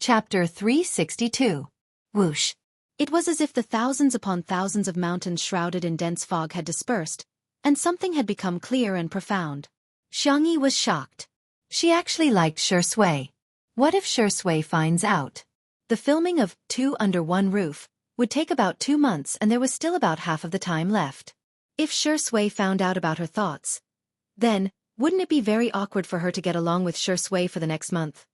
Chapter 362. Whoosh. It was as if the thousands upon thousands of mountains shrouded in dense fog had dispersed, and something had become clear and profound. Xianxia was shocked. She actually liked Shui. What if Shui finds out? The filming of Two Under One Roof would take about 2 months, and there was still about half of the time left. If Shui found out about her thoughts, then wouldn't it be very awkward for her to get along with Shui for the next month?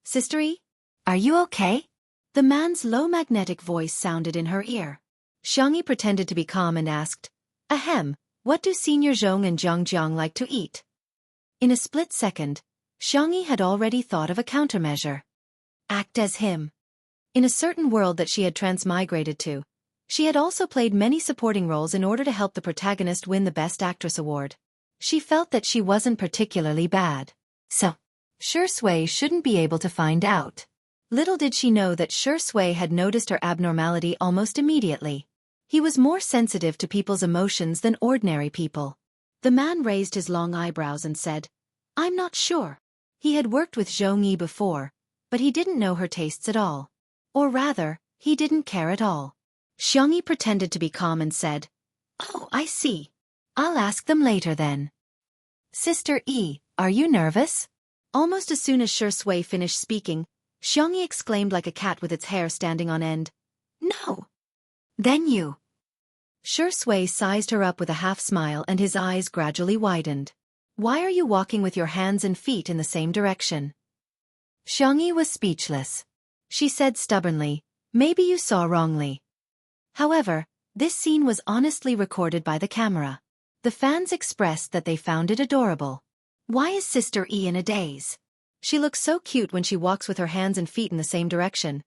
Sister E? Are you okay? The man's low magnetic voice sounded in her ear. Xianxia pretended to be calm and asked, Ahem, what do Senior Zhong and Jiang like to eat? In a split second, Xianxia had already thought of a countermeasure. Act as him. In a certain world that she had transmigrated to, she had also played many supporting roles in order to help the protagonist win the Best Actress award. She felt that she wasn't particularly bad. So, Shui shouldn't be able to find out. Little did she know that Shui had noticed her abnormality almost immediately. He was more sensitive to people's emotions than ordinary people. The man raised his long eyebrows and said, I'm not sure. He had worked with Zhongyi before, but he didn't know her tastes at all. Or rather, he didn't care at all. Xianxia pretended to be calm and said, Oh, I see. I'll ask them later then. Sister E, are you nervous? Almost as soon as Shui finished speaking, Xianxia exclaimed like a cat with its hair standing on end. No. Then you. Shui sized her up with a half-smile and his eyes gradually widened. Why are you walking with your hands and feet in the same direction? Xianxia was speechless. She said stubbornly, Maybe you saw wrongly. However, this scene was honestly recorded by the camera. The fans expressed that they found it adorable. Why is Sister E in a daze? She looks so cute when she walks with her hands and feet in the same direction.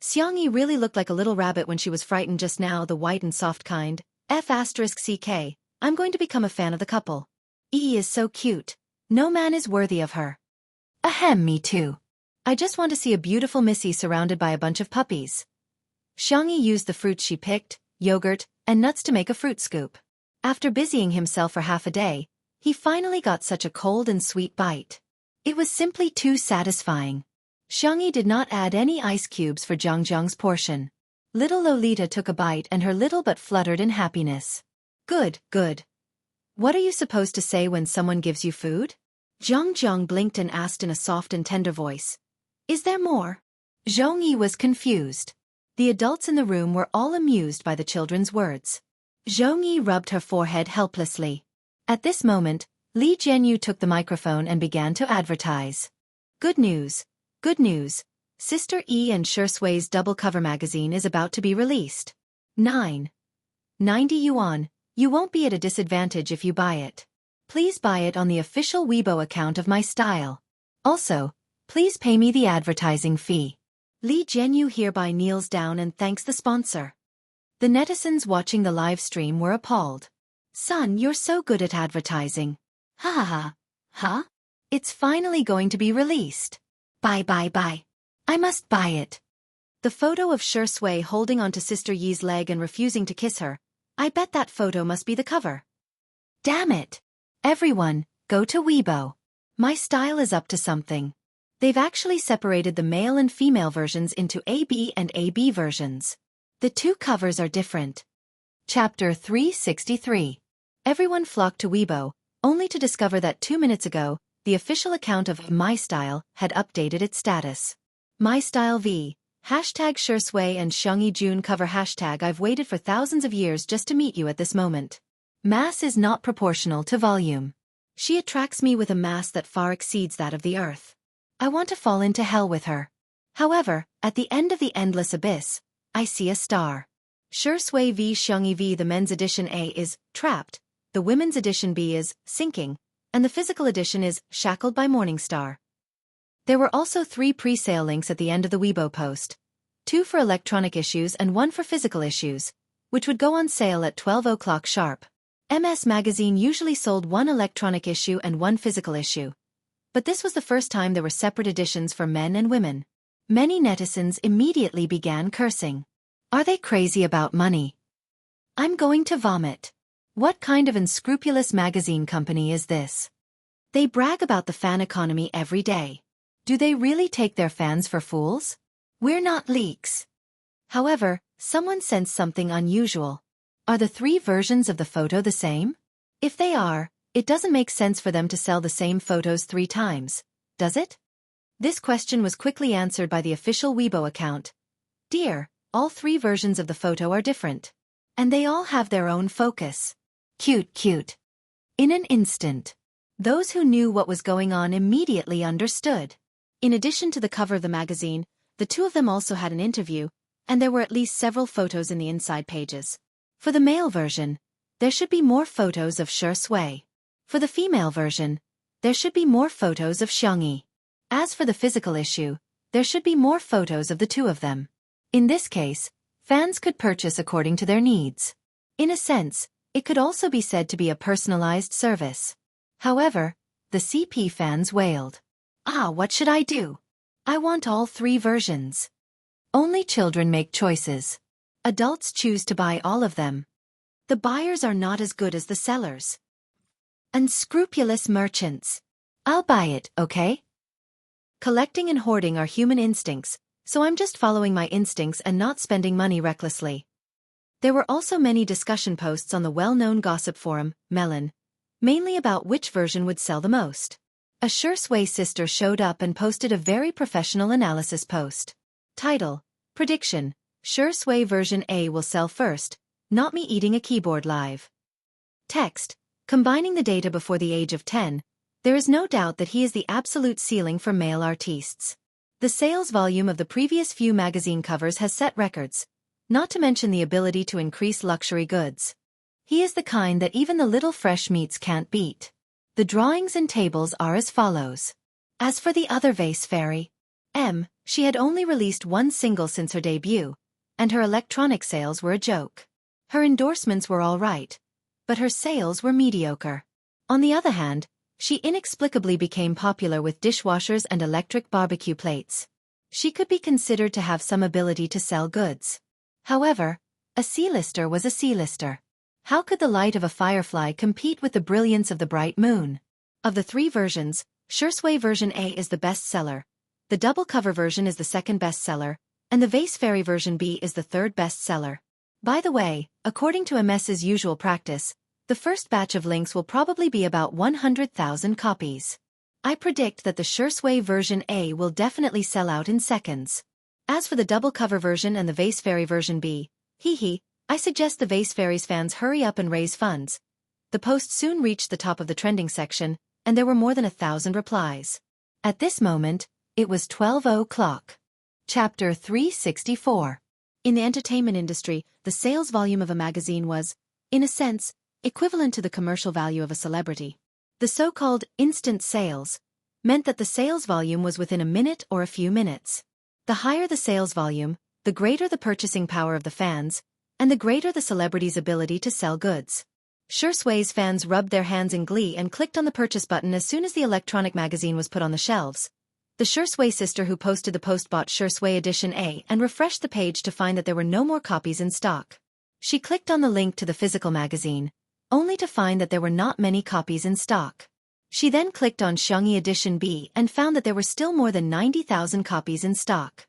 Xianxia really looked like a little rabbit when she was frightened just now, the white and soft kind. F***ck, I'm going to become a fan of the couple. E is so cute. No man is worthy of her. Ahem, me too. I just want to see a beautiful Missy surrounded by a bunch of puppies. Xianxia used the fruits she picked, yogurt, and nuts to make a fruit scoop. After busying himself for half a day, he finally got such a cold and sweet bite. It was simply too satisfying. Xianxia did not add any ice cubes for Jiang's portion. Little Lolita took a bite and her little butt fluttered in happiness. Good, good. What are you supposed to say when someone gives you food? Jiang blinked and asked in a soft and tender voice. Is there more? Zhongyi was confused. The adults in the room were all amused by the children's words. Zhongyi rubbed her forehead helplessly. At this moment, Li Jianyu took the microphone and began to advertise. Good news, good news. Sister E and Shui's double cover magazine is about to be released. 9.90 yuan. You won't be at a disadvantage if you buy it. Please buy it on the official Weibo account of my style. Also, please pay me the advertising fee. Li Jianyu hereby kneels down and thanks the sponsor. The netizens watching the live stream were appalled. Son, you're so good at advertising. Ha ha ha. Huh? It's finally going to be released. Buy. I must buy it. The photo of Shui holding onto Sister Yi's leg and refusing to kiss her. I bet that photo must be the cover. Damn it. Everyone, go to Weibo. My style is up to something. They've actually separated the male and female versions into AB and AB versions. The two covers are different. Chapter 363. Everyone flocked to Weibo, only to discover that 2 minutes ago, the official account of My Style had updated its status. My Style V, hashtag Shui and Xianxia June cover hashtag I've waited for thousands of years just to meet you at this moment. Mass is not proportional to volume. She attracts me with a mass that far exceeds that of the earth. I want to fall into hell with her. However, at the end of the endless abyss, I see a star. Shui v Xianxia v. The men's edition A is trapped, the women's edition B is sinking, and the physical edition is shackled by Morningstar. There were also 3 pre-sale links at the end of the Weibo post, 2 for electronic issues and 1 for physical issues, which would go on sale at 12 o'clock sharp. MS Magazine usually sold 1 electronic issue and 1 physical issue. But this was the first time there were separate editions for men and women. Many netizens immediately began cursing. Are they crazy about money? I'm going to vomit. What kind of unscrupulous magazine company is this? They brag about the fan economy every day. Do they really take their fans for fools? We're not leaks. However, someone sensed something unusual. Are the three versions of the photo the same? If they are, it doesn't make sense for them to sell the same photos 3 times, does it? This question was quickly answered by the official Weibo account. Dear, all 3 versions of the photo are different. And they all have their own focus. Cute. In an instant. Those who knew what was going on immediately understood. In addition to the cover of the magazine, the two of them also had an interview, and there were at least several photos in the inside pages. For the male version, there should be more photos of Shui. For the female version, there should be more photos of Xianxia. As for the physical issue, there should be more photos of the two of them. In this case, fans could purchase according to their needs. In a sense, it could also be said to be a personalized service. However, the CP fans wailed. What should I do? I want all 3 versions. Only children make choices. Adults choose to buy all of them. The buyers are not as good as the sellers. Unscrupulous merchants. I'll buy it, okay? Collecting and hoarding are human instincts, so I'm just following my instincts and not spending money recklessly. There were also many discussion posts on the well-known gossip forum, Melon, mainly about which version would sell the most. A Shui sister showed up and posted a very professional analysis post. Title: Prediction: Shui version A will sell first, not me eating a keyboard live. Text: Combining the data before the age of 10, there is no doubt that he is the absolute ceiling for male artists. The sales volume of the previous few magazine covers has set records, not to mention the ability to increase luxury goods. He is the kind that even the little fresh meats can't beat. The drawings and tables are as follows. As for the other vase fairy, she had only released 1 single since her debut, and her electronic sales were a joke. Her endorsements were all right, but her sales were mediocre. On the other hand, she inexplicably became popular with dishwashers and electric barbecue plates. She could be considered to have some ability to sell goods. However, a C-lister was a C-lister. How could the light of a firefly compete with the brilliance of the bright moon? Of the 3 versions, Shui version A is the best seller, the double cover version is the second best seller, and the vase fairy version B is the third best seller. By the way, according to MS's usual practice, the first batch of links will probably be about 100,000 copies. I predict that the Shui version A will definitely sell out in seconds. As for the double cover version and the vase fairy version B, I suggest the Vase Fairies fans hurry up and raise funds. The post soon reached the top of the trending section, and there were more than 1,000 replies. At this moment, it was 12 o'clock. Chapter 364. In the entertainment industry, the sales volume of a magazine was, in a sense, equivalent to the commercial value of a celebrity. The so-called instant sales meant that the sales volume was within a minute or a few minutes. The higher the sales volume, the greater the purchasing power of the fans, and the greater the celebrity's ability to sell goods. Shui's fans rubbed their hands in glee and clicked on the purchase button as soon as the electronic magazine was put on the shelves. The Shui sister who posted the post bought Shui edition A and refreshed the page to find that there were no more copies in stock. She clicked on the link to the physical magazine, only to find that there were not many copies in stock. She then clicked on Xianxia edition B and found that there were still more than 90,000 copies in stock.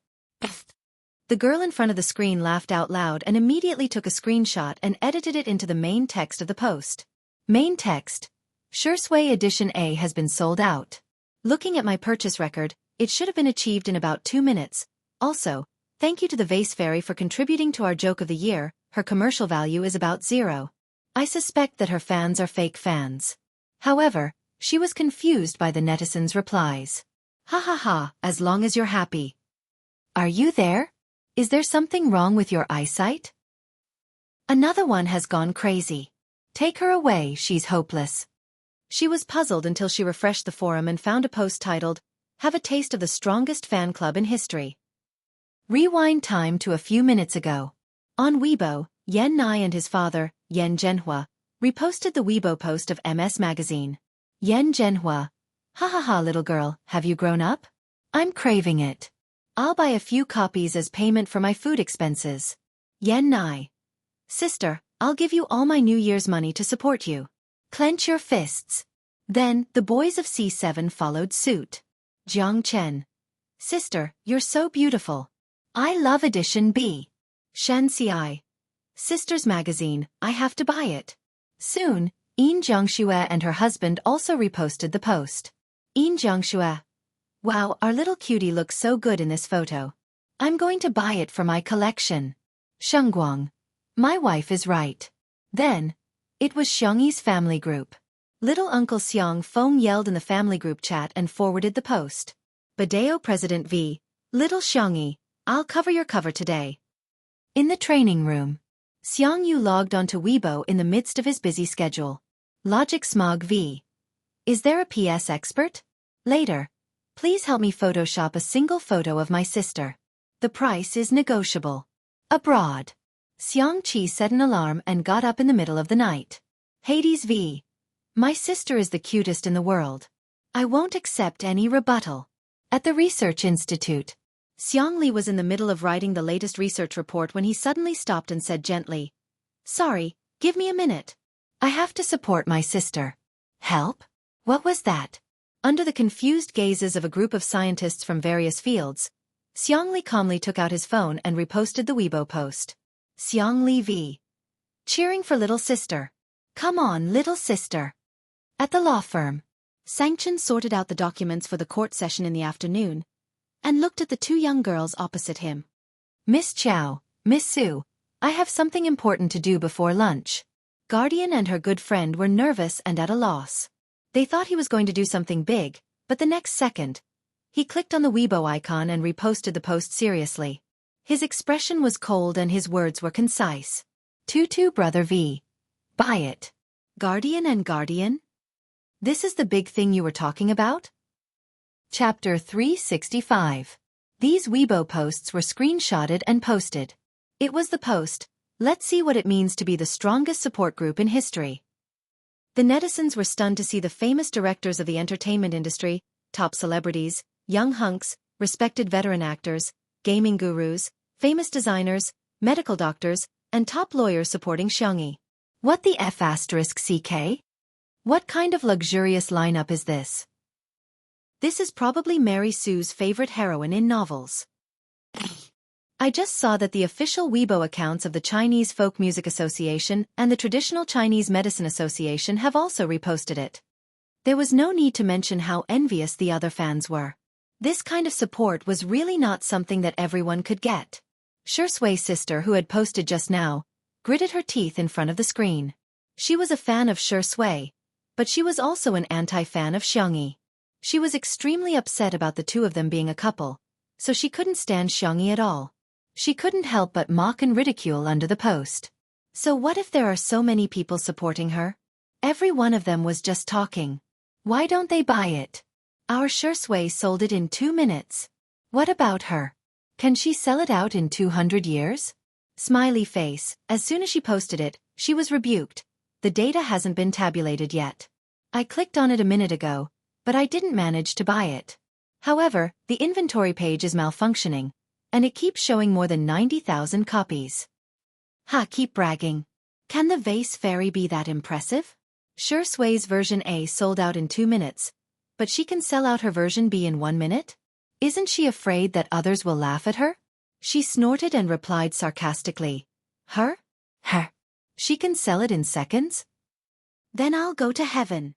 The girl in front of the screen laughed out loud and immediately took a screenshot and edited it into the main text of the post. Main text: Shui edition A has been sold out. Looking at my purchase record, it should have been achieved in about 2 minutes. Also, thank you to the Vase Fairy for contributing to our joke of the year. Her commercial value is about 0. I suspect that her fans are fake fans. However, she was confused by the netizens' replies. Ha ha ha, as long as you're happy. Are you there? Is there something wrong with your eyesight? Another one has gone crazy. Take her away, she's hopeless. She was puzzled until she refreshed the forum and found a post titled, Have a taste of the strongest fan club in history. Rewind time to a few minutes ago. On Weibo, Yan Nai and his father, Yan Zhenhua, reposted the Weibo post of MS Magazine. Yan Zhenhua. Ha ha ha, little girl, have you grown up? I'm craving it. I'll buy a few copies as payment for my food expenses. Yan Nai. Sister, I'll give you all my New Year's money to support you. Clench your fists. Then, the boys of C7 followed suit. Jiang Chen. Sister, you're so beautiful. I love edition B. Xianxia. Sister's magazine, I have to buy it. Soon, Xianxia and her husband also reposted the post. Xianxia. Wow, our little cutie looks so good in this photo. I'm going to buy it for my collection. Shengguang. My wife is right. Then, it was Xiangyi's family group. Little Uncle Xiang Feng yelled in the family group chat and forwarded the post. Badeo President V. Little Xiangyi, I'll cover your cover today. In the training room, Xiang Yu logged onto Weibo in the midst of his busy schedule. Logic Smog V. Is there a PS expert? Later. Please help me Photoshop a single photo of my sister. The price is negotiable. Abroad. Xiangqi set an alarm and got up in the middle of the night. Hades V. My sister is the cutest in the world. I won't accept any rebuttal. At the Research Institute. Xiang Li was in the middle of writing the latest research report when he suddenly stopped and said gently, Sorry, give me a minute. I have to support my sister. Help? What was that? Under the confused gazes of a group of scientists from various fields, Xiang Li calmly took out his phone and reposted the Weibo post. Xiang Li V. Cheering for little sister. Come on, little sister. At the law firm, Sanction sorted out the documents for the court session in the afternoon and looked at the two young girls opposite him. Miss Chow, Miss Su, I have something important to do before lunch. Guardian and her good friend were nervous and at a loss. They thought he was going to do something big, but the next second, he clicked on the Weibo icon and reposted the post seriously. His expression was cold and his words were concise. Tutu Brother V. Buy it. Guardian and Guardian? This is the big thing you were talking about? Chapter 365. These Weibo posts were screenshotted and posted. It was the post, let's see what it means to be the strongest support group in history. The netizens were stunned to see the famous directors of the entertainment industry, top celebrities, young hunks, respected veteran actors, gaming gurus, famous designers, medical doctors, and top lawyers supporting Xiangyi. What the F***CK? What kind of luxurious lineup is this? This is probably Mary Sue's favorite heroine in novels. I just saw that the official Weibo accounts of the Chinese Folk Music Association and the Traditional Chinese Medicine Association have also reposted it. There was no need to mention how envious the other fans were. This kind of support was really not something that everyone could get. Shui's sister, who had posted just now, gritted her teeth in front of the screen. She was a fan of Shui, but she was also an anti-fan of Xiangyi. She was extremely upset about the two of them being a couple, so she couldn't stand Xiangyi at all. She couldn't help but mock and ridicule under the post. So what if there are so many people supporting her? Every one of them was just talking. Why don't they buy it? Our Shui sold it in 2 minutes. What about her? Can she sell it out in 200 years? Smiley face. As soon as she posted it, she was rebuked. The data hasn't been tabulated yet. I clicked on it a minute ago, but I didn't manage to buy it. However, the inventory page is malfunctioning, and it keeps showing more than 90,000 copies. Ha, keep bragging. Can the vase fairy be that impressive? Shui's version A sold out in 2 minutes, but she can sell out her version B in 1 minute? Isn't she afraid that others will laugh at her? She snorted and replied sarcastically. Her? Her. She can sell it in seconds? Then I'll go to heaven.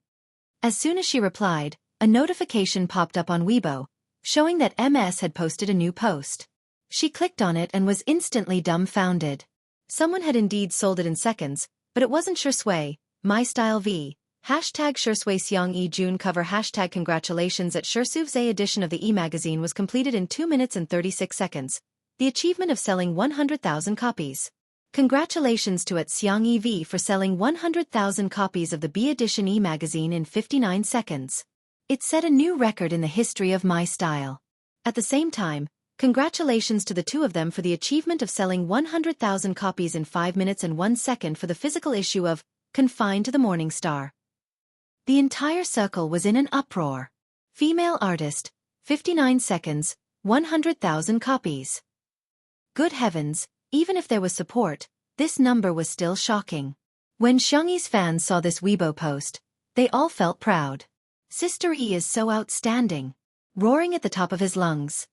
As soon as she replied, a notification popped up on Weibo, showing that MS had posted a new post. She clicked on it and was instantly dumbfounded. Someone had indeed sold it in seconds, but it wasn't Shui, My Style V. Hashtag Shui Xiangyi June cover hashtag congratulations at Shui's edition of the e-magazine was completed in 2 minutes and 36 seconds, the achievement of selling 100,000 copies. Congratulations to at Xiangyi V for selling 100,000 copies of the B edition e-magazine in 59 seconds. It set a new record in the history of My Style. At the same time, congratulations to the two of them for the achievement of selling 100,000 copies in 5 minutes and 1 second for the physical issue of Confined to the Morning Star. The entire circle was in an uproar. Female artist, 59 seconds, 100,000 copies. Good heavens, even if there was support, this number was still shocking. When Xiangyi's fans saw this Weibo post, they all felt proud. Sister E is so outstanding. roaring at the top of his lungs.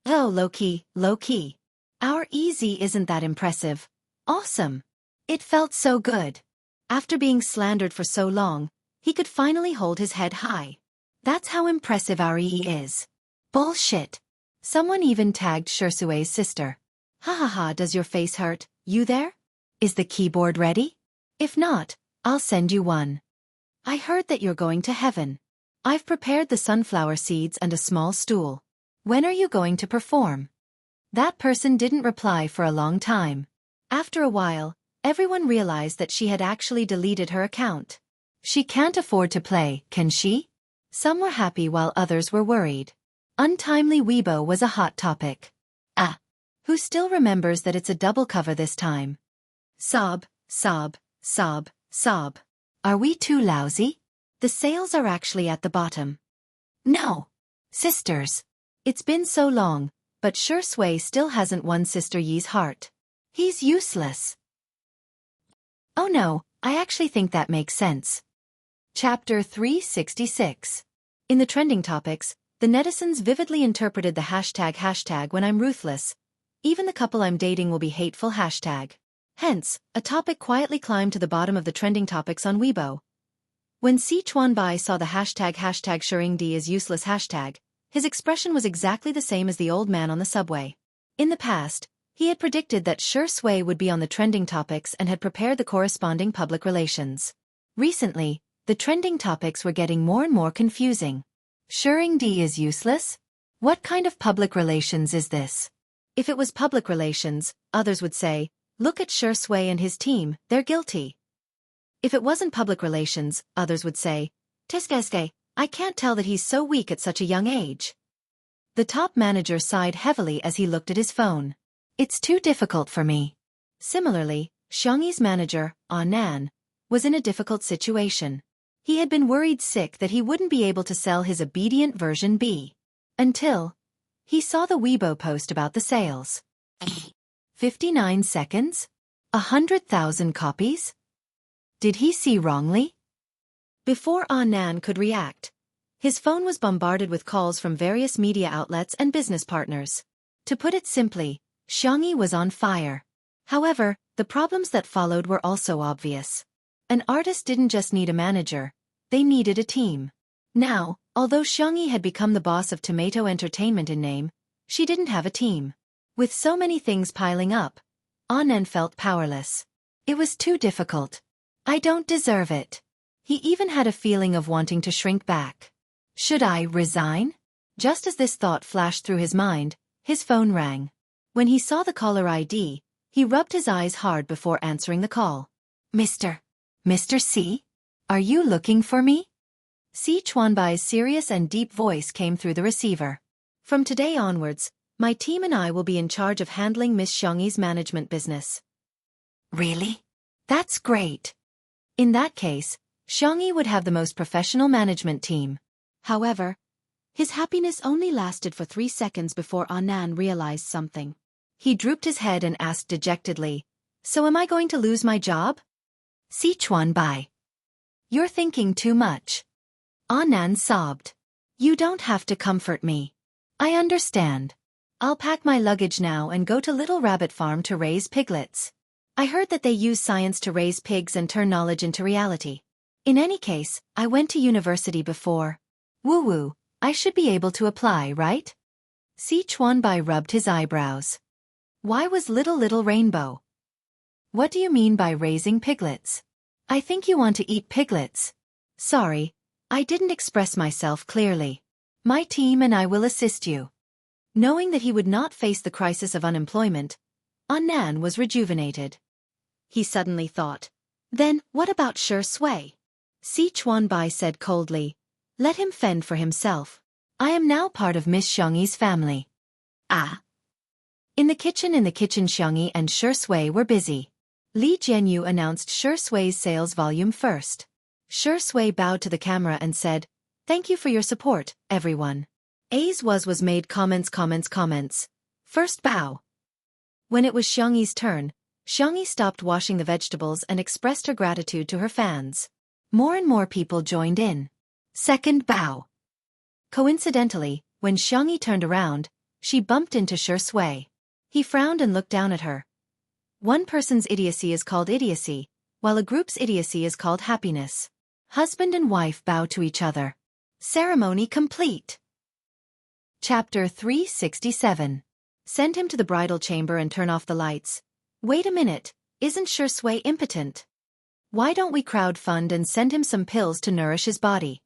Oh, low-key, low-key. Our easy isn't that impressive. Awesome. It felt so good. After being slandered for so long, he could finally hold his head high. That's how impressive our EE is. Bullshit. Someone even tagged Shirsue's sister. Ha ha ha, does your face hurt? You there? Is the keyboard ready? If not, I'll send you one. I heard that you're going to heaven. I've prepared the sunflower seeds and a small stool. When are you going to perform? That person didn't reply for a long time. After a while, everyone realized that she had actually deleted her account. She can't afford to play, can she? Some were happy while others were worried. Untimely Weibo was a hot topic. Who still remembers that it's a double cover this time? Sob, sob, sob, sob. Are we too lousy? The sales are actually at the bottom. No. Sisters. It's been so long, but Shui still hasn't won Sister Yi's heart. He's useless. Oh no, I actually think that makes sense. Chapter 366. In the trending topics, the netizens vividly interpreted the hashtag when I'm ruthless. Even the couple I'm dating will be hateful hashtag. Hence, a topic quietly climbed to the bottom of the trending topics on Weibo. When Si Chuanbai saw the hashtag Shuringdi is useless hashtag, his expression was exactly the same as the old man on the subway. In the past, he had predicted that Shui would be on the trending topics and had prepared the corresponding public relations. Recently, the trending topics were getting more and more confusing. Shuringdi is useless? What kind of public relations is this? If it was public relations, others would say, look at Shui and his team, they're guilty. If it wasn't public relations, others would say, Teskeske, I can't tell that he's so weak at such a young age. The top manager sighed heavily as he looked at his phone. It's too difficult for me. Similarly, Xianxi's manager, Nan, was in a difficult situation. He had been worried sick that he wouldn't be able to sell his obedient version B. Until he saw the Weibo post about the sales. 59 seconds? 100,000 copies? Did he see wrongly? Before Nan could react, his phone was bombarded with calls from various media outlets and business partners. To put it simply, Xiangxi was on fire. However, the problems that followed were also obvious. An artist didn't just need a manager, they needed a team. Now, although Xiangxi had become the boss of Tomato Entertainment in name, she didn't have a team. With so many things piling up, Nan felt powerless. It was too difficult. I don't deserve it. He even had a feeling of wanting to shrink back. Should I resign? Just as this thought flashed through his mind, his phone rang. When he saw the caller ID, he rubbed his eyes hard before answering the call. Mr. C? Are you looking for me? Si Chuanbai's serious and deep voice came through the receiver. From today onwards, my team and I will be in charge of handling Miss Xiangxi's management business. Really? That's great. In that case, Xiangxi would have the most professional management team. However, his happiness only lasted for 3 seconds before Nan realized something. He drooped his head and asked dejectedly, So am I going to lose my job? Si Chuanbai. You're thinking too much. Nan sobbed. You don't have to comfort me. I understand. I'll pack my luggage now and go to Little Rabbit Farm to raise piglets. I heard that they use science to raise pigs and turn knowledge into reality. In any case, I went to university before. Woo-woo, I should be able to apply, right? Si Chuanbai rubbed his eyebrows. Why was little rainbow? What do you mean by raising piglets? I think you want to eat piglets. Sorry, I didn't express myself clearly. My team and I will assist you. Knowing that he would not face the crisis of unemployment, Nan was rejuvenated. He suddenly thought, then what about Shui? Si Chuanbai said coldly, let him fend for himself. I am now part of Miss Xiangxi's family. In the kitchen Xiangxi and Shui were busy. Li Jianyu announced Shui's sales volume first. Shui bowed to the camera and said, thank you for your support, everyone. A's was made comments. First bow. When it was Xiangxi's turn, Xiangxi stopped washing the vegetables and expressed her gratitude to her fans. More and more people joined in. Second bow. Coincidentally, When Xianxia turned around, she bumped into Shui. He frowned and looked down at her. One person's idiocy is called idiocy, while a group's idiocy is called happiness. Husband and wife bow to each other. Ceremony complete. Chapter 367. Send him to the bridal chamber and turn off the lights. Wait a minute, isn't Shui impotent? Why don't we crowdfund and send him some pills to nourish his body?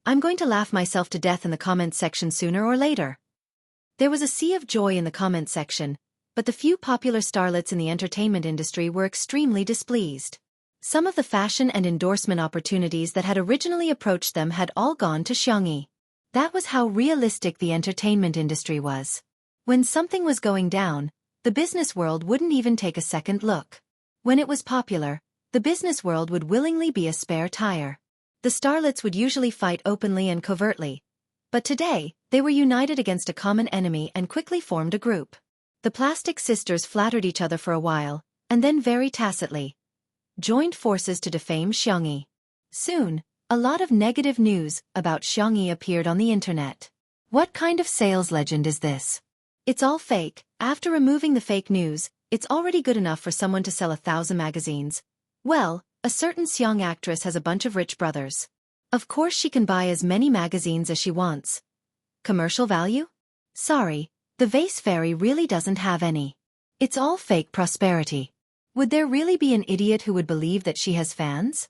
I'm going to laugh myself to death in the comments section sooner or later. There was a sea of joy in the comments section, but the few popular starlets in the entertainment industry were extremely displeased. Some of the fashion and endorsement opportunities that had originally approached them had all gone to Xianxia. That was how realistic the entertainment industry was. When something was going down, the business world wouldn't even take a second look. When it was popular, the business world would willingly be a spare tire. The starlets would usually fight openly and covertly. But today, they were united against a common enemy and quickly formed a group. The Plastic Sisters flattered each other for a while, and then very tacitly joined forces to defame Xianxia. Soon, a lot of negative news about Xianxia appeared on the internet. What kind of sales legend is this? It's all fake. After removing the fake news, it's already good enough for someone to sell 1,000 magazines. Well, a certain Xiang actress has a bunch of rich brothers. Of course she can buy as many magazines as she wants. Commercial value? Sorry, the vase fairy really doesn't have any. It's all fake prosperity. Would there really be an idiot who would believe that she has fans?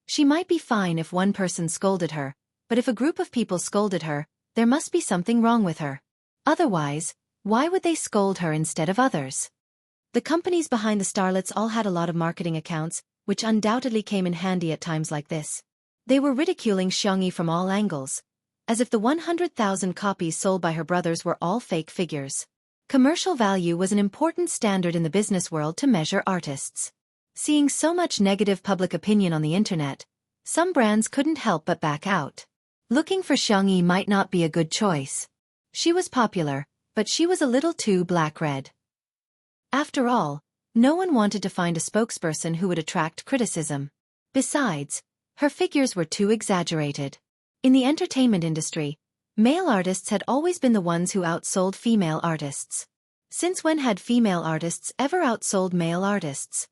She might be fine if one person scolded her, but if a group of people scolded her, there must be something wrong with her. Otherwise, why would they scold her instead of others? The companies behind the starlets all had a lot of marketing accounts, which undoubtedly came in handy at times like this. They were ridiculing Xianxia from all angles, as if the 100,000 copies sold by her brothers were all fake figures. Commercial value was an important standard in the business world to measure artists. Seeing so much negative public opinion on the internet, some brands couldn't help but back out. Looking for Xianxia might not be a good choice. She was popular, but she was a little too black-red. After all, no one wanted to find a spokesperson who would attract criticism. Besides, her figures were too exaggerated. In the entertainment industry, male artists had always been the ones who outsold female artists. Since when had female artists ever outsold male artists?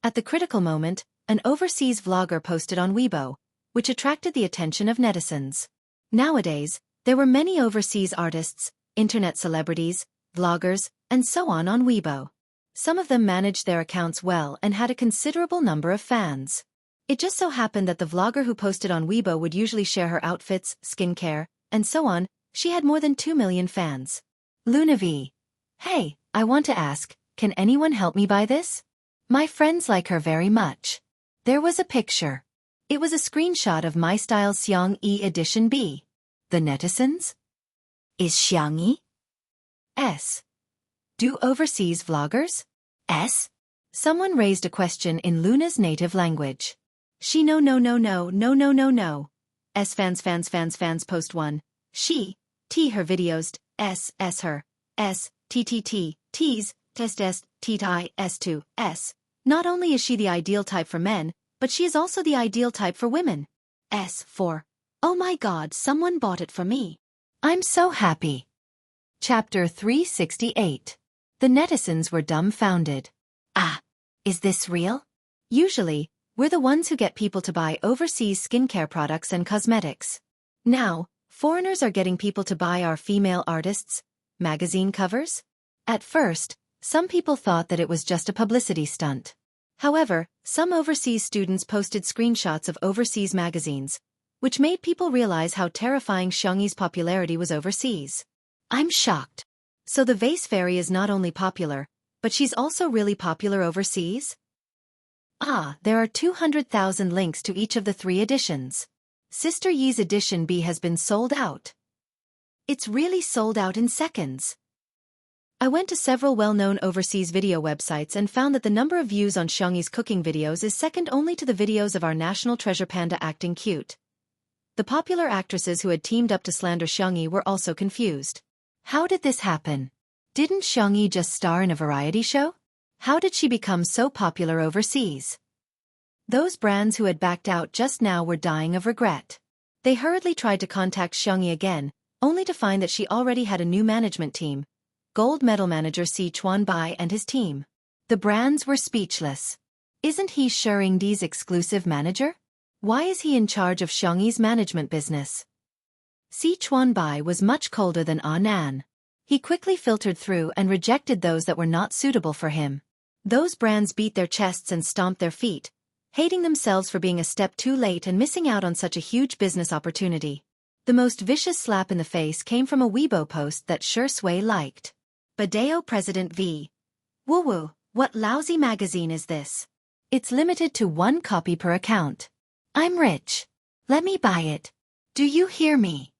At the critical moment, an overseas vlogger posted on Weibo, which attracted the attention of netizens. Nowadays, there were many overseas artists, internet celebrities, vloggers, and so on Weibo. Some of them managed their accounts well and had a considerable number of fans. It just so happened that the vlogger who posted on Weibo would usually share her outfits, skincare, and so on. She had more than 2 million fans. Luna V. Hey, I want to ask, can anyone help me buy this? My friends like her very much. There was a picture. It was a screenshot of My Style's Xianxia Edition B. The netizens? Is Xianxia? S. Do overseas vloggers? S. Someone raised a question in Luna's native language. She no. S fans post 1. She, T her videos, S her, S, T's, test, T-I-S2, S. Not only is she the ideal type for men, but she is also the ideal type for women. S for, oh my god, someone bought it for me. I'm so happy. Chapter 368. The netizens were dumbfounded. Ah, is this real? Usually, we're the ones who get people to buy overseas skincare products and cosmetics. Now, foreigners are getting people to buy our female artists' magazine covers? At first, some people thought that it was just a publicity stunt. However, some overseas students posted screenshots of overseas magazines, which made people realize how terrifying Xianxia's popularity was overseas. I'm shocked. So the vase fairy is not only popular, but she's also really popular overseas? Ah, there are 200,000 links to each of the 3 editions. Sister Yi's edition B has been sold out. It's really sold out in seconds. I went to several well-known overseas video websites and found that the number of views on Xianxia's cooking videos is second only to the videos of our national treasure panda acting cute. The popular actresses who had teamed up to slander Xianxia were also confused. How did this happen? Didn't Xianxia just star in a variety show? How did she become so popular overseas? Those brands who had backed out just now were dying of regret. They hurriedly tried to contact Xianxia again, only to find that she already had a new management team, gold medal manager Si Chuanbai and his team. The brands were speechless. Isn't he Shengdi's exclusive manager? Why is he in charge of Xiangxi's management business? Si Chuanbai was much colder than Nan. He quickly filtered through and rejected those that were not suitable for him. Those brands beat their chests and stomped their feet, hating themselves for being a step too late and missing out on such a huge business opportunity. The most vicious slap in the face came from a Weibo post that Shui liked. Badeo President V. Woo, what lousy magazine is this? It's limited to 1 copy per account. I'm rich. Let me buy it. Do you hear me?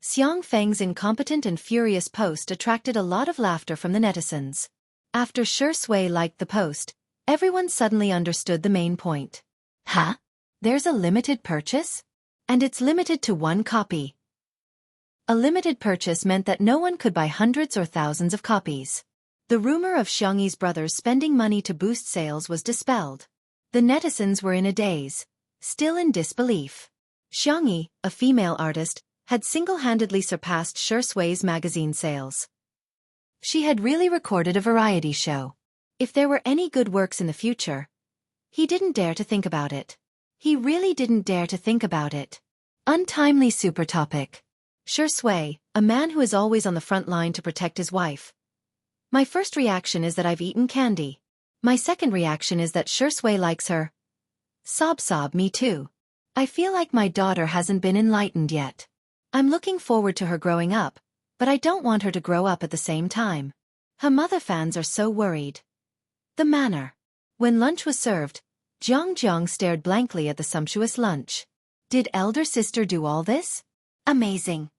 Xiang Feng's incompetent and furious post attracted a lot of laughter from the netizens. After Shui liked the post, everyone suddenly understood the main point. Huh? There's a limited purchase? And it's limited to 1 copy. A limited purchase meant that no one could buy hundreds or thousands of copies. The rumor of Xiangxi's brothers spending money to boost sales was dispelled. The netizens were in a daze, still in disbelief. Xiangxi, a female artist, had single-handedly surpassed Shui's magazine sales. She had really recorded a variety show. If there were any good works in the future, he didn't dare to think about it. He really didn't dare to think about it. Untimely super topic. Shui, a man who is always on the front line to protect his wife. My first reaction is that I've eaten candy. My second reaction is that Shui likes her. Sob, me too. I feel like my daughter hasn't been enlightened yet. I'm looking forward to her growing up, but I don't want her to grow up at the same time. Her mother fans are so worried. The manner. When lunch was served, Jiang stared blankly at the sumptuous lunch. Did elder sister do all this? Amazing.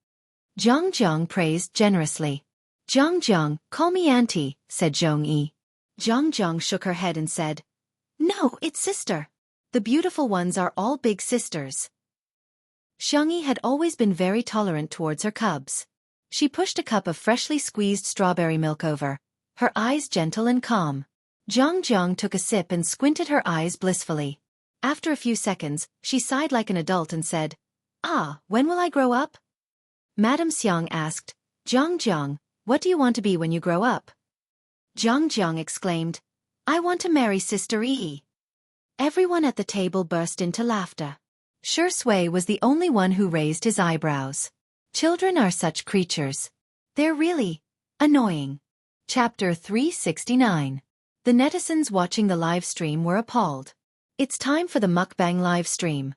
Jiang praised generously. Jiang, call me auntie, said Zhongyi. Jiang shook her head and said, No, it's sister. The beautiful ones are all big sisters. Xiangxi had always been very tolerant towards her cubs. She pushed a cup of freshly squeezed strawberry milk over, her eyes gentle and calm. Jiang took a sip and squinted her eyes blissfully. After a few seconds, she sighed like an adult and said, When will I grow up? Madame Xiang asked, Jiang, what do you want to be when you grow up? Jiang exclaimed, I want to marry Sister Yi. Everyone at the table burst into laughter. Shui was the only one who raised his eyebrows. Children are such creatures. They're really annoying. Chapter 369. The netizens watching the live stream were appalled. It's time for the mukbang live stream.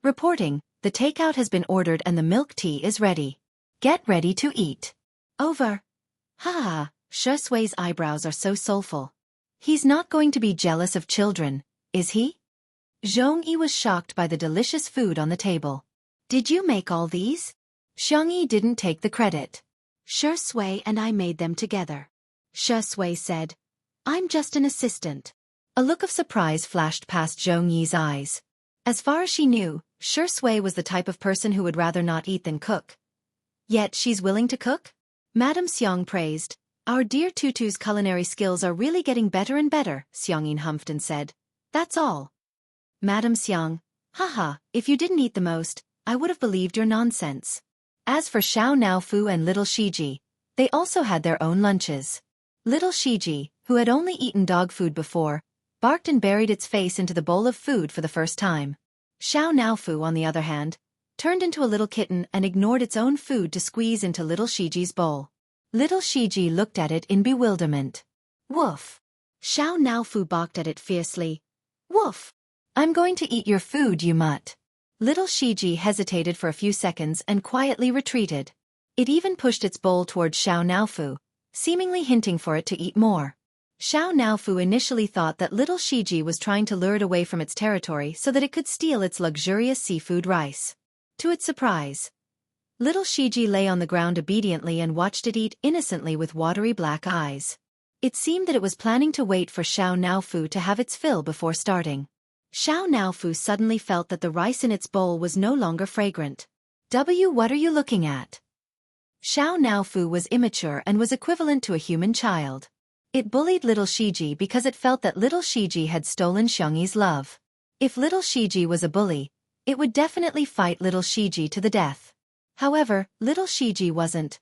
Reporting, the takeout has been ordered and the milk tea is ready. Get ready to eat. Over. Shui's eyebrows are so soulful. He's not going to be jealous of children, is he? Zhongyi was shocked by the delicious food on the table. Did you make all these? Xiangxi didn't take the credit. Shui and I made them together. Shui said, I'm just an assistant. A look of surprise flashed past Zhongyi's eyes. As far as she knew, Shui was the type of person who would rather not eat than cook. Yet she's willing to cook? Madame Xiang praised. Our dear Tutu's culinary skills are really getting better and better, Xiangyin humphed and said. That's all. Madame Xiang, if you didn't eat the most, I would have believed your nonsense. As for Xiao Naofu and little Shiji, they also had their own lunches. Little Shiji, who had only eaten dog food before, barked and buried its face into the bowl of food for the first time. Xiao Naofu, on the other hand, turned into a little kitten and ignored its own food to squeeze into little Shiji's bowl. Little Shiji looked at it in bewilderment. Woof. Xiao Naofu barked at it fiercely. Woof. I'm going to eat your food, you mutt. Little Shiji hesitated for a few seconds and quietly retreated. It even pushed its bowl towards Xiao Naofu, seemingly hinting for it to eat more. Xiao Naofu initially thought that little Shiji was trying to lure it away from its territory so that it could steal its luxurious seafood rice. To its surprise, little Shiji lay on the ground obediently and watched it eat innocently with watery black eyes. It seemed that it was planning to wait for Xiao Naofu to have its fill before starting. Xiao Naofu suddenly felt that the rice in its bowl was no longer fragrant. What are you looking at? Xiao Naofu was immature and was equivalent to a human child. It bullied little Shiji because it felt that little Shiji had stolen Xiangyi's love. If little Shiji was a bully, It would definitely fight little Shiji to the death. However, little Shiji wasn't.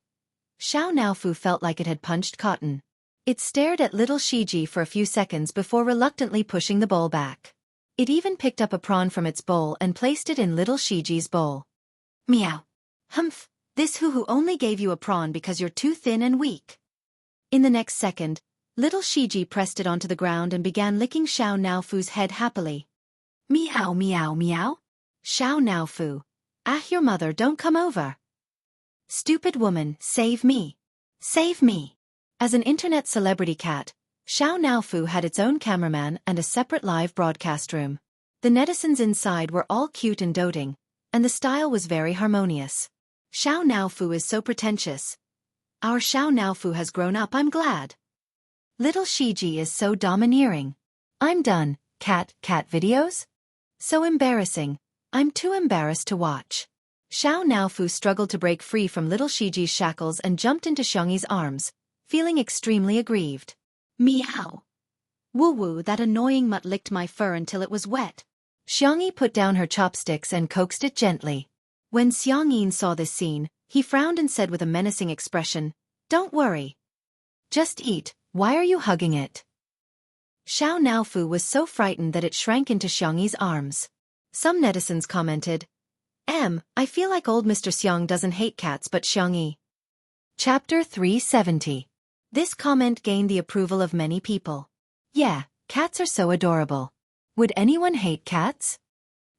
Xiao Naofu felt like it had punched cotton. It stared at little Shiji for a few seconds before reluctantly pushing the bowl back. It even picked up a prawn from its bowl and placed it in little Shiji's bowl. Meow. Humph, this hoo-hoo only gave you a prawn because you're too thin and weak. In the next second, little Shiji pressed it onto the ground and began licking Xiao Naofu's head happily. Meow meow meow. Xiao Naofu. Your mother, don't come over. Stupid woman, save me. Save me. As an internet celebrity cat, Xiao Naofu had its own cameraman and a separate live broadcast room. The netizens inside were all cute and doting, and the style was very harmonious. Xiao Naofu is so pretentious. Our Xiao Naofu has grown up, I'm glad. Little Shiji is so domineering. I'm done, cat videos? So embarrassing, I'm too embarrassed to watch. Xiao Naofu struggled to break free from little Shiji's shackles and jumped into Xiangyi's arms, feeling extremely aggrieved. Meow. Woo-woo, that annoying mutt licked my fur until it was wet. Xiangyi put down her chopsticks and coaxed it gently. When Xiangyin saw this scene, he frowned and said with a menacing expression, "Don't worry. Just eat, why are you hugging it?" Xiao Naofu was so frightened that it shrank into Xiangyi's arms. Some netizens commented, I feel like old Mr. Xiang doesn't hate cats but Xiangyi. Chapter 370. This comment gained the approval of many people. Yeah, cats are so adorable. Would anyone hate cats?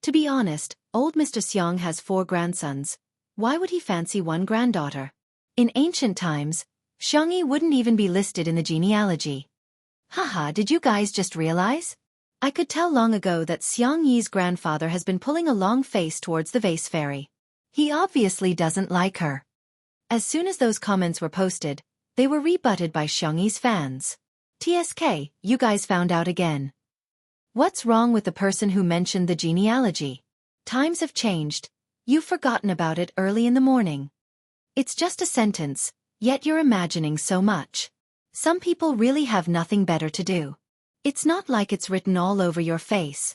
To be honest, old Mr. Xiang has 4 grandsons. Why would he fancy one granddaughter? In ancient times, Xiangyi wouldn't even be listed in the genealogy. Haha, did you guys just realize? I could tell long ago that Xiangyi's grandfather has been pulling a long face towards the vase fairy. He obviously doesn't like her. As soon as those comments were posted, they were rebutted by Xiangyi's fans. TSK, you guys found out again. What's wrong with the person who mentioned the genealogy? Times have changed. You've forgotten about it early in the morning. It's just a sentence, yet you're imagining so much. Some people really have nothing better to do. It's not like it's written all over your face.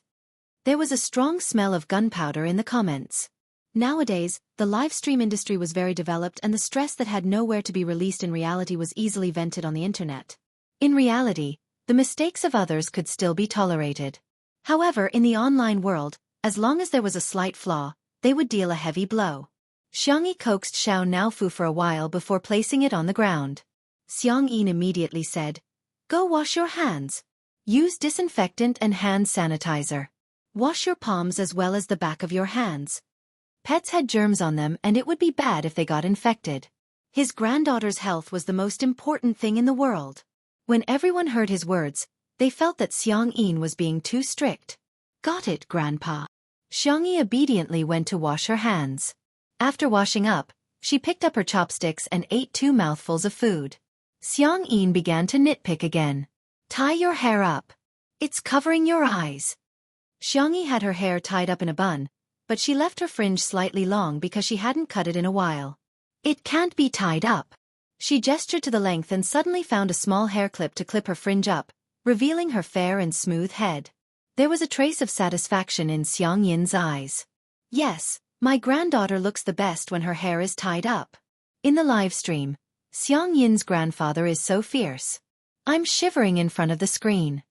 There was a strong smell of gunpowder in the comments. Nowadays, the live stream industry was very developed and the stress that had nowhere to be released in reality was easily vented on the internet. In reality, the mistakes of others could still be tolerated. However, in the online world, as long as there was a slight flaw, they would deal a heavy blow. Xiangyi coaxed Xiao Naofu for a while before placing it on the ground. Xiangyin immediately said, "Go wash your hands. Use disinfectant and hand sanitizer. Wash your palms as well as the back of your hands. Pets had germs on them and it would be bad if they got infected." His granddaughter's health was the most important thing in the world. When everyone heard his words, they felt that Xiangyin was being too strict. Got it, Grandpa. Xiangyi obediently went to wash her hands. After washing up, she picked up her chopsticks and ate 2 mouthfuls of food. Xiangyin began to nitpick again. Tie your hair up. It's covering your eyes. Xiangyi had her hair tied up in a bun, but she left her fringe slightly long because she hadn't cut it in a while. It can't be tied up. She gestured to the length and suddenly found a small hair clip to clip her fringe up, revealing her fair and smooth head. There was a trace of satisfaction in Xiangyin's eyes. Yes, my granddaughter looks the best when her hair is tied up. In the live stream, Xiangyin's grandfather is so fierce. I'm shivering in front of the screen.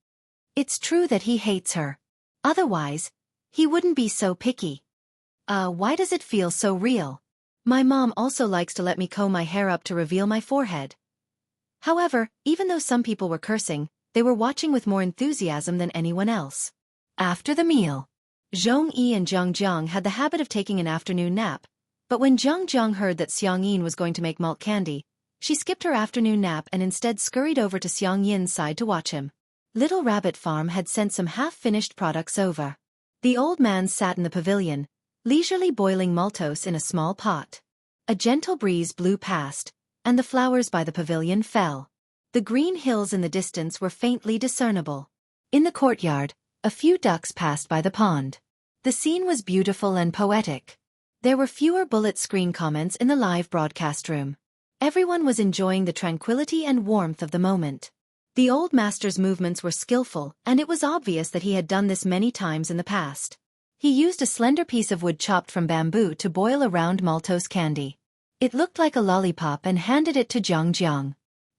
It's true that he hates her. Otherwise, he wouldn't be so picky. Why does it feel so real? My mom also likes to let me comb my hair up to reveal my forehead. However, even though some people were cursing, they were watching with more enthusiasm than anyone else. After the meal, Zhongyi and Jiang had the habit of taking an afternoon nap, but when Jiang heard that Xiangyin was going to make malt candy, she skipped her afternoon nap and instead scurried over to Xiangyin's side to watch him. Little Rabbit Farm had sent some half-finished products over. The old man sat in the pavilion, leisurely boiling maltose in a small pot. A gentle breeze blew past, and the flowers by the pavilion fell. The green hills in the distance were faintly discernible. In the courtyard, a few ducks passed by the pond. The scene was beautiful and poetic. There were fewer bullet screen comments in the live broadcast room. Everyone was enjoying the tranquility and warmth of the moment. The old master's movements were skillful, and it was obvious that he had done this many times in the past. He used a slender piece of wood chopped from bamboo to boil a round maltose candy. It looked like a lollipop and handed it to Jiang.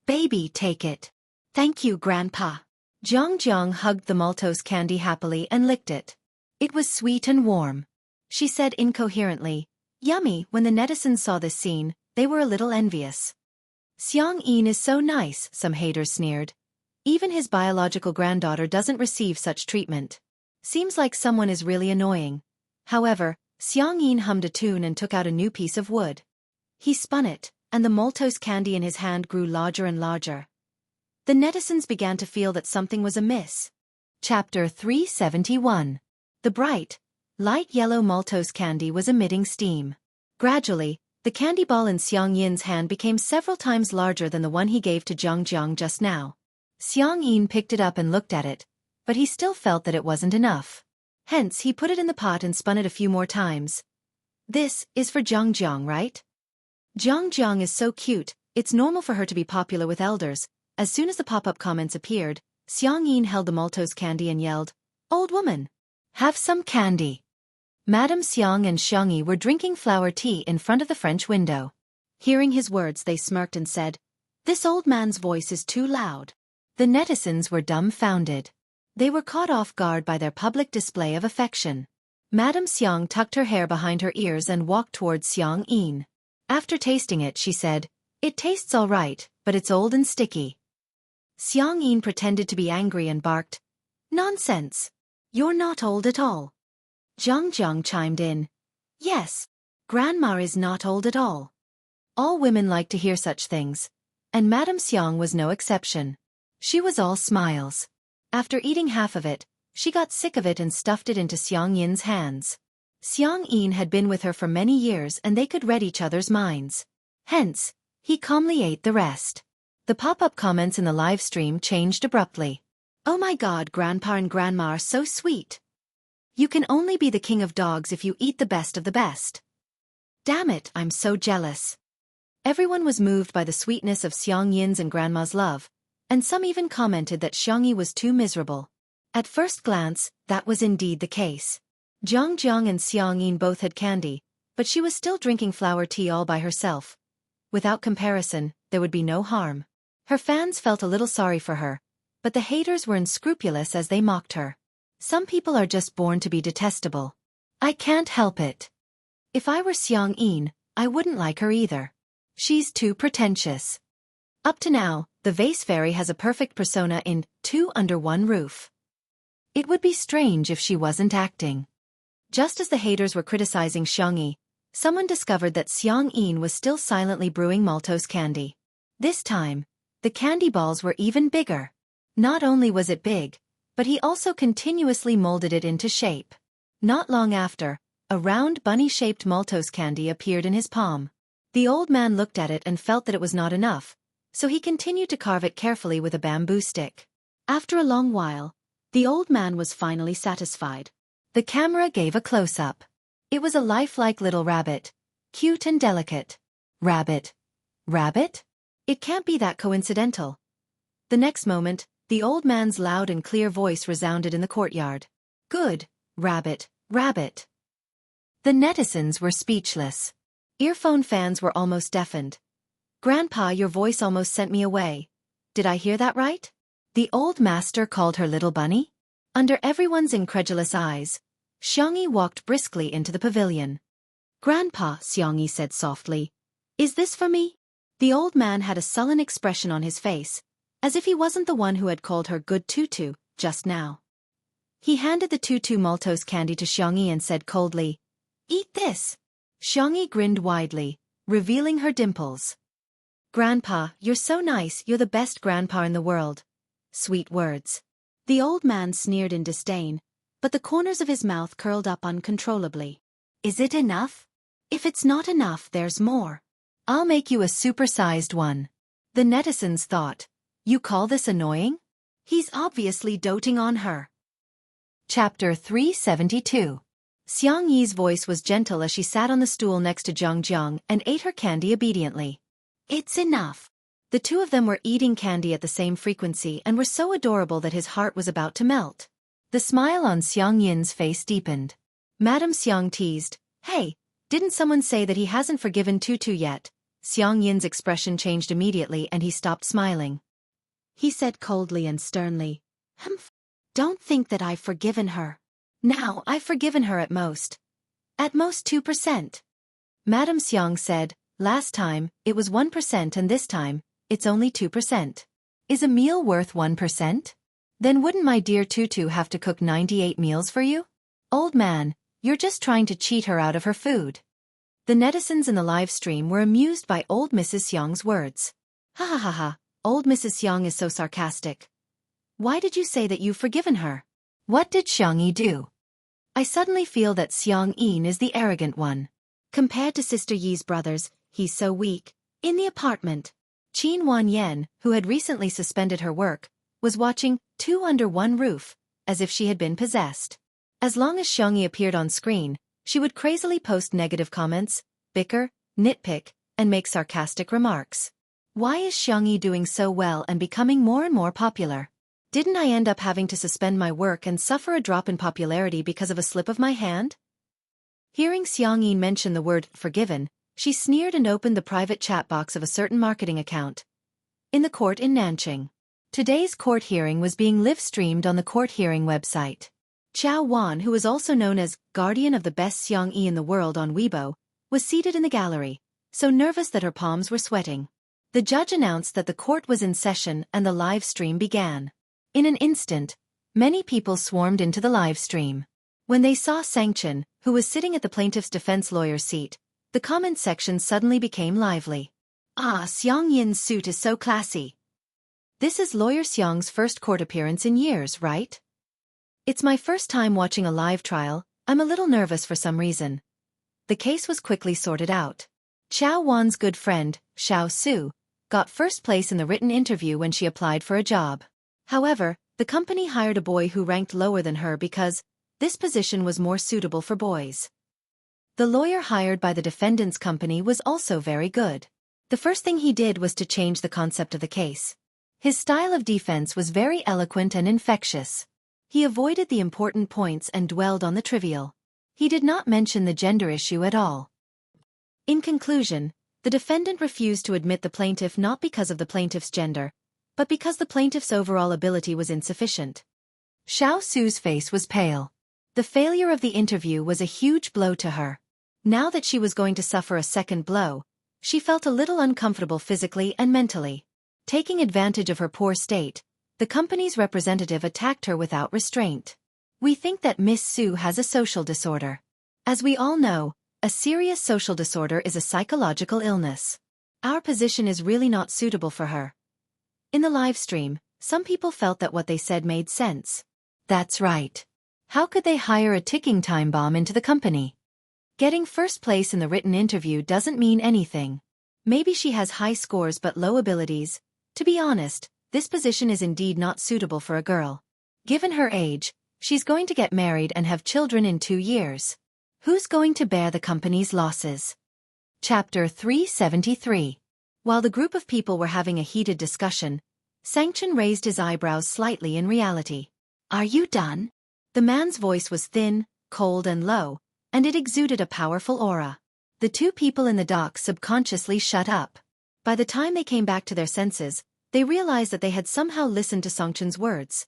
"Baby, take it." "Thank you, Grandpa." Jiang hugged the maltose candy happily and licked it. It was sweet and warm. She said incoherently, "Yummy." When the netizens saw this scene, they were a little envious. "Xianxia is so nice," some haters sneered. "Even his biological granddaughter doesn't receive such treatment. Seems like someone is really annoying." However, Xianxia hummed a tune and took out a new piece of wood. He spun it, and the maltose candy in his hand grew larger and larger. The netizens began to feel that something was amiss. Chapter 371. The bright, light yellow maltose candy was emitting steam. Gradually, the candy ball in Xiangyin's hand became several times larger than the one he gave to Jiang just now. Xiangyin picked it up and looked at it, but he still felt that it wasn't enough. Hence, he put it in the pot and spun it a few more times. "This is for Jiang, right?" Jiang is so cute, it's normal for her to be popular with elders. As soon as the pop-up comments appeared, Xiangyin held the maltose candy and yelled, "Old woman! Have some candy." Madame Xiang and Xiangyi were drinking flower tea in front of the French window. Hearing his words, they smirked and said, "This old man's voice is too loud." The netizens were dumbfounded. They were caught off guard by their public display of affection. Madame Xiang tucked her hair behind her ears and walked towards Xiangyin. After tasting it, she said, "It tastes all right, but it's old and sticky." Xiangyin pretended to be angry and barked, "Nonsense! You're not old at all." Jiang chimed in, "Yes, Grandma is not old at all." All women like to hear such things, and Madame Xiang was no exception. She was all smiles. After eating half of it, she got sick of it and stuffed it into Xiangyin's hands. Xiangyin had been with her for many years and they could read each other's minds. Hence, he calmly ate the rest. The pop-up comments in the live stream changed abruptly. "Oh my God, Grandpa and Grandma are so sweet. You can only be the king of dogs if you eat the best of the best. Damn it, I'm so jealous." Everyone was moved by the sweetness of Xiangyin's and Grandma's love, and some even commented that Xiangyi was too miserable. At first glance, that was indeed the case. Jiang and Xiangyin both had candy, but she was still drinking flower tea all by herself. Without comparison, there would be no harm. Her fans felt a little sorry for her, but the haters were unscrupulous as they mocked her. Some people are just born to be detestable. I can't help it. If I were Xiangyin, I wouldn't like her either. She's too pretentious. Up to now, the vase fairy has a perfect persona in Two Under One Roof. It would be strange if she wasn't acting. Just as the haters were criticizing Xiangyi, someone discovered that Xiangyin was still silently brewing maltose candy. This time, the candy balls were even bigger. Not only was it big, but he also continuously molded it into shape. Not long after, a round bunny-shaped maltose candy appeared in his palm. The old man looked at it and felt that it was not enough, so he continued to carve it carefully with a bamboo stick. After a long while, the old man was finally satisfied. The camera gave a close-up. It was a lifelike little rabbit, cute and delicate. Rabbit? Rabbit? It can't be that coincidental. The next moment, the old man's loud and clear voice resounded in the courtyard. "Good, rabbit, rabbit." The netizens were speechless. Earphone fans were almost deafened. "Grandpa, your voice almost sent me away. Did I hear that right? The old master called her little bunny?" Under everyone's incredulous eyes, Xiangyi walked briskly into the pavilion. "Grandpa," Xiangyi said softly, "is this for me?" The old man had a sullen expression on his face, as if he wasn't the one who had called her good tutu just now. He handed the tutu maltose candy to Xiangyi and said coldly, "Eat this." Xiangyi grinned widely, revealing her dimples. "Grandpa, you're so nice, you're the best grandpa in the world." Sweet words. The old man sneered in disdain, but the corners of his mouth curled up uncontrollably. "Is it enough? If it's not enough, there's more. I'll make you a supersized one." The netizens thought, "You call this annoying? He's obviously doting on her." Chapter 372. Xiangyi's voice was gentle as she sat on the stool next to Jiang and ate her candy obediently. "It's enough." The two of them were eating candy at the same frequency and were so adorable that his heart was about to melt. The smile on Xiangyin's face deepened. Madame Xiang teased. Hey, didn't someone say that he hasn't forgiven Tutu yet? Xiang Yin's expression changed immediately and he stopped smiling. He said coldly and sternly, Don't think that I've forgiven her. Now, I've forgiven her at most 2%. Madame Xiang said, last time, it was 1% and this time, it's only 2%. Is a meal worth 1%? Then wouldn't my dear Tutu have to cook 98 meals for you? Old man, you're just trying to cheat her out of her food. The netizens in the live stream were amused by old Mrs. Xiang's words. Ha ha ha ha, old Mrs. Xiang is so sarcastic. Why did you say that you've forgiven her? What did Xiangyi do? I suddenly feel that Xiang Yin is the arrogant one. Compared to Sister Yi's brothers, he's so weak. In the apartment, Qin Wanyan, who had recently suspended her work, was watching Two Under One Roof, as if she had been possessed. As long as Xiangyi appeared on screen, she would crazily post negative comments, bicker, nitpick, and make sarcastic remarks. Why is Xiangyi doing so well and becoming more and more popular? Didn't I end up having to suspend my work and suffer a drop in popularity because of a slip of my hand? Hearing Xiangyi mention the word forgiven, she sneered and opened the private chat box of a certain marketing account. In the court in Nanqing. Today's court hearing was being live-streamed on the court hearing website. Qiao Wan, who was also known as guardian of the best Xiangyi in the world on Weibo, was seated in the gallery, so nervous that her palms were sweating. The judge announced that the court was in session and the live stream began. In an instant, many people swarmed into the live stream. When they saw Xianxia, who was sitting at the plaintiff's defense lawyer's seat, the comment section suddenly became lively. Ah, Xiang Yin's suit is so classy. This is Lawyer Xiang's first court appearance in years, right? It's my first time watching a live trial. I'm a little nervous for some reason. The case was quickly sorted out. Qiao Wan's good friend, Xiao Su, got first place in the written interview when she applied for a job. However, the company hired a boy who ranked lower than her because this position was more suitable for boys. The lawyer hired by the defendant's company was also very good. The first thing he did was to change the concept of the case. His style of defense was very eloquent and infectious. He avoided the important points and dwelled on the trivial. He did not mention the gender issue at all. In conclusion, the defendant refused to admit the plaintiff not because of the plaintiff's gender, but because the plaintiff's overall ability was insufficient. Xiao Su's face was pale. The failure of the interview was a huge blow to her. Now that she was going to suffer a second blow, she felt a little uncomfortable physically and mentally. Taking advantage of her poor state, the company's representative attacked her without restraint. We think that Miss Su has a social disorder. As we all know, a serious social disorder is a psychological illness. Our position is really not suitable for her. In the live stream, some people felt that what they said made sense. That's right. How could they hire a ticking time bomb into the company? Getting first place in the written interview doesn't mean anything. Maybe she has high scores but low abilities. To be honest, this position is indeed not suitable for a girl. Given her age, she's going to get married and have children in 2 years. Who's going to bear the company's losses? Chapter 373. While the group of people were having a heated discussion, Xianxia raised his eyebrows slightly in reality. Are you done? The man's voice was thin, cold and low, and it exuded a powerful aura. The two people in the dock subconsciously shut up. By the time they came back to their senses, they realized that they had somehow listened to Xianxia's words.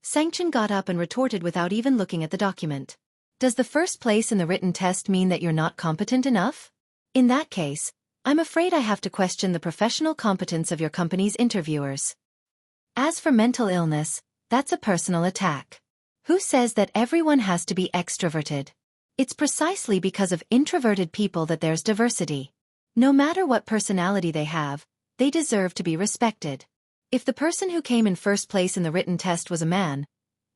Xianxia got up and retorted without even looking at the document. Does the first place in the written test mean that you're not competent enough? In that case, I'm afraid I have to question the professional competence of your company's interviewers. As for mental illness, that's a personal attack. Who says that everyone has to be extroverted? It's precisely because of introverted people that there's diversity. No matter what personality they have, they deserve to be respected. If the person who came in first place in the written test was a man,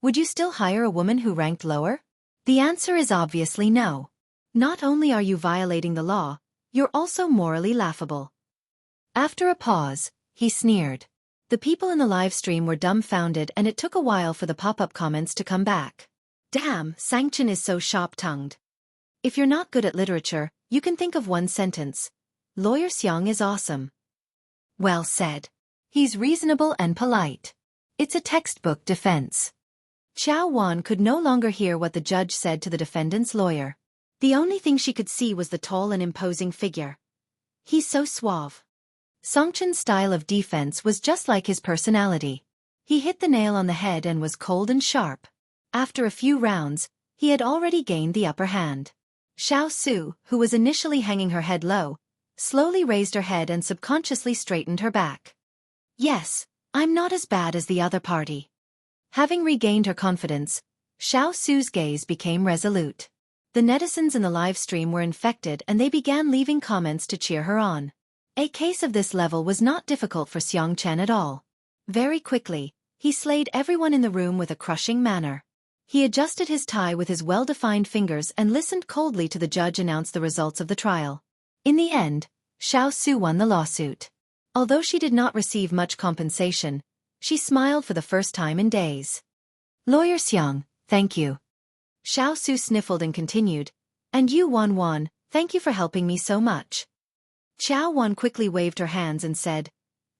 would you still hire a woman who ranked lower? The answer is obviously no. Not only are you violating the law, you're also morally laughable. After a pause, he sneered. The people in the live stream were dumbfounded and it took a while for the pop-up comments to come back. Damn, Xianxia is so sharp-tongued. If you're not good at literature, you can think of one sentence. Lawyer Xiang is awesome. Well said. He's reasonable and polite. It's a textbook defense. Xiao Wan could no longer hear what the judge said to the defendant's lawyer. The only thing she could see was the tall and imposing figure. He's so suave. Songchen's style of defense was just like his personality. He hit the nail on the head and was cold and sharp. After a few rounds, he had already gained the upper hand. Xiao Su, who was initially hanging her head low, slowly raised her head and subconsciously straightened her back. Yes, I'm not as bad as the other party. Having regained her confidence, Xiao Su's gaze became resolute. The netizens in the live stream were infected and they began leaving comments to cheer her on. A case of this level was not difficult for Xianxia at all. Very quickly, he slayed everyone in the room with a crushing manner. He adjusted his tie with his well-defined fingers and listened coldly to the judge announce the results of the trial. In the end, Xiao Su won the lawsuit. Although she did not receive much compensation, she smiled for the first time in days. Lawyer Xiang, thank you. Xiao Su sniffled and continued, and you Wan, thank you for helping me so much. Xiao Wan quickly waved her hands and said,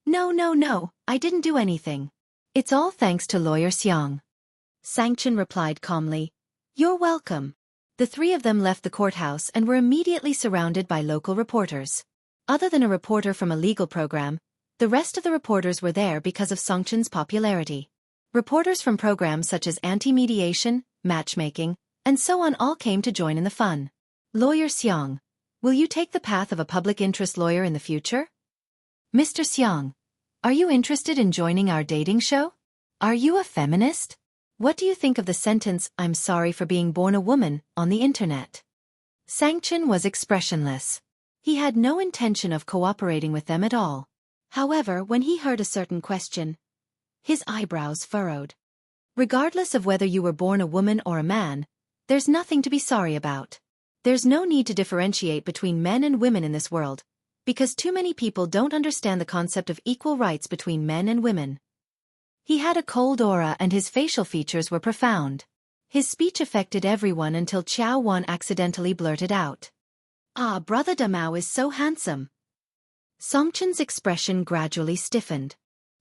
No, I didn't do anything. It's all thanks to Lawyer Xiang. Sangchen replied calmly, You're welcome. The three of them left the courthouse and were immediately surrounded by local reporters. Other than a reporter from a legal program, the rest of the reporters were there because of Songchen's popularity. Reporters from programs such as anti-mediation, matchmaking, and so on all came to join in the fun. Lawyer Xiang, will you take the path of a public interest lawyer in the future? Mr. Xiang, are you interested in joining our dating show? Are you a feminist? What do you think of the sentence, I'm sorry for being born a woman, on the internet? Sangchen was expressionless. He had no intention of cooperating with them at all. However, when he heard a certain question, his eyebrows furrowed. Regardless of whether you were born a woman or a man, there's nothing to be sorry about. There's no need to differentiate between men and women in this world, because too many people don't understand the concept of equal rights between men and women. He had a cold aura and his facial features were profound. His speech affected everyone until Xiao Wan accidentally blurted out, Ah, Brother Damao is so handsome. Songchen's expression gradually stiffened.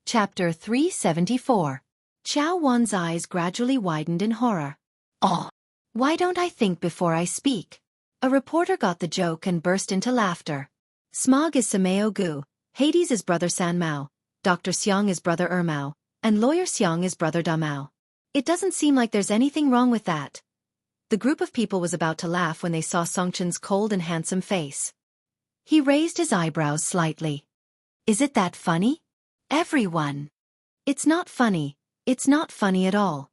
Chapter 374. Xiao Wan's eyes gradually widened in horror. Oh, why don't I think before I speak? A reporter got the joke and burst into laughter. Smog is Sameo Gu, Hades is Brother San Mao, Dr. Xiang is Brother Mao, and Lawyer Xiang is Brother Damao. It doesn't seem like there's anything wrong with that. The group of people was about to laugh when they saw Songchen's cold and handsome face. He raised his eyebrows slightly. Is it that funny? Everyone. It's not funny. It's not funny at all.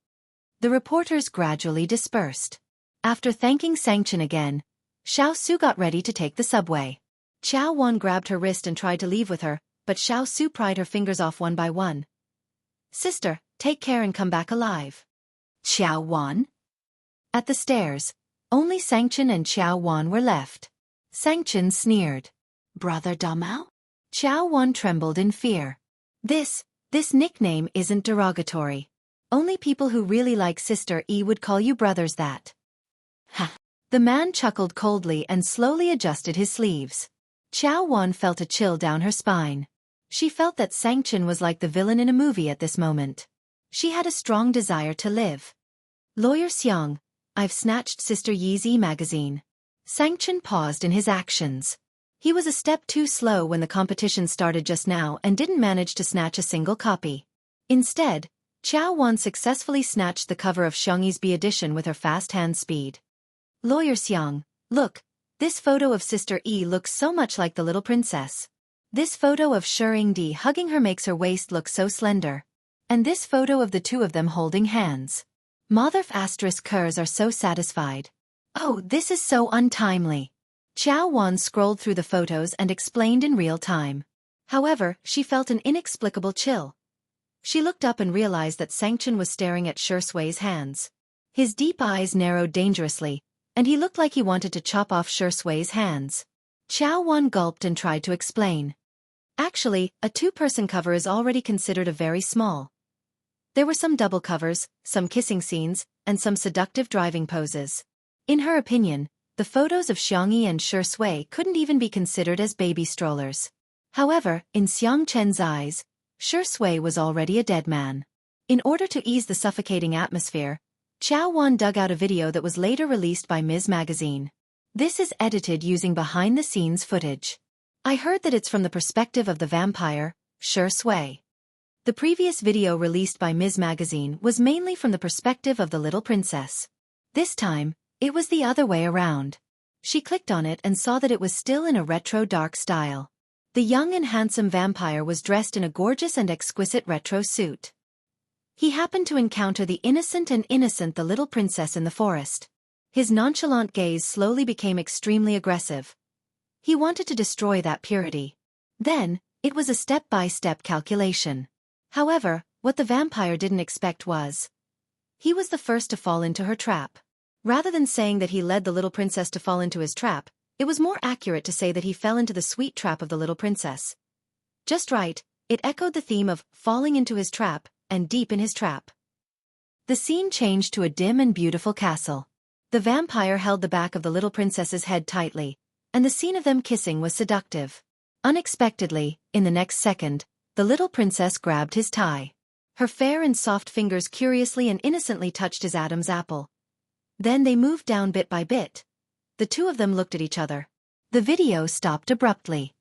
The reporters gradually dispersed. After thanking Sangchen again, Xiao Su got ready to take the subway. Xiao Wan grabbed her wrist and tried to leave with her, but Xiao Su pried her fingers off one by one. Sister, take care and come back alive. Xiao Wan? At the stairs, only Sangchen and Xiao Wan were left. Sangchen sneered. Brother Damao? Xiao Wan trembled in fear. This nickname isn't derogatory. Only people who really like Sister E would call you brothers that. Ha! The man chuckled coldly and slowly adjusted his sleeves. Xiao Wan felt a chill down her spine. She felt that Sangchen was like the villain in a movie at this moment. She had a strong desire to live. Lawyer Xiang, I've snatched Sister Yi's e-magazine. Sangchen paused in his actions. He was a step too slow when the competition started just now and didn't manage to snatch a single copy. Instead, Xiao Wan successfully snatched the cover of Xiangyi's B edition with her fast hand speed. Lawyer Xiang, look, this photo of Sister E looks so much like the little princess. This photo of Shengdi hugging her makes her waist look so slender. And this photo of the two of them holding hands. Motherf asterisk Kurs are so satisfied. Oh, this is so untimely. Xiao Wan scrolled through the photos and explained in real time. However, she felt an inexplicable chill. She looked up and realized that Sangchen was staring at Shui's hands. His deep eyes narrowed dangerously, and he looked like he wanted to chop off Shui's hands. Xiao Wan gulped and tried to explain. Actually, a two-person cover is already considered a very small. There were some double covers, some kissing scenes, and some seductive driving poses. In her opinion, the photos of Xiangyi and Shui couldn't even be considered as baby strollers. However, in Xiang Chen's eyes, Shui was already a dead man. In order to ease the suffocating atmosphere, Chao Wan dug out a video that was later released by Ms. Magazine. This is edited using behind-the-scenes footage. I heard that it's from the perspective of the vampire, Shi Sui. The previous video released by Ms. Magazine was mainly from the perspective of the little princess. This time, it was the other way around. She clicked on it and saw that it was still in a retro dark style. The young and handsome vampire was dressed in a gorgeous and exquisite retro suit. He happened to encounter the innocent the little princess in the forest. His nonchalant gaze slowly became extremely aggressive. He wanted to destroy that purity. Then, it was a step-by-step calculation. However, what the vampire didn't expect was, he was the first to fall into her trap. Rather than saying that he led the little princess to fall into his trap, it was more accurate to say that he fell into the sweet trap of the little princess. Just right, it echoed the theme of falling into his trap, and deep in his trap. The scene changed to a dim and beautiful castle. The vampire held the back of the little princess's head tightly, and the scene of them kissing was seductive. Unexpectedly, in the next second, the little princess grabbed his tie. Her fair and soft fingers curiously and innocently touched his Adam's apple. Then they moved down bit by bit. The two of them looked at each other. The video stopped abruptly.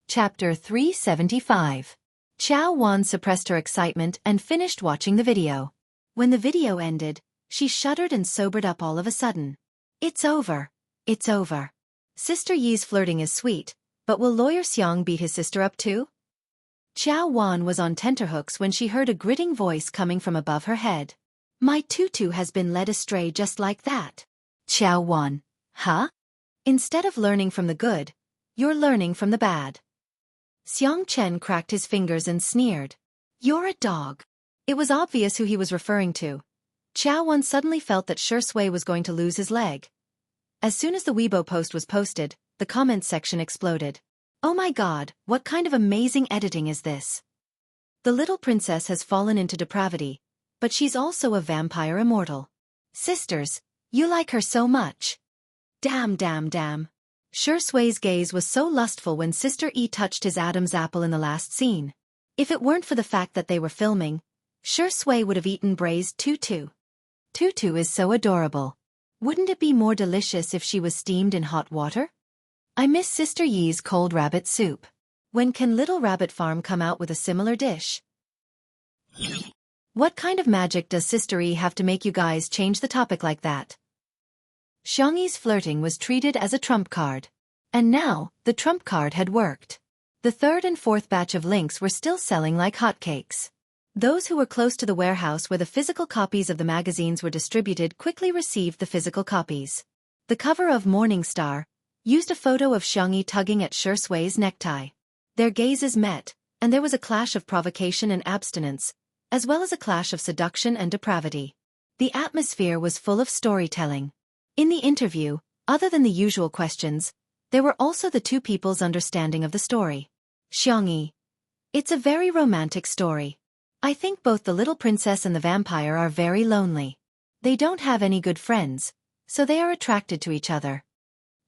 Chapter 375. Chao Wan suppressed her excitement and finished watching the video. When the video ended, she shuddered and sobered up all of a sudden. It's over. It's over. Sister Yi's flirting is sweet, but will Lawyer Xiang beat his sister up too? Chao Wan was on tenterhooks when she heard a gritting voice coming from above her head. My tutu has been led astray just like that. Chao Wan. Huh? Instead of learning from the good, you're learning from the bad. Xiang Chen cracked his fingers and sneered. You're a dog. It was obvious who he was referring to. Chao Wan suddenly felt that Shi Sui was going to lose his leg. As soon as the Weibo post was posted, the comments section exploded. Oh my god, what kind of amazing editing is this? The little princess has fallen into depravity, but she's also a vampire immortal. Sisters, you like her so much. Damn. Shi Sui's gaze was so lustful when Sister Yi touched his Adam's apple in the last scene. If it weren't for the fact that they were filming, Shi Sui would have eaten braised tutu. Tutu is so adorable. Wouldn't it be more delicious if she was steamed in hot water? I miss Sister Yi's cold rabbit soup. When can Little Rabbit Farm come out with a similar dish? What kind of magic does Sister Yi have to make you guys change the topic like that? Xiangyi's flirting was treated as a trump card. And now, the trump card had worked. The third and fourth batch of links were still selling like hotcakes. Those who were close to the warehouse where the physical copies of the magazines were distributed quickly received the physical copies. The cover of Morning Star used a photo of Xiangyi tugging at Shi Sui's necktie. Their gazes met, and there was a clash of provocation and abstinence, as well as a clash of seduction and depravity. The atmosphere was full of storytelling. In the interview, other than the usual questions, there were also the two people's understanding of the story. Xiangyi. It's a very romantic story. I think both the little princess and the vampire are very lonely. They don't have any good friends, so they are attracted to each other.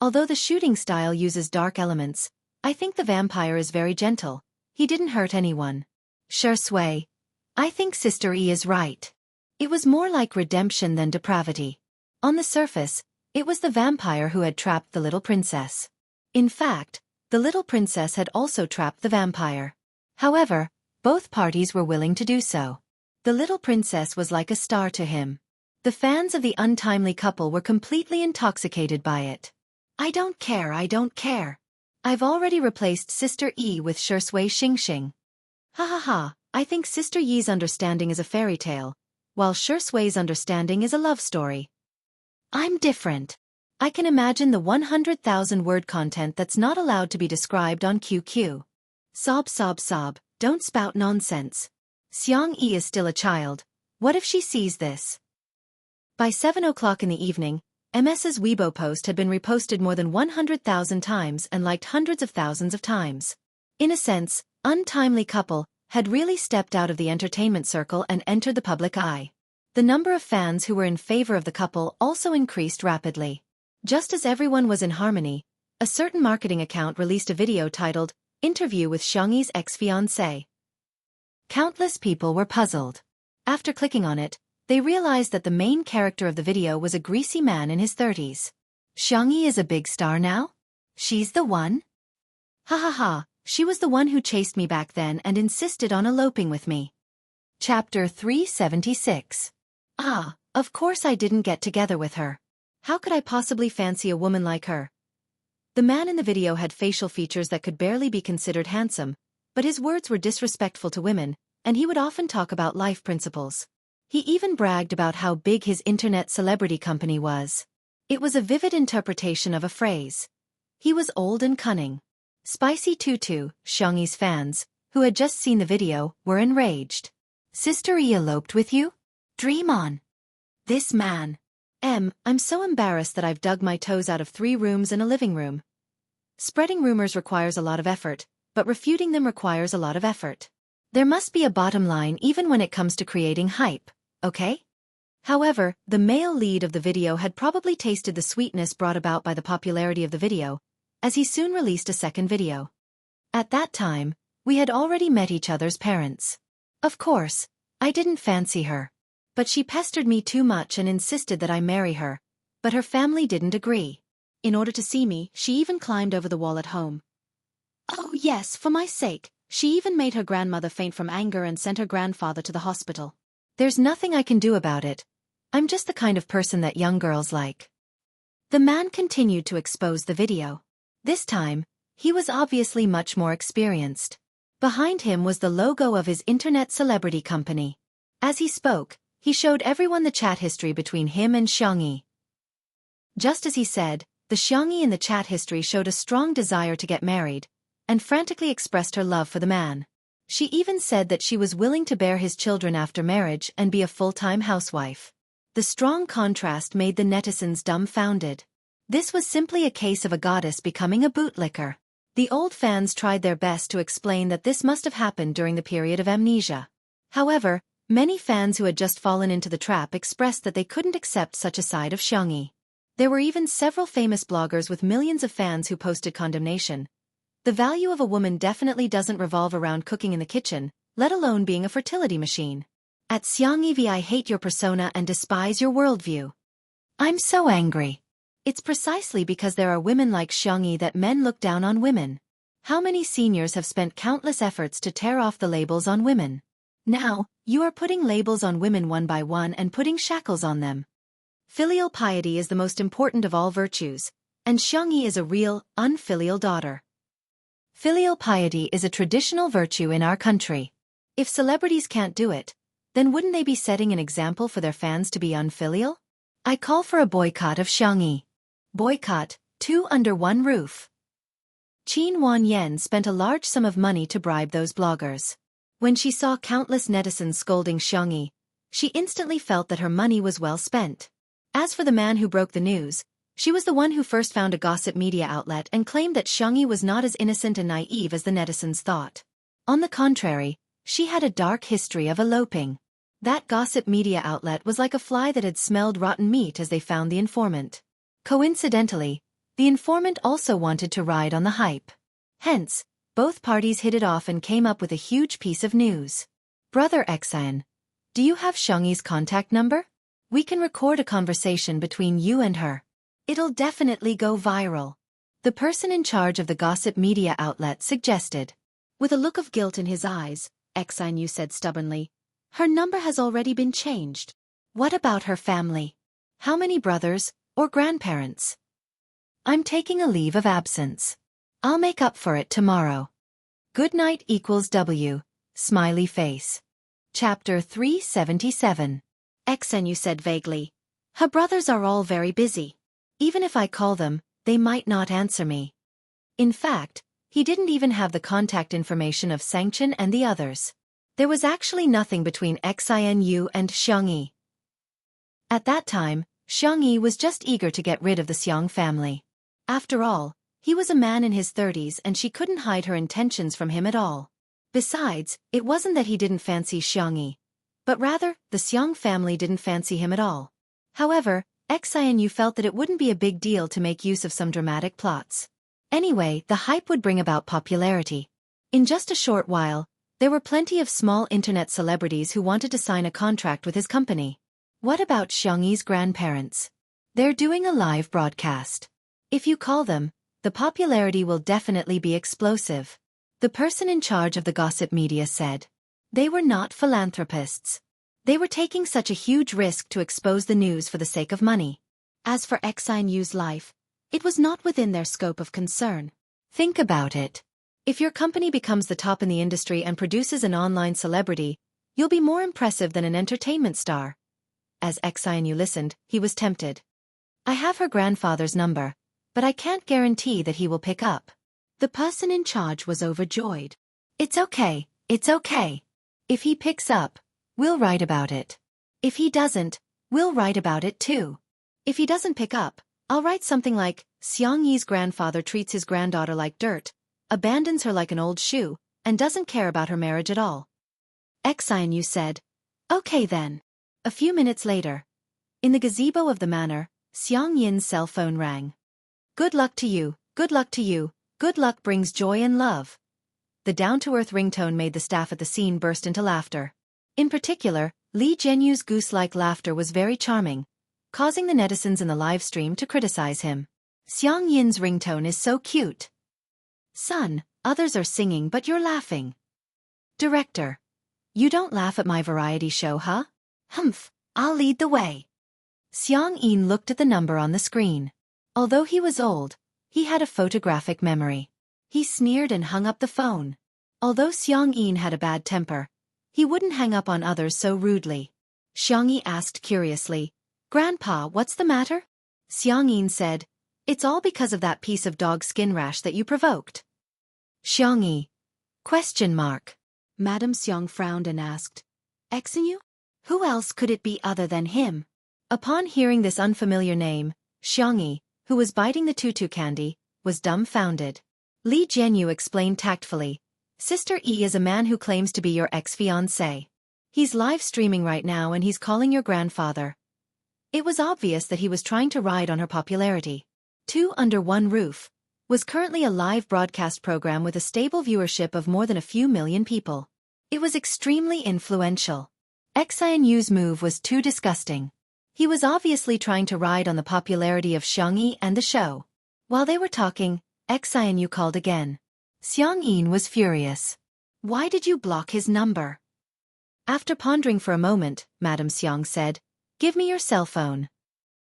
Although the shooting style uses dark elements, I think the vampire is very gentle. He didn't hurt anyone. Shi Sui. I think Sister Yi is right. It was more like redemption than depravity. On the surface, it was the vampire who had trapped the little princess. In fact, the little princess had also trapped the vampire. However, both parties were willing to do so. The little princess was like a star to him. The fans of the untimely couple were completely intoxicated by it. I don't care. I've already replaced Sister Yi with Shi Sui Xingxing. Ha ha ha, I think Sister Yi's understanding is a fairy tale, while Shi Sui's understanding is a love story. I'm different. I can imagine the 100,000 word content that's not allowed to be described on QQ. Sob. Don't spout nonsense. Xiangyi is still a child. What if she sees this? By 7 o'clock in the evening, MS's Weibo post had been reposted more than 100,000 times and liked hundreds of thousands of times. In a sense, untimely couple had really stepped out of the entertainment circle and entered the public eye. The number of fans who were in favor of the couple also increased rapidly. Just as everyone was in harmony, a certain marketing account released a video titled, Interview with Xiangyi's Ex-Fiancé. Countless people were puzzled. After clicking on it, they realized that the main character of the video was a greasy man in his 30s. Xianxia is a big star now? She's the one? Ha ha ha, she was the one who chased me back then and insisted on eloping with me. Chapter 376. Ah, of course I didn't get together with her. How could I possibly fancy a woman like her? The man in the video had facial features that could barely be considered handsome, but his words were disrespectful to women, and he would often talk about life principles. He even bragged about how big his internet celebrity company was. It was a vivid interpretation of a phrase. He was old and cunning. Spicy Tutu, Xianxi's fans, who had just seen the video, were enraged. Sister, he eloped with you? Dream on. This man. I'm so embarrassed that I've dug my toes out of 3 rooms and a living room. Spreading rumors requires a lot of effort, but refuting them requires a lot of effort. There must be a bottom line even when it comes to creating hype, okay? However, the male lead of the video had probably tasted the sweetness brought about by the popularity of the video, as he soon released a second video. At that time, we had already met each other's parents. Of course, I didn't fancy her. But she pestered me too much and insisted that I marry her, but her family didn't agree. In order to see me, she even climbed over the wall at home. Oh yes, for my sake, she even made her grandmother faint from anger and sent her grandfather to the hospital. There's nothing I can do about it. I'm just the kind of person that young girls like. The man continued to expose the video. This time, he was obviously much more experienced. Behind him was the logo of his internet celebrity company. As he spoke, he showed everyone the chat history between him and Xianxia. Just as he said, the Xianxia in the chat history showed a strong desire to get married, and frantically expressed her love for the man. She even said that she was willing to bear his children after marriage and be a full-time housewife. The strong contrast made the netizens dumbfounded. This was simply a case of a goddess becoming a bootlicker. The old fans tried their best to explain that this must have happened during the period of amnesia. However, many fans who had just fallen into the trap expressed that they couldn't accept such a side of Xianxia. There were even several famous bloggers with millions of fans who posted condemnation. The value of a woman definitely doesn't revolve around cooking in the kitchen, let alone being a fertility machine. At Xianxia, I hate your persona and despise your worldview. I'm so angry. It's precisely because there are women like Xianxia that men look down on women. How many seniors have spent countless efforts to tear off the labels on women? Now, you are putting labels on women one by one and putting shackles on them. Filial piety is the most important of all virtues, and Xianxia is a real, unfilial daughter. Filial piety is a traditional virtue in our country. If celebrities can't do it, then wouldn't they be setting an example for their fans to be unfilial? I call for a boycott of Xianxia. Boycott, 2 under 1 roof. Qin Wanyan spent a large sum of money to bribe those bloggers. When she saw countless netizens scolding Xianxia, she instantly felt that her money was well spent. As for the man who broke the news, she was the one who first found a gossip media outlet and claimed that Xianxia was not as innocent and naive as the netizens thought. On the contrary, she had a dark history of eloping. That gossip media outlet was like a fly that had smelled rotten meat as they found the informant. Coincidentally, the informant also wanted to ride on the hype. Hence, both parties hit it off and came up with a huge piece of news. Brother Xian, do you have Xianxia's contact number? We can record a conversation between you and her. It'll definitely go viral. The person in charge of the gossip media outlet suggested. With a look of guilt in his eyes, Xianxia said stubbornly, her number has already been changed. What about her family? How many brothers or grandparents? I'm taking a leave of absence. I'll make up for it tomorrow. Good night equals W. Smiley face. Chapter 377. Xianxia said vaguely. Her brothers are all very busy. Even if I call them, they might not answer me. In fact, he didn't even have the contact information of Xianxia and the others. There was actually nothing between Xianxia and Xianxia. At that time, Xianxia was just eager to get rid of the Xiang family. After all, he was a man in his 30s and she couldn't hide her intentions from him at all. Besides, it wasn't that he didn't fancy Xianxia, but rather, the Xiang family didn't fancy him at all. However, Xianxia felt that it wouldn't be a big deal to make use of some dramatic plots. Anyway, the hype would bring about popularity. In just a short while, There were plenty of small internet celebrities who wanted to sign a contract with his company. What about Xiangyi's grandparents? They're doing a live broadcast. If you call them, the popularity will definitely be explosive. The person in charge of the gossip media said. They were not philanthropists. They were taking such a huge risk to expose the news for the sake of money. As for Xianxu's life, it was not within their scope of concern. Think about it. If your company becomes the top in the industry and produces an online celebrity, you'll be more impressive than an entertainment star. As Xianxu listened, he was tempted. I have her grandfather's number, but I can't guarantee that he will pick up. The person in charge was overjoyed. It's okay, it's okay. If he picks up, we'll write about it. If he doesn't, we'll write about it too. If he doesn't pick up, I'll write something like, Xiangyi's grandfather treats his granddaughter like dirt, abandons her like an old shoe, and doesn't care about her marriage at all. Xianxu said, okay then. A few minutes later, in the gazebo of the manor, Xiang Yin's cell phone rang. Good luck to you, good luck to you, good luck brings joy and love. The down-to-earth ringtone made the staff at the scene burst into laughter. In particular, Li Jianyu's goose-like laughter was very charming, causing the netizens in the live stream to criticize him. Xiang Yin's ringtone is so cute. Son, others are singing but you're laughing. Director. You don't laugh at my variety show, huh? Humph, I'll lead the way. Xiang Yin looked at the number on the screen. Although he was old, he had a photographic memory. He sneered and hung up the phone. Although Xiang Yin had a bad temper, he wouldn't hang up on others so rudely. Xiang Yi asked curiously, Grandpa, what's the matter? Xiang Yin said, it's all because of that piece of dog skin rash that you provoked. Xiang Yi? Question mark. Madame Xiang frowned and asked, Xianxu? Who else could it be other than him? Upon hearing this unfamiliar name, Xiang Yi, who was biting the tutu candy, was dumbfounded. Li Jianyu explained tactfully, Sister E is a man who claims to be your ex-fiancé. He's live streaming right now and he's calling your grandfather. It was obvious that he was trying to ride on her popularity. Two Under One Roof was currently a live broadcast program with a stable viewership of more than a few million people. It was extremely influential. Xianyu's move was too disgusting. He was obviously trying to ride on the popularity of Xiang Yi and the show. While they were talking, Xianyu called again. Xiang Yin was furious. Why did you block his number? After pondering for a moment, Madame Xiang said, Give me your cell phone.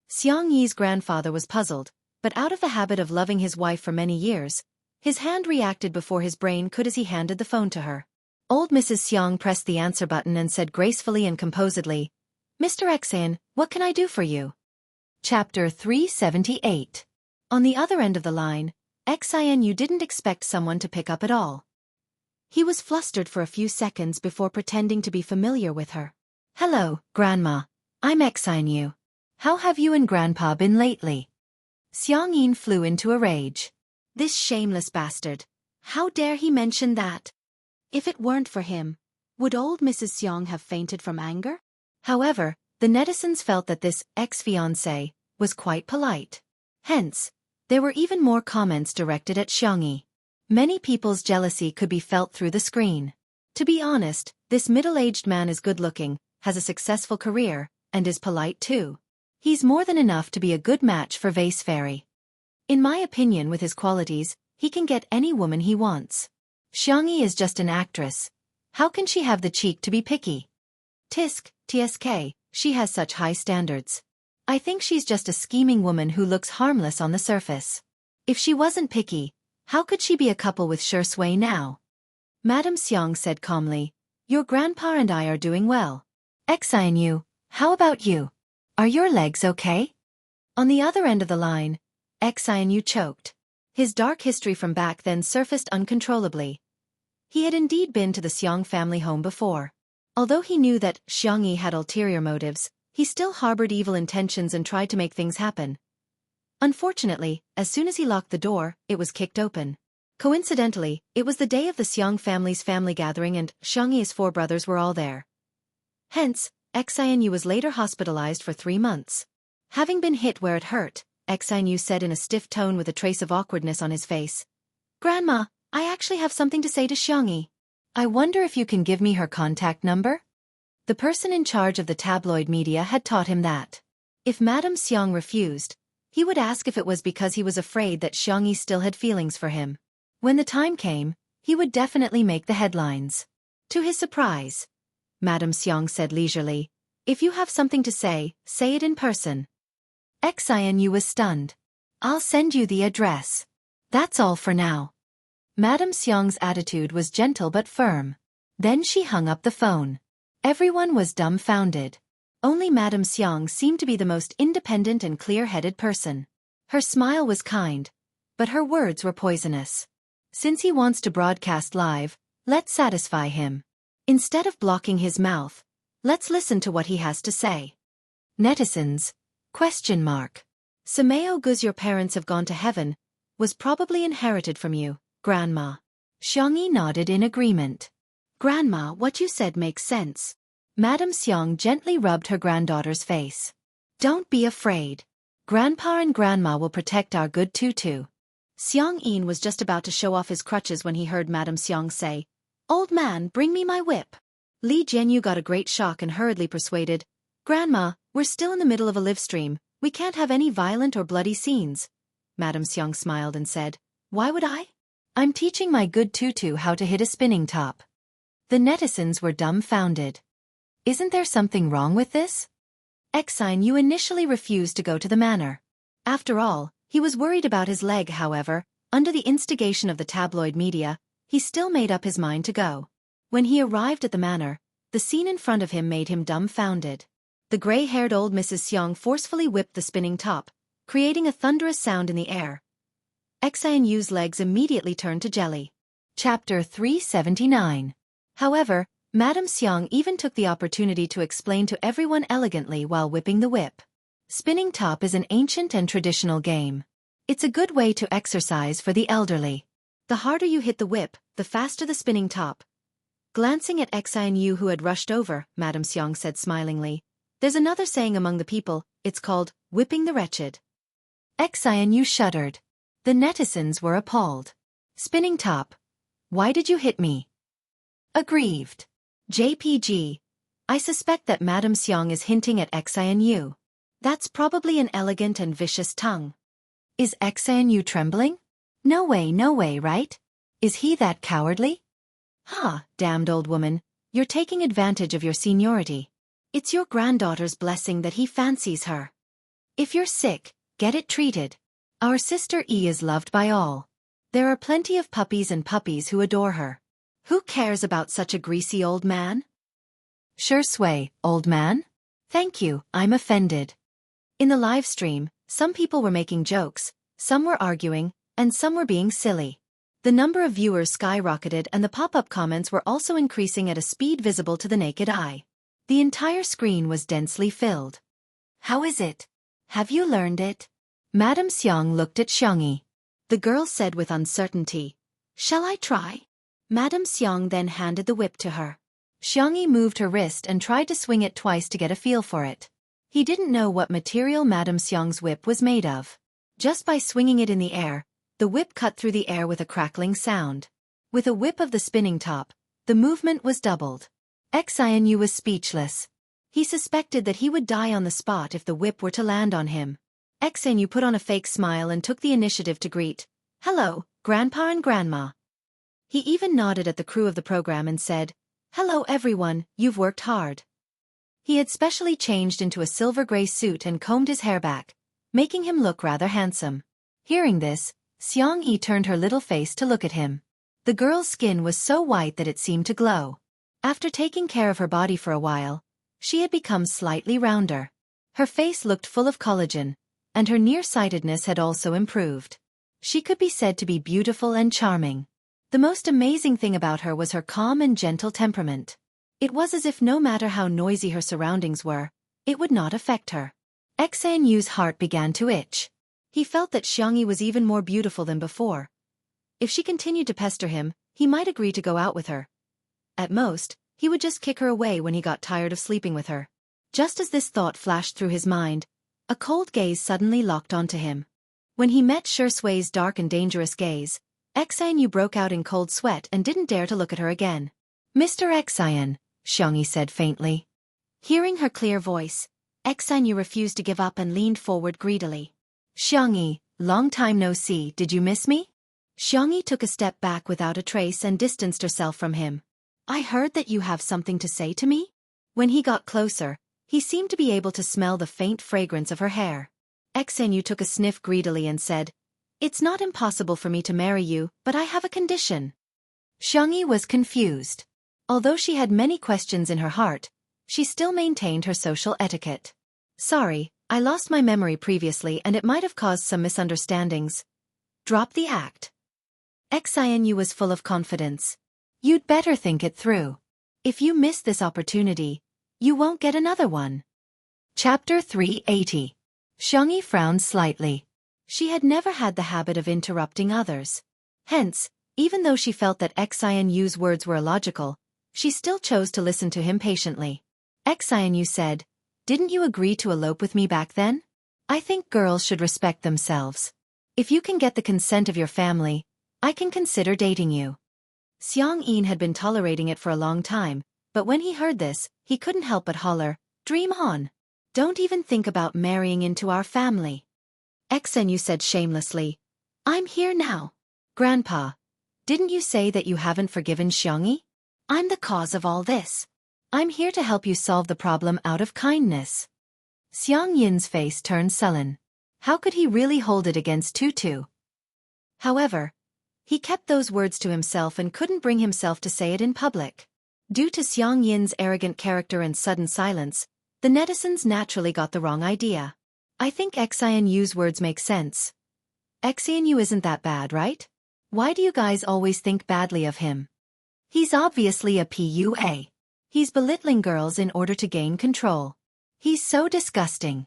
Xiang Yi's grandfather was puzzled, but out of the habit of loving his wife for many years, his hand reacted before his brain could as he handed the phone to her. Old Mrs. Xiang pressed the answer button and said gracefully and composedly, Mr. Xian, what can I do for you? Chapter 378. On the other end of the line, Xianyu didn't expect someone to pick up at all. He was flustered for a few seconds before pretending to be familiar with her. Hello, Grandma. I'm Xianyu. How have you and Grandpa been lately? Xiang Yin flew into a rage. This shameless bastard. How dare he mention that? If it weren't for him, would old Mrs. Xiang have fainted from anger? However, the netizens felt that this ex-fiancé was quite polite. Hence, there were even more comments directed at Xiang Yi. Many people's jealousy could be felt through the screen. To be honest, this middle-aged man is good-looking, has a successful career, and is polite too. He's more than enough to be a good match for Vase Fairy. In my opinion, with his qualities, he can get any woman he wants. Xiang Yi is just an actress. How can she have the cheek to be picky? TSK, she has such high standards. I think she's just a scheming woman who looks harmless on the surface. If she wasn't picky, how could she be a couple with Shui now? Madame Xiang said calmly, Your grandpa and I are doing well. Xianyu, how about you? Are your legs okay? On the other end of the line, Xianyu choked. His dark history from back then surfaced uncontrollably. He had indeed been to the Xiang family home before. Although he knew that Xiang Yi had ulterior motives, he still harbored evil intentions and tried to make things happen. Unfortunately, as soon as he locked the door, it was kicked open. Coincidentally, it was the day of the Xiang family's family gathering and Xiang Yi's 4 brothers were all there. Hence, Xianyu was later hospitalized for 3 months. Having been hit where it hurt, Xianyu said in a stiff tone with a trace of awkwardness on his face, Grandma, I actually have something to say to Xiang Yi. I wonder if you can give me her contact number? The person in charge of the tabloid media had taught him that. If Madame Xiang refused, he would ask if it was because he was afraid that Xiangyi still had feelings for him. When the time came, he would definitely make the headlines. To his surprise, Madame Xiang said leisurely, "If you have something to say it in person." Xianyu was stunned. "I'll send you the address. That's all for now." Madame Xiang's attitude was gentle but firm. Then she hung up the phone. Everyone was dumbfounded. Only Madame Xiang seemed to be the most independent and clear-headed person. Her smile was kind, but her words were poisonous. Since he wants to broadcast live, let's satisfy him. Instead of blocking his mouth, let's listen to what he has to say. Netizens? ? Sameo Guz, your parents have gone to heaven, was probably inherited from you, Grandma. Xiangyi nodded in agreement. Grandma, what you said makes sense. Madame Xiang gently rubbed her granddaughter's face. Don't be afraid. Grandpa and Grandma will protect our good tutu. Xiang Yin was just about to show off his crutches when he heard Madame Xiang say, Old man, bring me my whip. Li Jianyu got a great shock and hurriedly persuaded, Grandma, we're still in the middle of a live stream, we can't have any violent or bloody scenes. Madame Xiang smiled and said, Why would I? I'm teaching my good tutu how to hit a spinning top. The netizens were dumbfounded. Isn't there something wrong with this? Xianyu initially refused to go to the manor. After all, he was worried about his leg. However, under the instigation of the tabloid media, he still made up his mind to go. When he arrived at the manor, the scene in front of him made him dumbfounded. The gray-haired old Mrs. Xiang forcefully whipped the spinning top, creating a thunderous sound in the air. Xianyu's legs immediately turned to jelly. Chapter 379. However, Madame Xiang even took the opportunity to explain to everyone elegantly while whipping the whip. Spinning top is an ancient and traditional game. It's a good way to exercise for the elderly. The harder you hit the whip, the faster the spinning top. Glancing at Xianyu who had rushed over, Madame Xiang said smilingly, There's another saying among the people, it's called, whipping the wretched. Xianyu shuddered. The netizens were appalled. Spinning top. Why did you hit me? Aggrieved. JPG. I suspect that Madame Xiang is hinting at Xianyu. That's probably an elegant and vicious tongue. Is Xianyu trembling? No way, right? Is he that cowardly? Damned old woman, you're taking advantage of your seniority. It's your granddaughter's blessing that he fancies her. If you're sick, get it treated. Our sister E is loved by all. There are plenty of puppies and puppies who adore her. Who cares about such a greasy old man? Sure sway, old man? Thank you, I'm offended. In the live stream, some people were making jokes, some were arguing, and some were being silly. The number of viewers skyrocketed and the pop-up comments were also increasing at a speed visible to the naked eye. The entire screen was densely filled. How is it? Have you learned it? Madame Xiang looked at Xiangyi. The girl said with uncertainty, Shall I try? Madame Xiang then handed the whip to her. Xiangyi moved her wrist and tried to swing it twice to get a feel for it. He didn't know what material Madame Xiang's whip was made of. Just by swinging it in the air, the whip cut through the air with a crackling sound. With a whip of the spinning top, the movement was doubled. Xianyu was speechless. He suspected that he would die on the spot if the whip were to land on him. Xianyu put on a fake smile and took the initiative to greet, Hello, Grandpa and Grandma. He even nodded at the crew of the program and said, Hello everyone, you've worked hard. He had specially changed into a silver-gray suit and combed his hair back, making him look rather handsome. Hearing this, Xiangyi turned her little face to look at him. The girl's skin was so white that it seemed to glow. After taking care of her body for a while, she had become slightly rounder. Her face looked full of collagen, and her nearsightedness had also improved. She could be said to be beautiful and charming. The most amazing thing about her was her calm and gentle temperament. It was as if no matter how noisy her surroundings were, it would not affect her. Xianyu's heart began to itch. He felt that Xiangyi was even more beautiful than before. If she continued to pester him, he might agree to go out with her. At most, he would just kick her away when he got tired of sleeping with her. Just as this thought flashed through his mind, a cold gaze suddenly locked onto him. When he met Shui's dark and dangerous gaze, Xianyu broke out in cold sweat and didn't dare to look at her again. Mr. Xian, Xianxia said faintly. Hearing her clear voice, Xian refused to give up and leaned forward greedily. Xianxia, long time no see, did you miss me? Xianxia took a step back without a trace and distanced herself from him. I heard that you have something to say to me? When he got closer, he seemed to be able to smell the faint fragrance of her hair. Xianxia took a sniff greedily and said, It's not impossible for me to marry you, but I have a condition. Xianxia was confused. Although she had many questions in her heart, she still maintained her social etiquette. Sorry, I lost my memory previously and it might have caused some misunderstandings. Drop the act. Xianxia was full of confidence. You'd better think it through. If you miss this opportunity, you won't get another one. Chapter 380. Xianxia frowned slightly. She had never had the habit of interrupting others. Hence, even though she felt that Xianxu's words were illogical, she still chose to listen to him patiently. Xianxia said, Didn't you agree to elope with me back then? I think girls should respect themselves. If you can get the consent of your family, I can consider dating you. Xianxia had been tolerating it for a long time, but when he heard this, he couldn't help but holler, Dream on. Don't even think about marrying into our family. Xianxia said shamelessly, I'm here now. Grandpa, didn't you say that you haven't forgiven Xianxia? I'm the cause of all this. I'm here to help you solve the problem out of kindness. Xiang Yin's face turned sullen. How could he really hold it against Tutu? However, he kept those words to himself and couldn't bring himself to say it in public. Due to Xiang Yin's arrogant character and sudden silence, the netizens naturally got the wrong idea. I think Xianxu's words make sense. Xianxu isn't that bad, right? Why do you guys always think badly of him? He's obviously a PUA. He's belittling girls in order to gain control. He's so disgusting.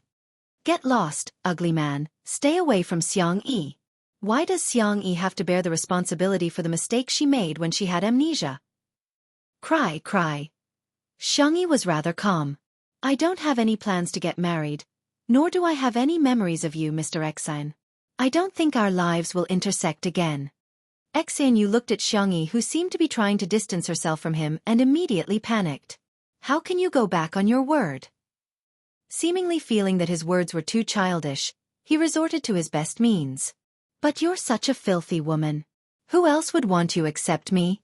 Get lost, ugly man, stay away from Xiangxia. Why does Xiangxia have to bear the responsibility for the mistake she made when she had amnesia? Cry. Xiangxia was rather calm. I don't have any plans to get married, nor do I have any memories of you, Mr. Xian. I don't think our lives will intersect again. Xianxu looked at Xiangxia, who seemed to be trying to distance herself from him, and immediately panicked. How can you go back on your word? Seemingly feeling that his words were too childish, he resorted to his best means. But you're such a filthy woman. Who else would want you except me?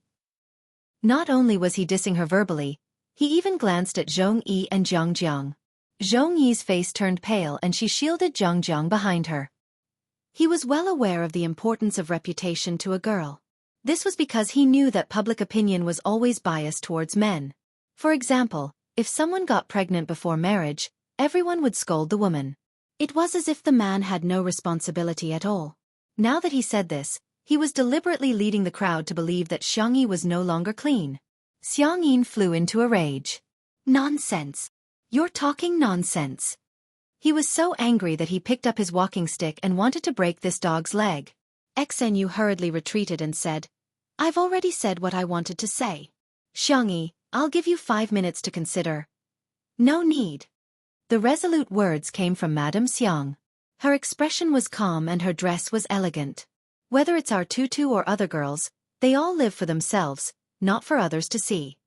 Not only was he dissing her verbally, he even glanced at Zhongyi and Jiangjiang. Zhongyi's face turned pale and she shielded Jiangjiang behind her. He was well aware of the importance of reputation to a girl. This was because he knew that public opinion was always biased towards men. For example, if someone got pregnant before marriage, everyone would scold the woman. It was as if the man had no responsibility at all. Now that he said this, he was deliberately leading the crowd to believe that Xiangxia was no longer clean. Xiang Yin flew into a rage. Nonsense! You're talking nonsense! He was so angry that he picked up his walking stick and wanted to break this dog's leg. Xianxu hurriedly retreated and said, I've already said what I wanted to say. Xiangxia, I'll give you 5 minutes to consider. No need. The resolute words came from Madame Xiang. Her expression was calm and her dress was elegant. Whether it's our Tutu or other girls, they all live for themselves, not for others to see.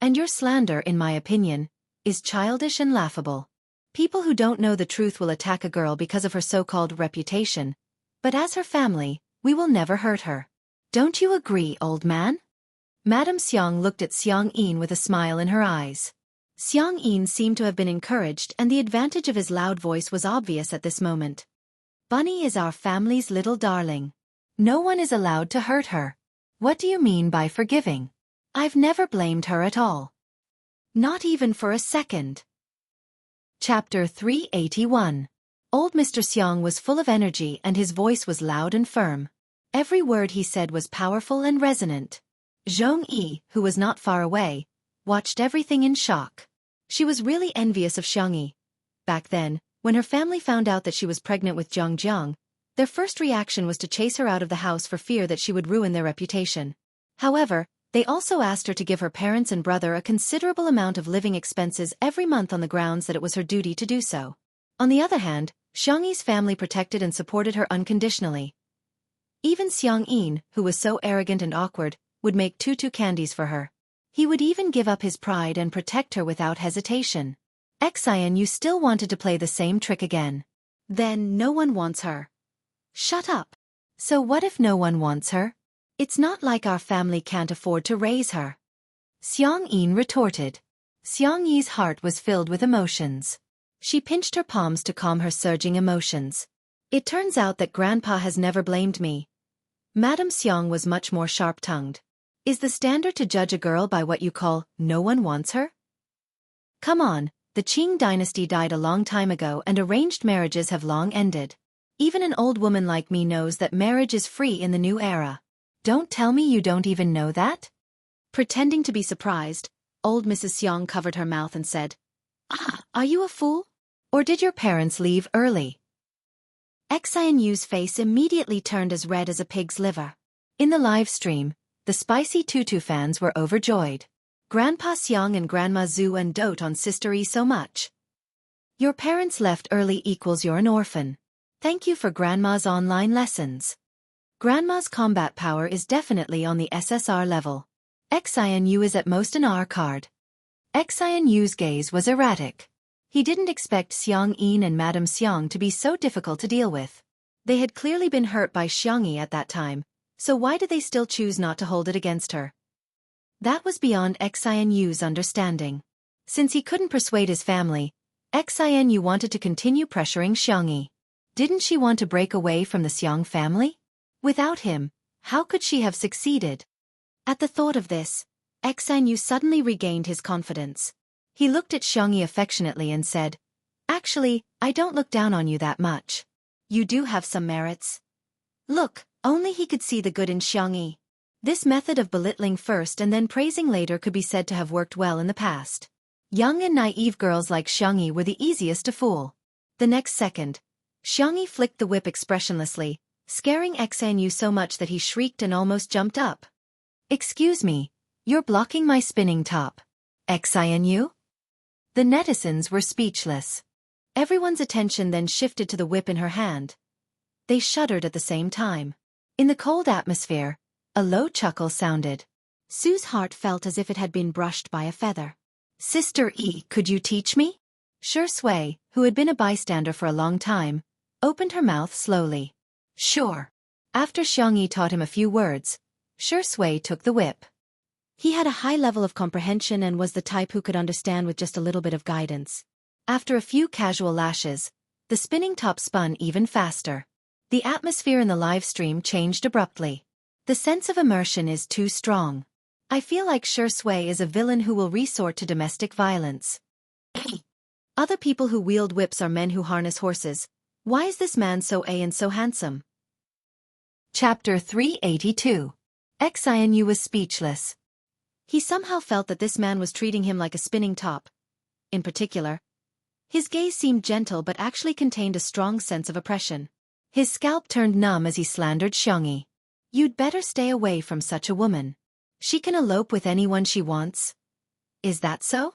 And your slander, in my opinion, is childish and laughable. People who don't know the truth will attack a girl because of her so-called reputation, but as her family, we will never hurt her. Don't you agree, old man? Madame Xiang looked at Xiang Yin with a smile in her eyes. Xiang Yin seemed to have been encouraged and the advantage of his loud voice was obvious at this moment. Bunny is our family's little darling. No one is allowed to hurt her. What do you mean by forgiving? I've never blamed her at all. Not even for a second. Chapter 381. Old Mr. Xiang was full of energy and his voice was loud and firm. Every word he said was powerful and resonant. Zhongyi, who was not far away, watched everything in shock. She was really envious of Xiangxia. Back then, when her family found out that she was pregnant with Jiangjiang, their first reaction was to chase her out of the house for fear that she would ruin their reputation. However, they also asked her to give her parents and brother a considerable amount of living expenses every month on the grounds that it was her duty to do so. On the other hand, Xiangxi's family protected and supported her unconditionally. Even Xiang Yin, who was so arrogant and awkward, would make tutu candies for her. He would even give up his pride and protect her without hesitation. Xian, you still wanted to play the same trick again. Then no one wants her. Shut up. So what if no one wants her? It's not like our family can't afford to raise her. Xianxia retorted. Xiangyi's heart was filled with emotions. She pinched her palms to calm her surging emotions. It turns out that Grandpa has never blamed me. Madame Xiang was much more sharp-tongued. Is the standard to judge a girl by what you call, no one wants her? Come on, the Qing dynasty died a long time ago and arranged marriages have long ended. Even an old woman like me knows that marriage is free in the new era. Don't tell me you don't even know that? Pretending to be surprised, old Mrs. Xiang covered her mouth and said, Are you a fool? Or did your parents leave early? Xianyu's face immediately turned as red as a pig's liver. In the live stream, the spicy tutu fans were overjoyed. Grandpa Xiang and Grandma Zhu and dote on Sister Yi so much. Your parents left early equals you're an orphan. Thank you for Grandma's online lessons. Grandma's combat power is definitely on the SSR level. Xianyu is at most an R card. Xianyu's gaze was erratic. He didn't expect Xiangyin and Madame Xiang to be so difficult to deal with. They had clearly been hurt by Xiangyi at that time, so why did they still choose not to hold it against her? That was beyond Xianyu's understanding. Since he couldn't persuade his family, Xianyu wanted to continue pressuring Xiangyi. Didn't she want to break away from the Xiang family? Without him, how could she have succeeded? At the thought of this, Xianyu suddenly regained his confidence. He looked at Xiangyi affectionately and said, Actually, I don't look down on you that much. You do have some merits. Look, only he could see the good in Xiangyi. This method of belittling first and then praising later could be said to have worked well in the past. Young and naive girls like Xiangyi were the easiest to fool. The next second, Xiangyi flicked the whip expressionlessly, scaring Xianyu so much that he shrieked and almost jumped up. Excuse me, you're blocking my spinning top. Xianyu? The netizens were speechless. Everyone's attention then shifted to the whip in her hand. They shuddered at the same time. In the cold atmosphere, a low chuckle sounded. Sue's heart felt as if it had been brushed by a feather. Sister Yi, could you teach me? Shui, who had been a bystander for a long time, opened her mouth slowly. Sure. After Xiangyi taught him a few words, Shui took the whip. He had a high level of comprehension and was the type who could understand with just a little bit of guidance. After a few casual lashes, the spinning top spun even faster. The atmosphere in the live stream changed abruptly. The sense of immersion is too strong. I feel like Shui is a villain who will resort to domestic violence. Other people who wield whips are men who harness horses. Why is this man so and so handsome? Chapter 382. Xianyu was speechless. He somehow felt that this man was treating him like a spinning top. In particular, his gaze seemed gentle but actually contained a strong sense of oppression. His scalp turned numb as he slandered Xiangyi. You'd better stay away from such a woman. She can elope with anyone she wants. Is that so?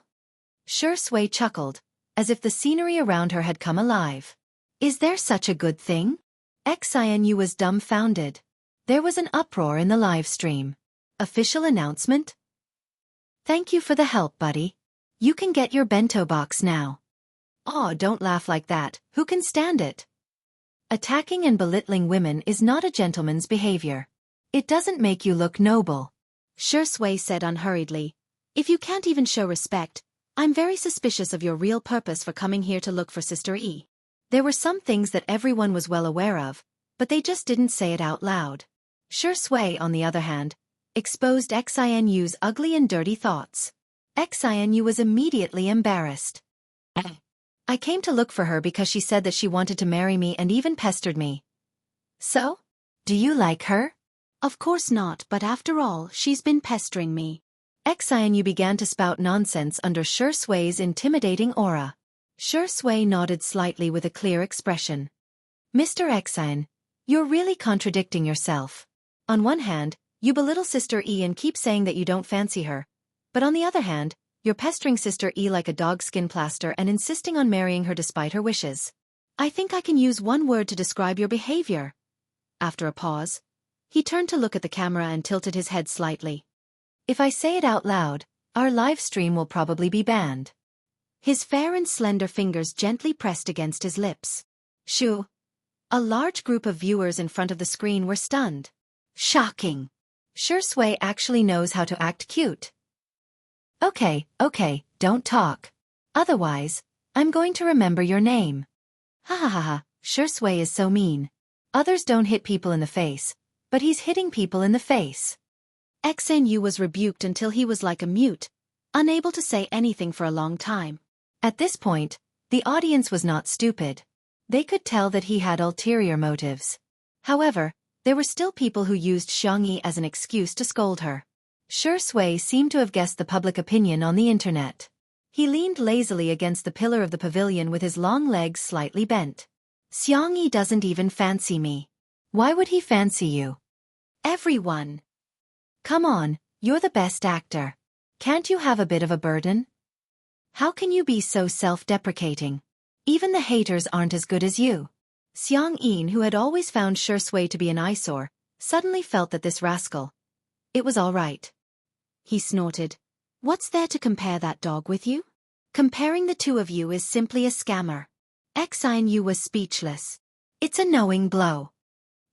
Shui chuckled, as if the scenery around her had come alive. Is there such a good thing? Xianyu was dumbfounded. There was an uproar in the live stream. Official announcement? Thank you for the help, buddy. You can get your bento box now. Oh, don't laugh like that. Who can stand it? Attacking and belittling women is not a gentleman's behavior. It doesn't make you look noble. Shui said unhurriedly. If you can't even show respect, I'm very suspicious of your real purpose for coming here to look for Sister Yi. There were some things that everyone was well aware of, but they just didn't say it out loud. Shui, on the other hand, exposed Xianyu's ugly and dirty thoughts. Xianyu was immediately embarrassed. I came to look for her because she said that she wanted to marry me and even pestered me. So? Do you like her? Of course not, but after all, she's been pestering me. Xianyu began to spout nonsense under Shui's intimidating aura. Shui nodded slightly with a clear expression. Mr. Xian, you're really contradicting yourself. On one hand, you belittle Sister Yi and keep saying that you don't fancy her. But on the other hand, you're pestering Sister Yi like a dog skin plaster and insisting on marrying her despite her wishes. I think I can use one word to describe your behavior. After a pause, he turned to look at the camera and tilted his head slightly. If I say it out loud, Our live stream will probably be banned. His fair and slender fingers gently pressed against his lips. Shoo. A large group of viewers in front of the screen were stunned. Shocking. Shui actually knows how to act cute. Okay, don't talk. Otherwise, I'm going to remember your name. Ha ha ha ha, Shui is so mean. Others don't hit people in the face, but he's hitting people in the face. Xianxia was rebuked until he was like a mute, unable to say anything for a long time. At this point, the audience was not stupid. They could tell that he had ulterior motives. However, there were still people who used Xianxia as an excuse to scold her. Shui seemed to have guessed the public opinion on the internet. He leaned lazily against the pillar of the pavilion with his long legs slightly bent. Xianxia doesn't even fancy me. Why would he fancy you? Everyone. Come on, you're the best actor. Can't you have a bit of a burden? How can you be so self-deprecating? Even the haters aren't as good as you. Xianxia, who had always found Shui to be an eyesore, suddenly felt that this rascal. It was all right. He snorted. What's there to compare that dog with you? Comparing the two of you is simply a scammer. Xianxia was speechless. It's a knowing blow.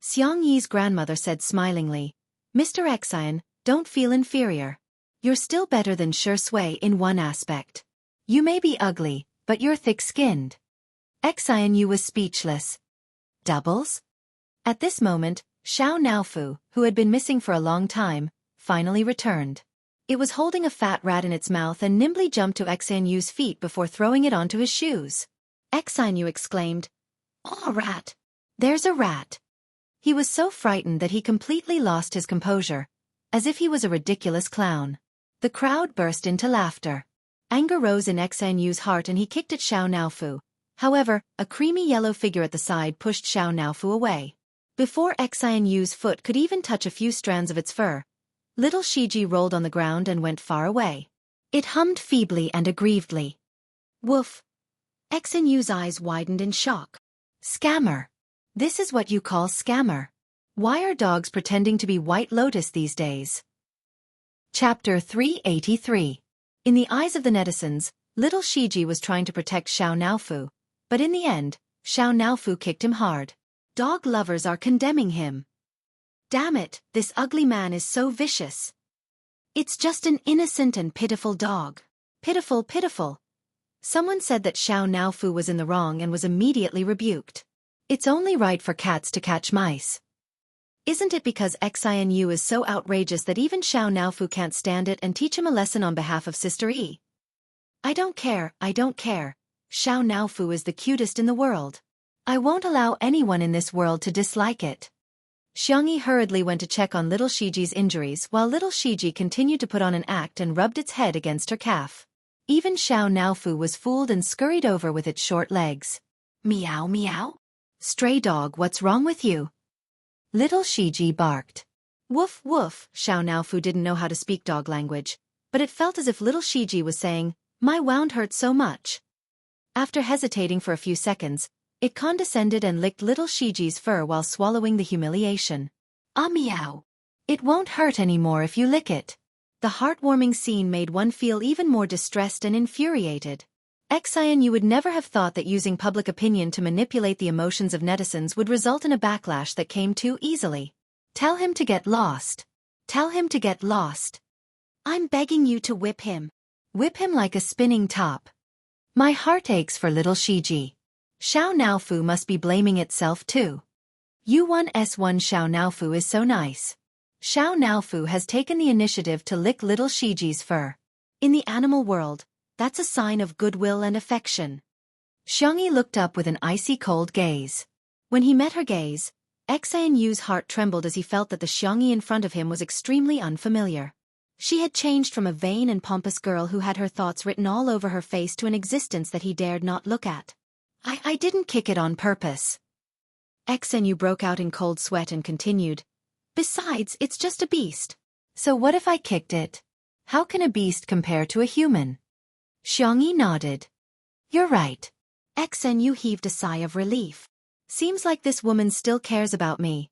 Xianxia's grandmother said smilingly, Mr. Xianxia, don't feel inferior. You're still better than Shui in one aspect. You may be ugly, but you're thick-skinned. Xianxia was speechless. Doubles? At this moment, Xianxia, who had been missing for a long time, finally returned. It was holding a fat rat in its mouth and nimbly jumped to Xianxia's feet before throwing it onto his shoes. Xianxia exclaimed, "Oh, rat! There's a rat!" He was so frightened that he completely lost his composure, as if he was a ridiculous clown. The crowd burst into laughter. Anger rose in Xianxia's heart and he kicked at Xianxia. However, a creamy yellow figure at the side pushed Xianxia away. Before Xianxia's foot could even touch a few strands of its fur, little Shiji rolled on the ground and went far away. It hummed feebly and aggrievedly. Woof! Xianxia's eyes widened in shock. Scammer! This is what you call scammer. Why are dogs pretending to be White Lotus these days? Chapter 383. In the eyes of the netizens, little Shiji was trying to protect Xianxia, but in the end, Xianxia kicked him hard. Dog lovers are condemning him. Damn it, this ugly man is so vicious. It's just an innocent and pitiful dog. Pitiful, pitiful. Someone said that Xianxia was in the wrong and was immediately rebuked. It's only right for cats to catch mice. Isn't it because Xianxia is so outrageous that even Xianxia can't stand it and teach him a lesson on behalf of Sister E? I don't care. Xianxia is the cutest in the world. I won't allow anyone in this world to dislike it. Xianxia hurriedly went to check on little Shiji's injuries while little Shiji continued to put on an act and rubbed its head against her calf. Even Xianxia was fooled and scurried over with its short legs. Meow meow. Stray dog, what's wrong with you? Little Shiji barked. Woof woof. Xianxia didn't know how to speak dog language, but it felt as if little Shiji was saying, my wound hurts so much. After hesitating for a few seconds, it condescended and licked little Shiji's fur while swallowing the humiliation. Ah meow. It won't hurt anymore if you lick it. The heartwarming scene made one feel even more distressed and infuriated. Xianxia would never have thought that using public opinion to manipulate the emotions of netizens would result in a backlash that came too easily. Tell him to get lost. Tell him to get lost. I'm begging you to whip him. Whip him like a spinning top. My heart aches for little Shiji. Xianxia must be blaming itself too. U1S1 Xianxia is so nice. Xianxia has taken the initiative to lick little Shiji's fur. In the animal world, that's a sign of goodwill and affection. Xianxia looked up with an icy cold gaze. When he met her gaze, Xianxia's heart trembled as he felt that the Xianxia in front of him was extremely unfamiliar. She had changed from a vain and pompous girl who had her thoughts written all over her face to an existence that he dared not look at. I didn't kick it on purpose. Xianxia broke out in cold sweat and continued. Besides, it's just a beast. So what if I kicked it? How can a beast compare to a human? Xianxia nodded. You're right. Xianxia heaved a sigh of relief. Seems like this woman still cares about me.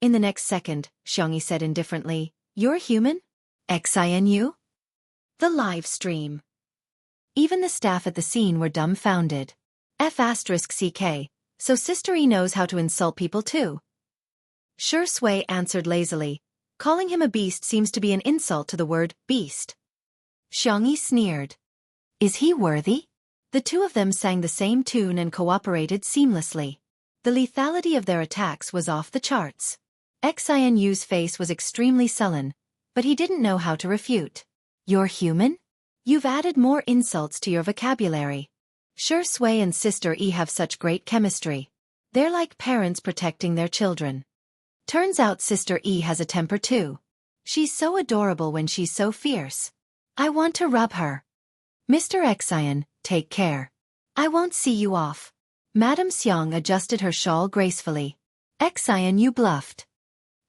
In the next second, Xianxia said indifferently, You're human? Xianxia? The live stream. Even the staff at the scene were dumbfounded. F***ck, so Sister E knows how to insult people too. Sure Sui answered lazily. Calling him a beast seems to be an insult to the word beast. Xianxia sneered. Is he worthy? The two of them sang the same tune and cooperated seamlessly. The lethality of their attacks was off the charts. Xianxu's face was extremely sullen, but he didn't know how to refute. You're human? You've added more insults to your vocabulary. Sure Sui and Sister E have such great chemistry. They're like parents protecting their children. Turns out Sister E has a temper too. She's so adorable when she's so fierce. I want to rub her. Mr. Xian, take care. I won't see you off. Madame Xiang adjusted her shawl gracefully. Xian, you bluffed.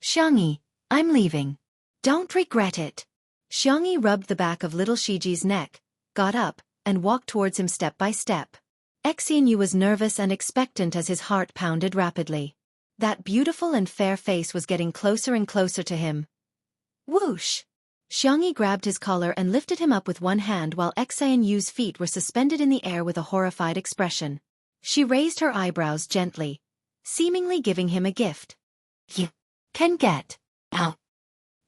Xianxia, I'm leaving. Don't regret it. Xianxia rubbed the back of little Shiji's neck, got up, and walked towards him step by step. Xianxia was nervous and expectant as his heart pounded rapidly. That beautiful and fair face was getting closer and closer to him. Whoosh! Xianxia grabbed his collar and lifted him up with one hand while Xianxu's feet were suspended in the air with a horrified expression. She raised her eyebrows gently, seemingly giving him a gift. You can get out.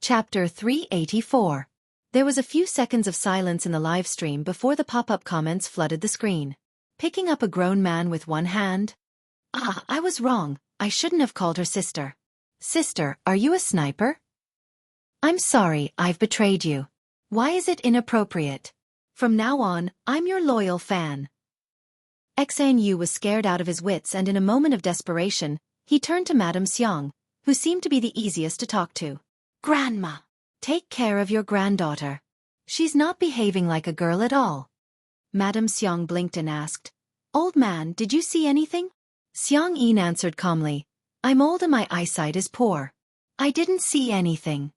Chapter 384. There was a few seconds of silence in the live stream before the pop-up comments flooded the screen. Picking up a grown man with one hand. I was wrong. I shouldn't have called her sister. Sister, are you a sniper? I'm sorry, I've betrayed you. Why is it inappropriate? From now on, I'm your loyal fan. Xianxu was scared out of his wits and in a moment of desperation, he turned to Madame Xiang, who seemed to be the easiest to talk to. Grandma, take care of your granddaughter. She's not behaving like a girl at all. Madame Xiang blinked and asked, Old man, did you see anything? Xianxia answered calmly, I'm old and my eyesight is poor. I didn't see anything.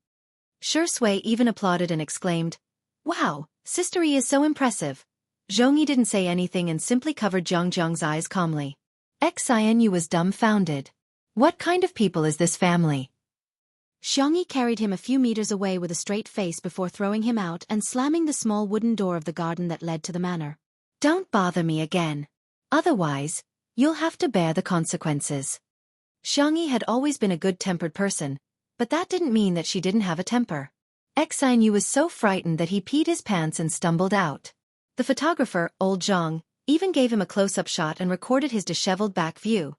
Sure Sui even applauded and exclaimed, Wow, Sister E is so impressive. Zhongyi didn't say anything and simply covered Jiang's eyes calmly. Xianxu was dumbfounded. What kind of people is this family? Xianxia carried him a few meters away with a straight face before throwing him out and slamming the small wooden door of the garden that led to the manor. Don't bother me again. Otherwise, you'll have to bear the consequences. Xianxia had always been a good-tempered person, but that didn't mean that she didn't have a temper. Xianxu was so frightened that he peed his pants and stumbled out. The photographer, old Zhang, even gave him a close-up shot and recorded his disheveled back view.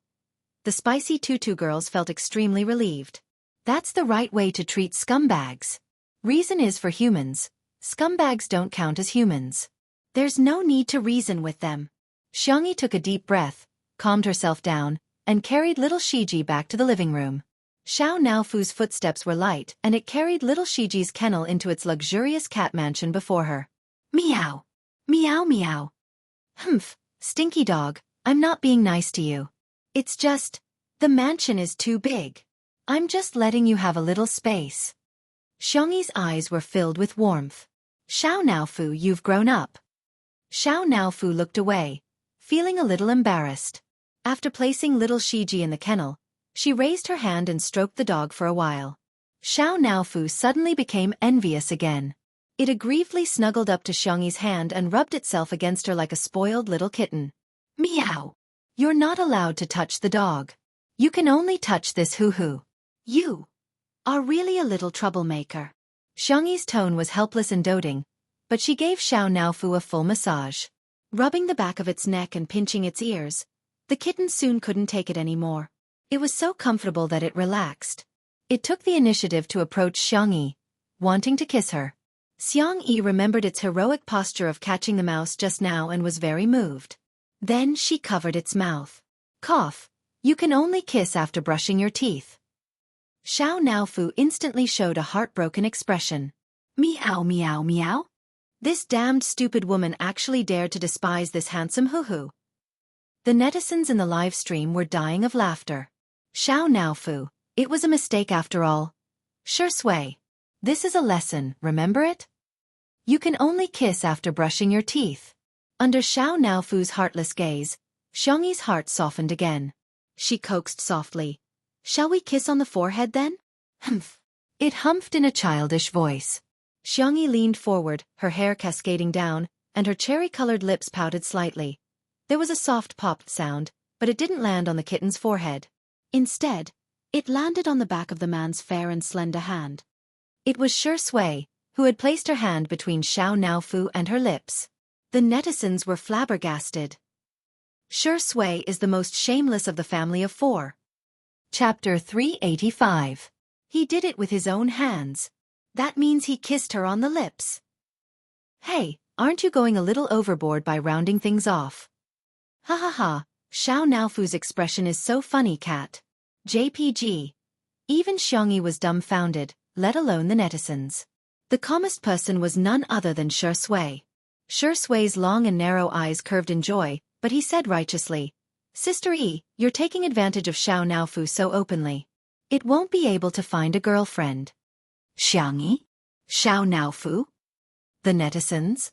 The spicy tutu girls felt extremely relieved. That's the right way to treat scumbags. Reason is for humans. Scumbags don't count as humans. There's no need to reason with them. Xianxia took a deep breath, calmed herself down, and carried little Shiji back to the living room. Xiao Naofu's footsteps were light and it carried little Shiji's kennel into its luxurious cat mansion before her. Meow. Meow meow. Humph, stinky dog, I'm not being nice to you. It's just, the mansion is too big. I'm just letting you have a little space. Xianxia's eyes were filled with warmth. Xiao Naofu, you've grown up. Xiao Naofu looked away, feeling a little embarrassed. After placing little Shiji in the kennel, she raised her hand and stroked the dog for a while. Xiao Naofu suddenly became envious again. It aggrievedly snuggled up to Xianxia's hand and rubbed itself against her like a spoiled little kitten. Meow! You're not allowed to touch the dog. You can only touch this hoo-hoo. You are really a little troublemaker. Xianxia's tone was helpless and doting, but she gave Xiao Naofu a full massage. Rubbing the back of its neck and pinching its ears, the kitten soon couldn't take it anymore. It was so comfortable that it relaxed. It took the initiative to approach Xianxia, wanting to kiss her. Xianxia remembered its heroic posture of catching the mouse just now and was very moved. Then she covered its mouth. Cough. You can only kiss after brushing your teeth. Xiao Naofu instantly showed a heartbroken expression. Meow meow meow? This damned stupid woman actually dared to despise this handsome hoo-hoo. The netizens in the live stream were dying of laughter. Xiao Naofu, it was a mistake after all. Sure Sui. This is a lesson, remember it? You can only kiss after brushing your teeth. Under Xiao Naofu's heartless gaze, Xianxia's heart softened again. She coaxed softly. Shall we kiss on the forehead then? Humph. It humphed in a childish voice. Xiangyi leaned forward, her hair cascading down, and her cherry-colored lips pouted slightly. There was a soft pop sound, but it didn't land on the kitten's forehead. Instead, it landed on the back of the man's fair and slender hand. It was Shi Sui, who had placed her hand between Xiao Naofu and her lips. The netizens were flabbergasted. Shi Sui is the most shameless of the family of four. Chapter 385. He did it with his own hands. That means he kissed her on the lips. Hey, aren't you going a little overboard by rounding things off? Ha ha ha, Xiao Naofu's expression is so funny, cat. JPG. Even Xiangyi was dumbfounded, let alone the netizens. The calmest person was none other than Shi Sui. Shi Sui's long and narrow eyes curved in joy, but he said righteously, Sister E, you're taking advantage of Xiao Naofu so openly. It won't be able to find a girlfriend. Xiangyi? Xiao Naofu? The netizens?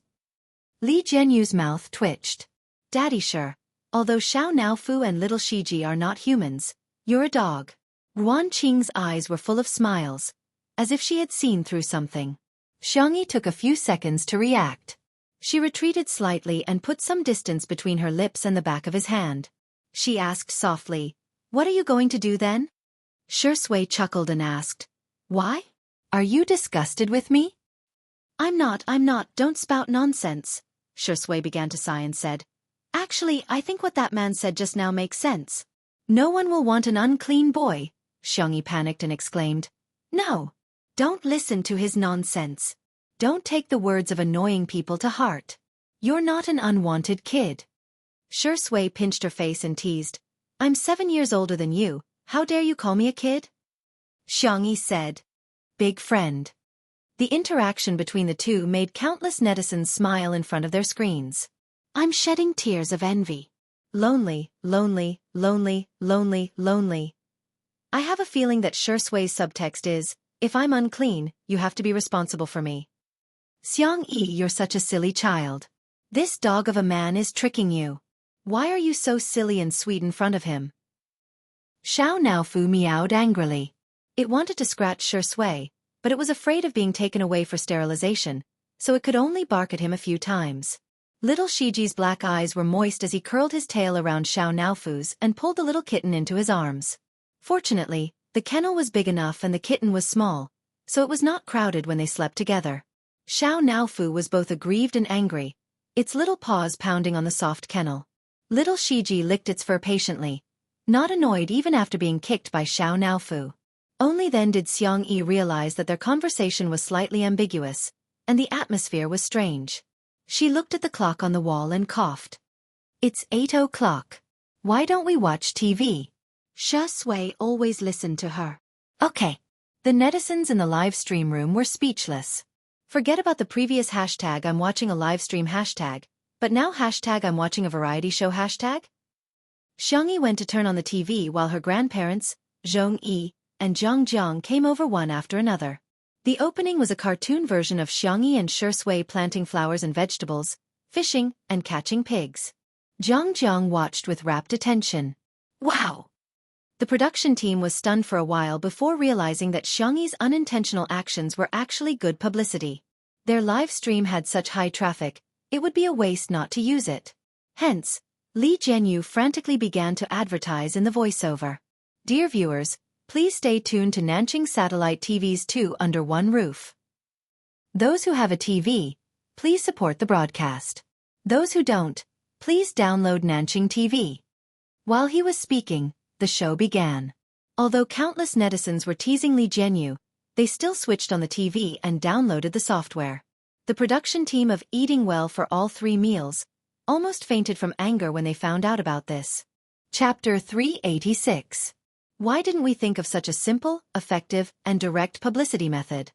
Li Jianyu's mouth twitched. Daddy sure. Although Xiao Naofu and little Shiji are not humans, you're a dog. Ruan Qing's eyes were full of smiles, as if she had seen through something. Xiangyi took a few seconds to react. She retreated slightly and put some distance between her lips and the back of his hand. She asked softly, What are you going to do then? Shi Sui chuckled and asked, Why? Are you disgusted with me? I'm not, don't spout nonsense. Shi Sui began to sigh and said, Actually, I think what that man said just now makes sense. No one will want an unclean boy. Xiangyi panicked and exclaimed, No. Don't listen to his nonsense. Don't take the words of annoying people to heart. You're not an unwanted kid. Shi Sui pinched her face and teased, I'm 7 years older than you, how dare you call me a kid? Xiangyi said, Big friend. The interaction between the two made countless netizens smile in front of their screens. I'm shedding tears of envy. Lonely, lonely, lonely, lonely, lonely. I have a feeling that Shi Sui's subtext is, if I'm unclean, you have to be responsible for me. Xiangyi, you're such a silly child. This dog of a man is tricking you. Why are you so silly and sweet in front of him? Xiao Naofu meowed angrily. It wanted to scratch Shi Sui, but it was afraid of being taken away for sterilization, so it could only bark at him a few times. Little Shiji's black eyes were moist as he curled his tail around Xiao Naofu's and pulled the little kitten into his arms. Fortunately, the kennel was big enough and the kitten was small, so it was not crowded when they slept together. Xiao Naofu was both aggrieved and angry, its little paws pounding on the soft kennel. Little Shiji licked its fur patiently, not annoyed even after being kicked by Xiao Naofu. Only then did Xiangyi realize that their conversation was slightly ambiguous, and the atmosphere was strange. She looked at the clock on the wall and coughed. It's 8 o'clock. Why don't we watch TV? Shi Sui always listened to her. Okay. The netizens in the live stream room were speechless. Forget about the previous hashtag I'm watching a live stream hashtag, but now hashtag I'm watching a variety show hashtag? Xiangyi went to turn on the TV while her grandparents, Zhongyi, and Jiang came over one after another. The opening was a cartoon version of Xiangyi and Shi Sui planting flowers and vegetables, fishing, and catching pigs. Jiang watched with rapt attention. Wow! The production team was stunned for a while before realizing that Xiangyi's unintentional actions were actually good publicity. Their live stream had such high traffic, it would be a waste not to use it. Hence, Li Jianyu frantically began to advertise in the voiceover. Dear viewers, please stay tuned to Nanjing Satellite TV's 2 Under One Roof. Those who have a TV, please support the broadcast. Those who don't, please download Nanjing TV. While he was speaking, the show began. Although countless netizens were teasing Li Jianyu, they still switched on the TV and downloaded the software. The production team of Eating Well for All 3 Meals almost fainted from anger when they found out about this. Chapter 386. Why didn't we think of such a simple, effective, and direct publicity method?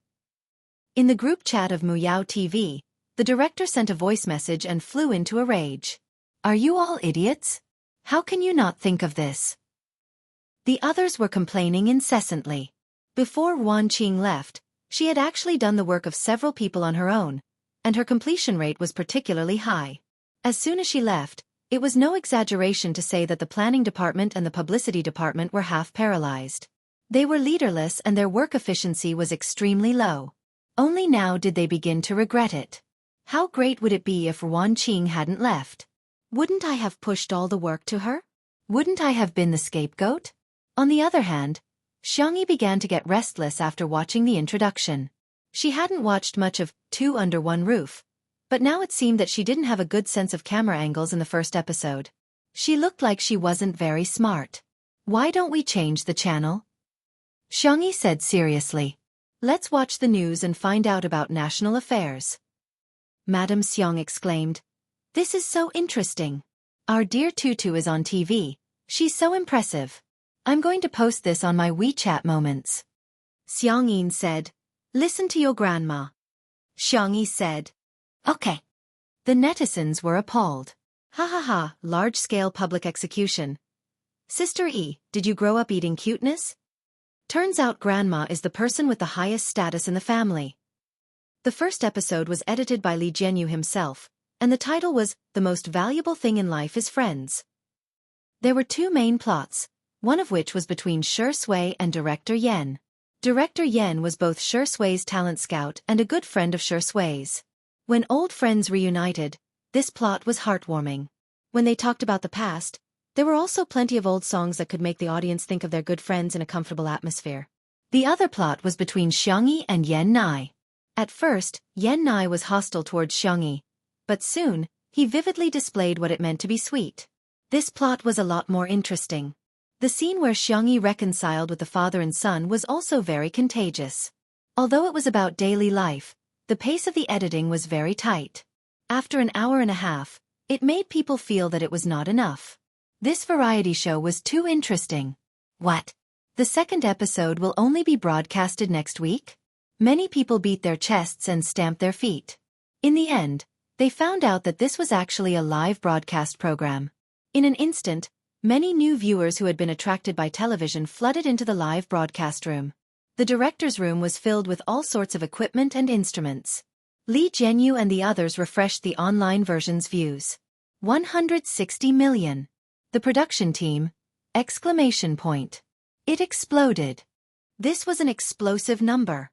In the group chat of Muyao TV, the director sent a voice message and flew into a rage. Are you all idiots? How can you not think of this? The others were complaining incessantly. Before Ruan Qing left, she had actually done the work of several people on her own, and her completion rate was particularly high. As soon as she left, it was no exaggeration to say that the planning department and the publicity department were half paralyzed. They were leaderless and their work efficiency was extremely low. Only now did they begin to regret it. How great would it be if Yuan Qing hadn't left? Wouldn't I have pushed all the work to her? Wouldn't I have been the scapegoat? On the other hand, Xianxia began to get restless after watching the introduction. She hadn't watched much of Two Under One Roof, but now it seemed that she didn't have a good sense of camera angles in the first episode. She looked like she wasn't very smart. Why don't we change the channel? Xianxia said seriously. Let's watch the news and find out about national affairs. Madame Xiang exclaimed. This is so interesting. Our dear Tutu is on TV. She's so impressive. I'm going to post this on my WeChat moments. Xiangyin said. Listen to your grandma. Xiangxia said. Okay. The netizens were appalled. Ha ha ha, large-scale public execution. Sister E, did you grow up eating cuteness? Turns out grandma is the person with the highest status in the family. The first episode was edited by Li Jianyu himself, and the title was The Most Valuable Thing in Life is Friends. There were two main plots, one of which was between Shi Sui and Director Yan. Director Yan was both Shi Sui's talent scout and a good friend of Shi Sui's. When old friends reunited, this plot was heartwarming. When they talked about the past, there were also plenty of old songs that could make the audience think of their good friends in a comfortable atmosphere. The other plot was between Xianxia and Yan Nai. At first, Yan Nai was hostile towards Xianxia, but soon, he vividly displayed what it meant to be sweet. This plot was a lot more interesting. The scene where Xianxia reconciled with the father and son was also very contagious. Although it was about daily life, the pace of the editing was very tight. After an hour and a half, it made people feel that it was not enough. This variety show was too interesting. What? The second episode will only be broadcasted next week? Many people beat their chests and stamped their feet. In the end, they found out that this was actually a live broadcast program. In an instant, many new viewers who had been attracted by television flooded into the live broadcast room. The director's room was filled with all sorts of equipment and instruments. Li Jianyu and the others refreshed the online version's views. 160 million. The production team! Exclamation point. It exploded. This was an explosive number.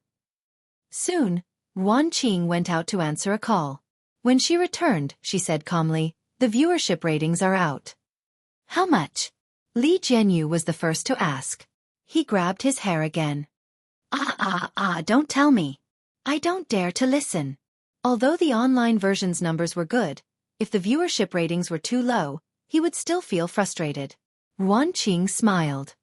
Soon, Yuan Qing went out to answer a call. When she returned, she said calmly, the viewership ratings are out. How much? Li Jianyu was the first to ask. He grabbed his hair again. Don't tell me. I don't dare to listen. Although the online version's numbers were good, if the viewership ratings were too low, he would still feel frustrated. Yuan Qing smiled.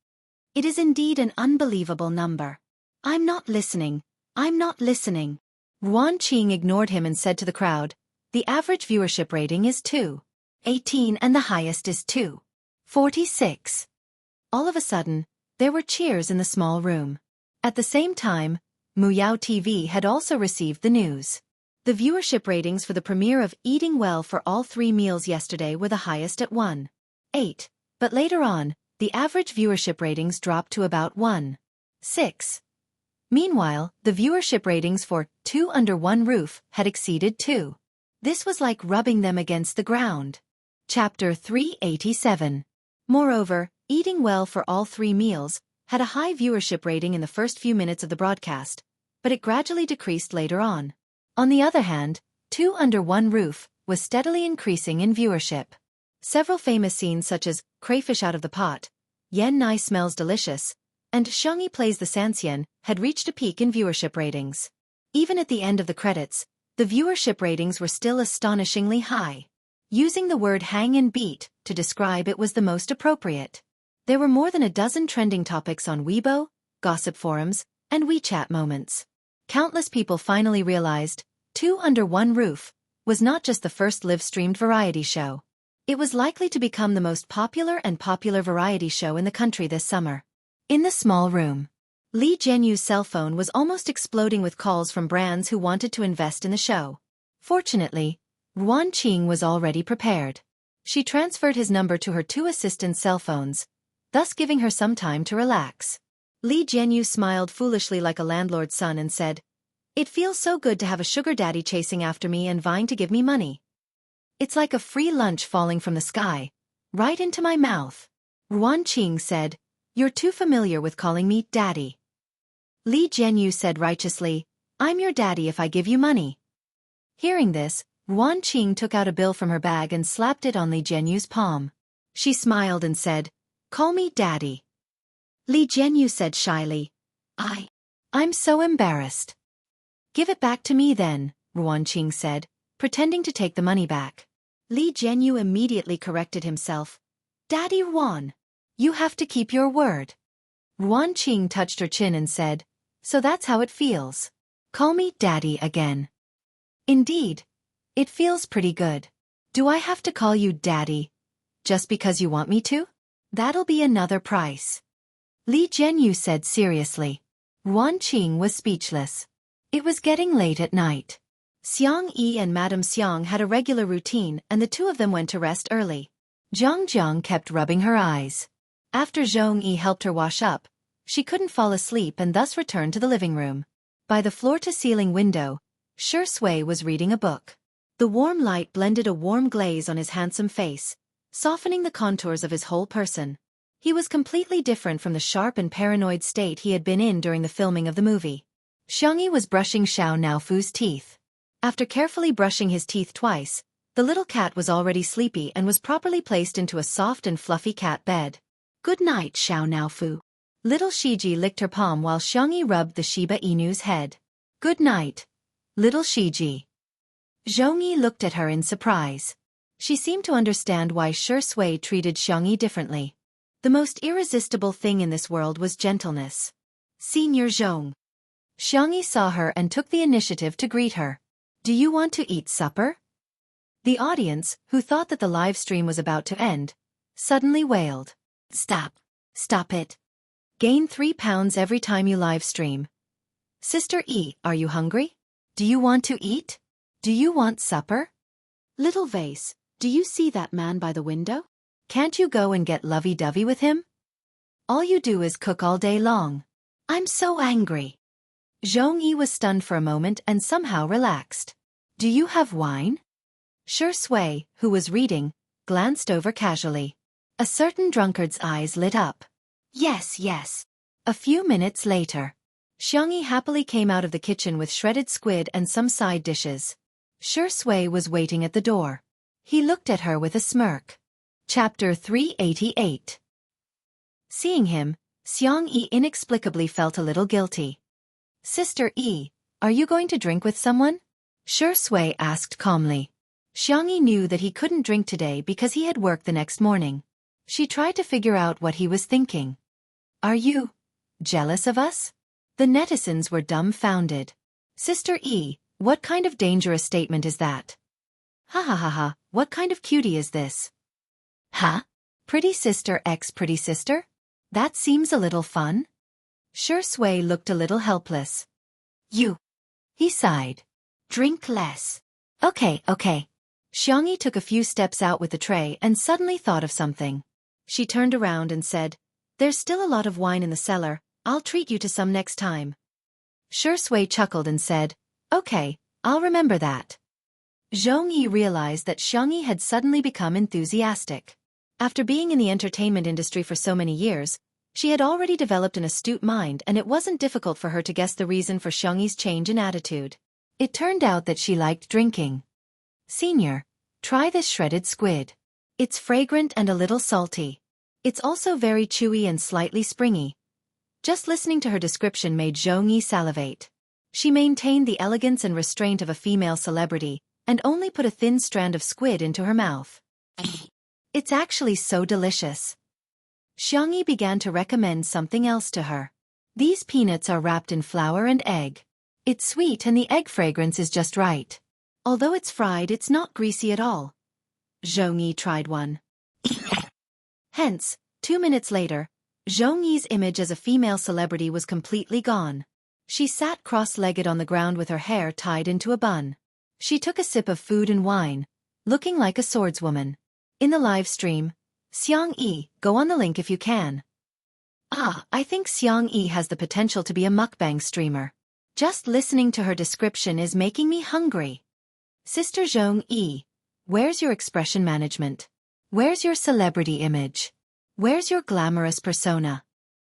It is indeed an unbelievable number. I'm not listening. I'm not listening. Yuan Qing ignored him and said to the crowd, the average viewership rating is 218 and the highest is 246. All of a sudden, there were cheers in the small room. At the same time, Muyao TV had also received the news. The viewership ratings for the premiere of Eating Well for All 3 Meals yesterday were the highest at 1.8, but later on, the average viewership ratings dropped to about 1.6. Meanwhile, the viewership ratings for Two Under One Roof had exceeded 2. This was like rubbing them against the ground. Chapter 387. Moreover, Eating Well for All 3 Meals had a high viewership rating in the first few minutes of the broadcast, but it gradually decreased later on. On the other hand, Two Under One Roof was steadily increasing in viewership. Several famous scenes such as Crayfish Out of the Pot, Yan Nai Smells Delicious, and Xianxia Plays the Sanxian had reached a peak in viewership ratings. Even at the end of the credits, the viewership ratings were still astonishingly high. Using the word hang and beat to describe it was the most appropriate. There were more than a dozen trending topics on Weibo, gossip forums, and WeChat moments. Countless people finally realized Two Under One Roof was not just the first live-streamed variety show. It was likely to become the most popular variety show in the country this summer. In the small room, Li Jianyu's cell phone was almost exploding with calls from brands who wanted to invest in the show. Fortunately, Yuan Qing was already prepared. She transferred his number to her 2 assistants' cell phones, thus giving her some time to relax. Li Jianyu smiled foolishly like a landlord's son and said, "It feels so good to have a sugar daddy chasing after me and vying to give me money. It's like a free lunch falling from the sky, right into my mouth." Yuan Qing said, "You're too familiar with calling me daddy." Li Jianyu said righteously, I'm your daddy if I give you money. Hearing this, Ruan Qing took out a bill from her bag and slapped it on Li Jianyu's palm. She smiled and said, "Call me daddy." Li Jianyu said shyly, I'm so embarrassed." "Give it back to me then," Ruan Qing said, pretending to take the money back. Li Jianyu immediately corrected himself. "Daddy Ruan, you have to keep your word." Ruan Qing touched her chin and said, "So that's how it feels. Call me daddy again." "Indeed. It feels pretty good. Do I have to call you daddy just because you want me to? That'll be another price." Li Jianyu said seriously. Ruan Qing was speechless. It was getting late at night. Xianxia and Madame Xiang had a regular routine and the two of them went to rest early. Jiang kept rubbing her eyes. After Zhongyi helped her wash up, she couldn't fall asleep and thus returned to the living room. By the floor-to-ceiling window, Shui was reading a book. The warm light blended a warm glaze on his handsome face, softening the contours of his whole person. He was completely different from the sharp and paranoid state he had been in during the filming of the movie. Xiangyi was brushing Xiao Naofu's teeth. After carefully brushing his teeth twice, the little cat was already sleepy and was properly placed into a soft and fluffy cat bed. "Good night, Xiao Naofu." Little Shiji licked her palm while Xiangyi rubbed the Shiba Inu's head. "Good night, little Shiji." Zhongyi looked at her in surprise. She seemed to understand why Shui treated Xiangyi differently. The most irresistible thing in this world was gentleness. "Senior Zhong." Xiangyi saw her and took the initiative to greet her. "Do you want to eat supper?" The audience, who thought that the live stream was about to end, suddenly wailed, "Stop! Stop it! Gain 3 pounds every time you live stream. Sister E, are you hungry? Do you want to eat? Do you want supper? Little Vase, do you see that man by the window? Can't you go and get lovey-dovey with him? All you do is cook all day long. I'm so angry." Zhongyi was stunned for a moment and somehow relaxed. "Do you have wine?" Shui, who was reading, glanced over casually. A certain drunkard's eyes lit up. "Yes, yes." A few minutes later, Xiangyi happily came out of the kitchen with shredded squid and some side dishes. Shui was waiting at the door. He looked at her with a smirk. Chapter 388. Seeing him, Xiangyi inexplicably felt a little guilty. "Sister E, are you going to drink with someone?" Shui asked calmly. Xiangyi knew that he couldn't drink today because he had work the next morning. She tried to figure out what he was thinking. "Are you jealous of us?" The netizens were dumbfounded. "Sister E, what kind of dangerous statement is that?" "Ha ha ha ha, what kind of cutie is this?" "Huh? Pretty sister x pretty sister? That seems a little fun." Shui looked a little helpless. "You," he sighed. "Drink less." Okay. Xiangyi took a few steps out with the tray and suddenly thought of something. She turned around and said, "There's still a lot of wine in the cellar, I'll treat you to some next time." Shui chuckled and said, "Okay, I'll remember that." Zhongyi realized that Xiangyi had suddenly become enthusiastic. After being in the entertainment industry for so many years, she had already developed an astute mind and it wasn't difficult for her to guess the reason for Xiangyi's change in attitude. It turned out that she liked drinking. "Senior, try this shredded squid. It's fragrant and a little salty. It's also very chewy and slightly springy." Just listening to her description made Zhongyi salivate. She maintained the elegance and restraint of a female celebrity, and only put a thin strand of squid into her mouth. "It's actually so delicious." Xiangyi began to recommend something else to her. "These peanuts are wrapped in flour and egg. It's sweet and the egg fragrance is just right. Although it's fried, it's not greasy at all." Zhongyi tried one. Hence, 2 minutes later, Zhongyi's image as a female celebrity was completely gone. She sat cross-legged on the ground with her hair tied into a bun. She took a sip of food and wine, looking like a swordswoman. In the live stream, Xiangyi, go on the link if you can. I think Xiangyi has the potential to be a mukbang streamer. Just listening to her description is making me hungry. Sister Zhongyi, where's your expression management? Where's your celebrity image? Where's your glamorous persona?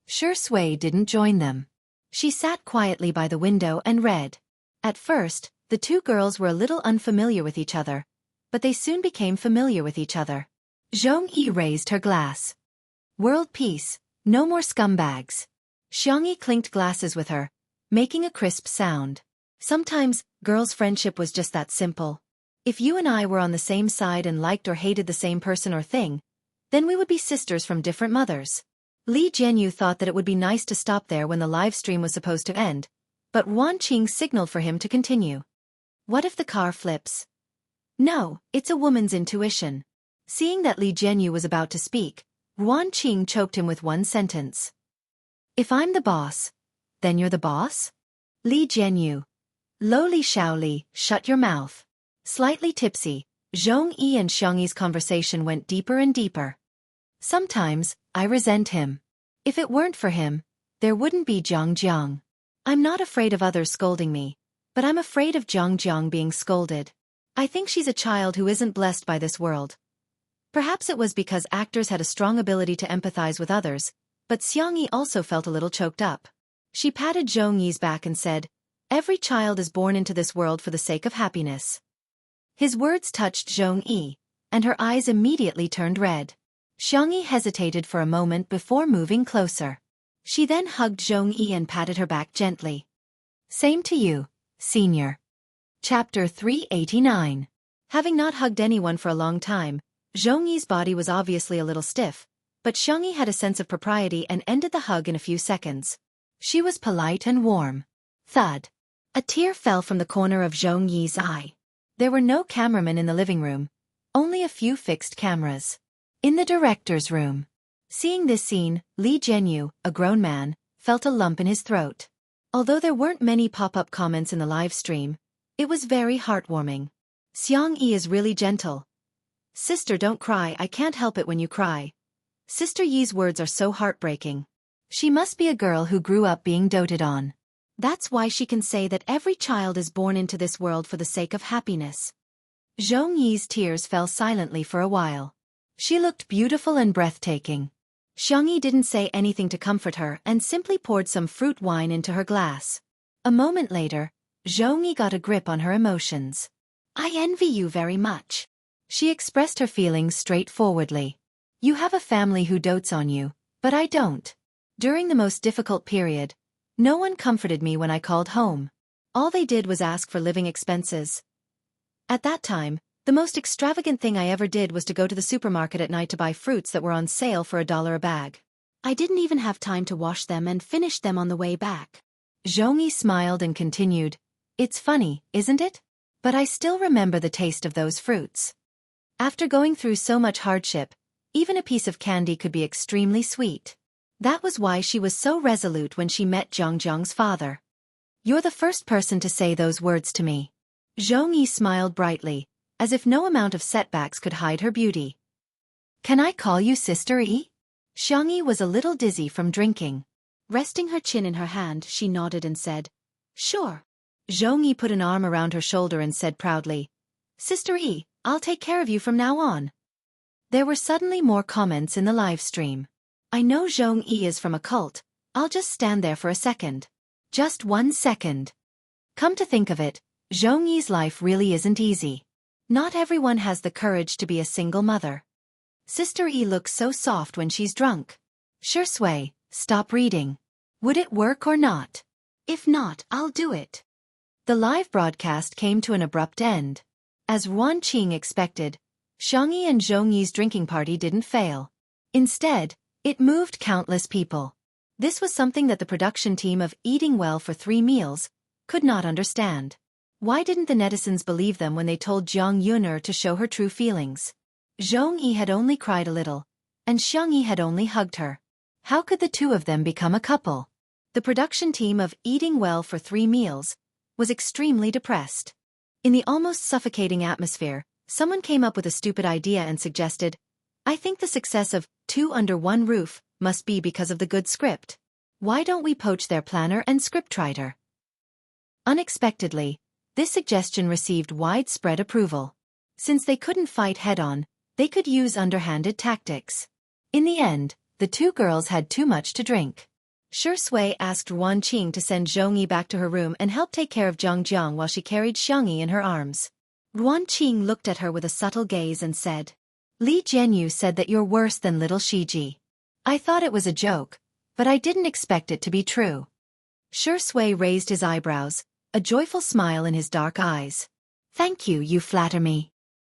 Shui didn't join them. She sat quietly by the window and read. At first, the two girls were a little unfamiliar with each other, but they soon became familiar with each other. Zhongyi raised her glass. World peace, no more scumbags. Xianxia clinked glasses with her, making a crisp sound. Sometimes, girls' friendship was just that simple. If you and I were on the same side and liked or hated the same person or thing, then we would be sisters from different mothers. Li Jianyu thought that it would be nice to stop there when the live stream was supposed to end, but Wan Qing signaled for him to continue. What if the car flips? No, it's a woman's intuition. Seeing that Li Jianyu was about to speak, Wan Qing choked him with one sentence. If I'm the boss, then you're the boss? Li Jianyu. Lo Li Shaoli, shut your mouth. Slightly tipsy, Zhongyi and Xiangyi's conversation went deeper and deeper. Sometimes, I resent him. If it weren't for him, there wouldn't be Jiang. I'm not afraid of others scolding me, but I'm afraid of Jiang being scolded. I think she's a child who isn't blessed by this world. Perhaps it was because actors had a strong ability to empathize with others, but Xiangyi also felt a little choked up. She patted Zhongyi's back and said, "Every child is born into this world for the sake of happiness." His words touched Zhongyi, and her eyes immediately turned red. Xiangyi hesitated for a moment before moving closer. She then hugged Zhongyi and patted her back gently. Same to you, senior. Chapter 389. Having not hugged anyone for a long time, Zhongyi's body was obviously a little stiff, but Xiangyi had a sense of propriety and ended the hug in a few seconds. She was polite and warm. Thud. A tear fell from the corner of Zhongyi's eye. There were no cameramen in the living room, only a few fixed cameras. In the director's room. Seeing this scene, Li Jianyu, a grown man, felt a lump in his throat. Although there weren't many pop-up comments in the live stream, it was very heartwarming. Xiangyi is really gentle. Sister, don't cry, I can't help it when you cry. Sister Yi's words are so heartbreaking. She must be a girl who grew up being doted on. That's why she can say that every child is born into this world for the sake of happiness. Zhongyi's tears fell silently for a while. She looked beautiful and breathtaking. Xiangyi didn't say anything to comfort her and simply poured some fruit wine into her glass. A moment later, Zhongyi got a grip on her emotions. I envy you very much. She expressed her feelings straightforwardly. You have a family who dotes on you, but I don't. During the most difficult period, no one comforted me when I called home. All they did was ask for living expenses. At that time, the most extravagant thing I ever did was to go to the supermarket at night to buy fruits that were on sale for $1 a bag. I didn't even have time to wash them and finish them on the way back. Zhongyi smiled and continued, It's funny, isn't it? But I still remember the taste of those fruits. After going through so much hardship, even a piece of candy could be extremely sweet. That was why she was so resolute when she met Jiang's father. You're the first person to say those words to me. Zhongyi smiled brightly, as if no amount of setbacks could hide her beauty. Can I call you Sister Yi? Xiangyi was a little dizzy from drinking. Resting her chin in her hand, she nodded and said, Sure. Zhongyi put an arm around her shoulder and said proudly, Sister Yi, I'll take care of you from now on. There were suddenly more comments in the live stream. I know Zhongyi is from a cult, I'll just stand there for a second. Just 1 second. Come to think of it, Zhongyi's life really isn't easy. Not everyone has the courage to be a single mother. Sister Yi looks so soft when she's drunk. Sure Sui, stop reading. Would it work or not? If not, I'll do it. The live broadcast came to an abrupt end. As Wan Qing expected, Xiangyi and Zhongyi's drinking party didn't fail. Instead, it moved countless people. This was something that the production team of Eating Well for 3 Meals could not understand. Why didn't the netizens believe them when they told Jiang Yuner to show her true feelings? Zhongyi had only cried a little, and Xiangyi had only hugged her. How could the two of them become a couple? The production team of Eating Well for 3 Meals was extremely depressed. In the almost suffocating atmosphere, someone came up with a stupid idea and suggested, I think the success of Two Under One Roof must be because of the good script. Why don't we poach their planner and scriptwriter? Unexpectedly, this suggestion received widespread approval. Since they couldn't fight head-on, they could use underhanded tactics. In the end, the two girls had too much to drink. Shui asked Ruan Qing to send Zhongyi back to her room and help take care of Jiang while she carried Xianxia in her arms. Ruan Qing looked at her with a subtle gaze and said, Li Jianyu said that you're worse than little Shiji. I thought it was a joke, but I didn't expect it to be true. Shui raised his eyebrows, a joyful smile in his dark eyes. Thank you, you flatter me.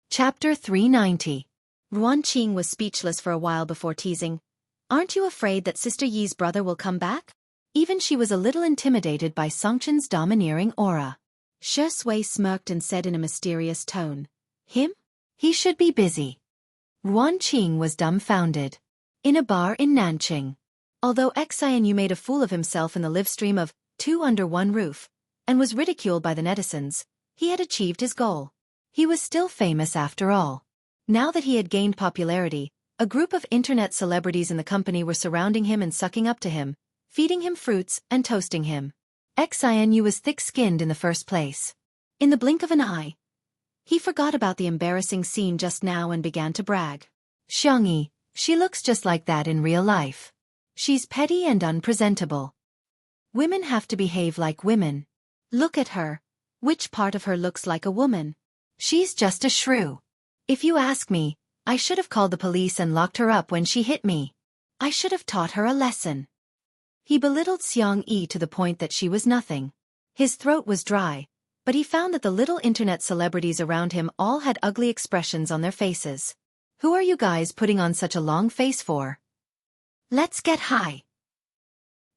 Chapter 390. Ruan Qing was speechless for a while before teasing. Aren't you afraid that Sister Yi's brother will come back? Even she was a little intimidated by Songchen's domineering aura. Shui smirked and said in a mysterious tone, Him? He should be busy. Ruan Qing was dumbfounded. In a bar in Nanqing. Although Xianxia made a fool of himself in the live stream of Two Under One Roof, and was ridiculed by the netizens, he had achieved his goal. He was still famous after all. Now that he had gained popularity, a group of internet celebrities in the company were surrounding him and sucking up to him, feeding him fruits and toasting him. Xianxia was thick-skinned in the first place. In the blink of an eye, he forgot about the embarrassing scene just now and began to brag. Xianxia, she looks just like that in real life. She's petty and unpresentable. Women have to behave like women. Look at her. Which part of her looks like a woman? She's just a shrew. If you ask me, I should have called the police and locked her up when she hit me. I should have taught her a lesson. He belittled Xianxia to the point that she was nothing. His throat was dry, but he found that the little internet celebrities around him all had ugly expressions on their faces. Who are you guys putting on such a long face for? Let's get high.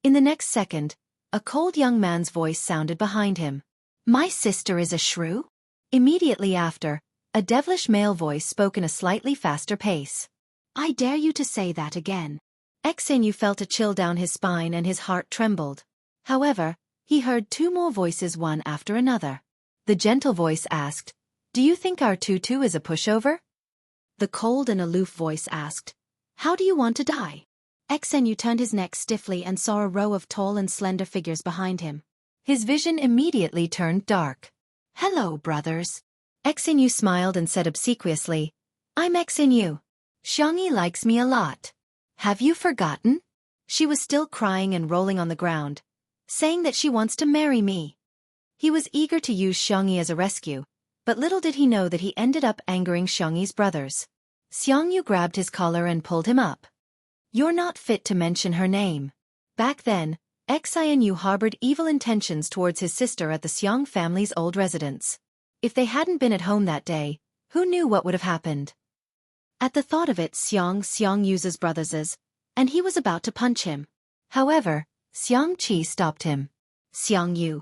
In the next second, a cold young man's voice sounded behind him. My sister is a shrew? Immediately after, a devilish male voice spoke in a slightly faster pace. I dare you to say that again. Xianxia felt a chill down his spine and his heart trembled. However, he heard two more voices one after another. The gentle voice asked, Do you think our tutu is a pushover? The cold and aloof voice asked, How do you want to die? Xianxia turned his neck stiffly and saw a row of tall and slender figures behind him. His vision immediately turned dark. Hello, brothers. Xianxia smiled and said obsequiously, I'm Xianxia. Xianxia likes me a lot. Have you forgotten? She was still crying and rolling on the ground, saying that she wants to marry me. He was eager to use Xianxia as a rescue, but little did he know that he ended up angering Xiangyi's brothers. Xianxia grabbed his collar and pulled him up. You're not fit to mention her name. Back then, Xianxia harbored evil intentions towards his sister at the Xiang family's old residence. If they hadn't been at home that day, who knew what would have happened? At the thought of it, Xiangyu's brothers, and he was about to punch him. However, Xiangqi stopped him. Xiangyu,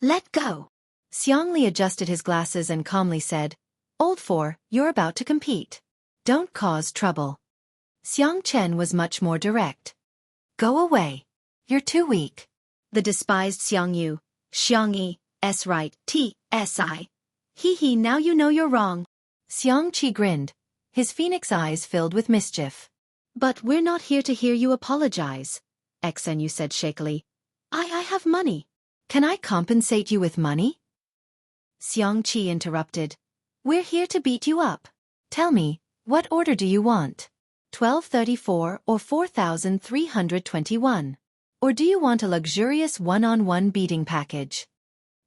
let go. Xiangli adjusted his glasses and calmly said, Old four, you're about to compete. Don't cause trouble. Xiangchen was much more direct. Go away. You're too weak. The despised Xiangyu, Xiangyi, right, T-S-I. Hee, now you know you're wrong. Xiangqi grinned, his phoenix eyes filled with mischief. But we're not here to hear you apologize, Xianxia said shakily. I have money. Can I compensate you with money? Xiangqi interrupted. We're here to beat you up. Tell me, what order do you want? 1234 or 4321? Or do you want a luxurious one-on-one beating package?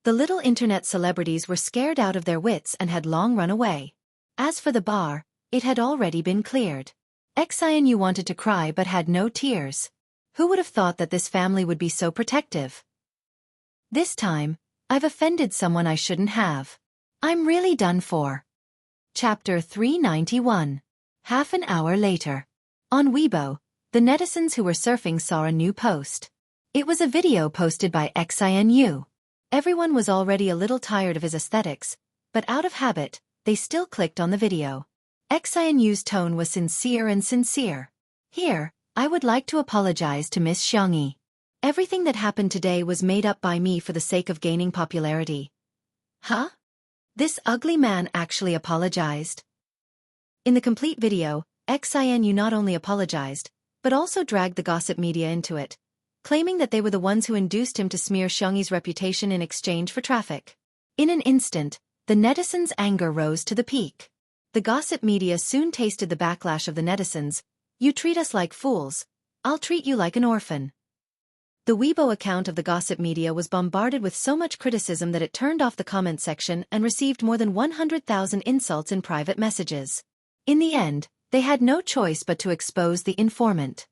The little internet celebrities were scared out of their wits and had long run away. As for the bar, it had already been cleared. Xianxia wanted to cry but had no tears. Who would have thought that this family would be so protective? This time, I've offended someone I shouldn't have. I'm really done for. Chapter 391. Half an hour later. On Weibo, the netizens who were surfing saw a new post. It was a video posted by Xianxia. Everyone was already a little tired of his aesthetics, but out of habit, they still clicked on the video. Xianxia's tone was sincere and sincere. Here, I would like to apologize to Miss Xiangyi. Everything that happened today was made up by me for the sake of gaining popularity. Huh? This ugly man actually apologized. In the complete video, Xianxia not only apologized, but also dragged the gossip media into it, claiming that they were the ones who induced him to smear Xiangyi's reputation in exchange for traffic. In an instant, the netizens' anger rose to the peak. The gossip media soon tasted the backlash of the netizens. You treat us like fools, I'll treat you like an orphan. The Weibo account of the gossip media was bombarded with so much criticism that it turned off the comment section and received more than 100,000 insults in private messages. In the end, they had no choice but to expose the informant.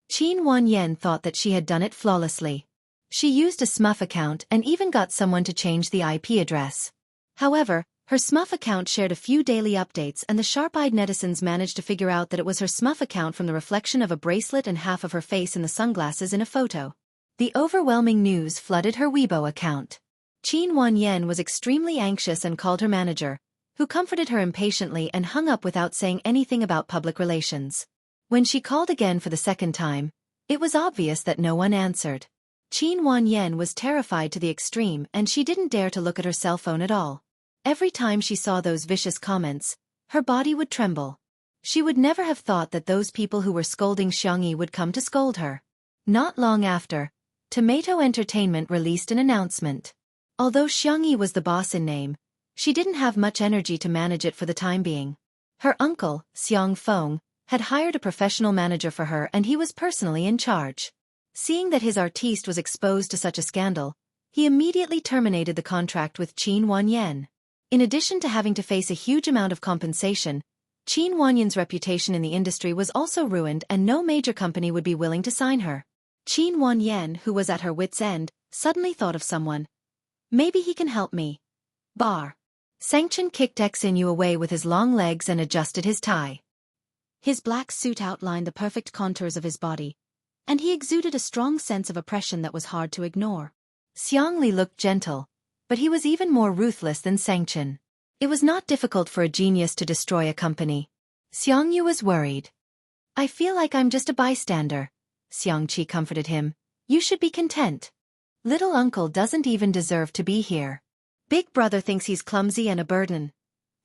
Qin Wanyan thought that she had done it flawlessly. She used a SMUF account and even got someone to change the IP address. However, her SMUF account shared a few daily updates and the sharp-eyed netizens managed to figure out that it was her SMUF account from the reflection of a bracelet and half of her face in the sunglasses in a photo. The overwhelming news flooded her Weibo account. Qin Wanyan was extremely anxious and called her manager, who comforted her impatiently and hung up without saying anything about public relations. When she called again for the second time, it was obvious that no one answered. Qin Wanyan was terrified to the extreme and she didn't dare to look at her cell phone at all. Every time she saw those vicious comments, her body would tremble. She would never have thought that those people who were scolding Xianxia would come to scold her. Not long after, Tomato Entertainment released an announcement. Although Xianxia was the boss in name, she didn't have much energy to manage it for the time being. Her uncle, Xiang Feng, had hired a professional manager for her and he was personally in charge. Seeing that his artiste was exposed to such a scandal, he immediately terminated the contract with Qin Wanyan. In addition to having to face a huge amount of compensation, Qin Wanyan's reputation in the industry was also ruined and no major company would be willing to sign her. Qin Wanyan, who was at her wit's end, suddenly thought of someone. Maybe he can help me. Bar. Xianxia kicked Xinyu away with his long legs and adjusted his tie. His black suit outlined the perfect contours of his body, and he exuded a strong sense of oppression that was hard to ignore. Xiangli looked gentle, but he was even more ruthless than Xianxia. It was not difficult for a genius to destroy a company. Xiangyu was worried. I feel like I'm just a bystander. Xianxia comforted him. You should be content. Little uncle doesn't even deserve to be here. Big brother thinks he's clumsy and a burden.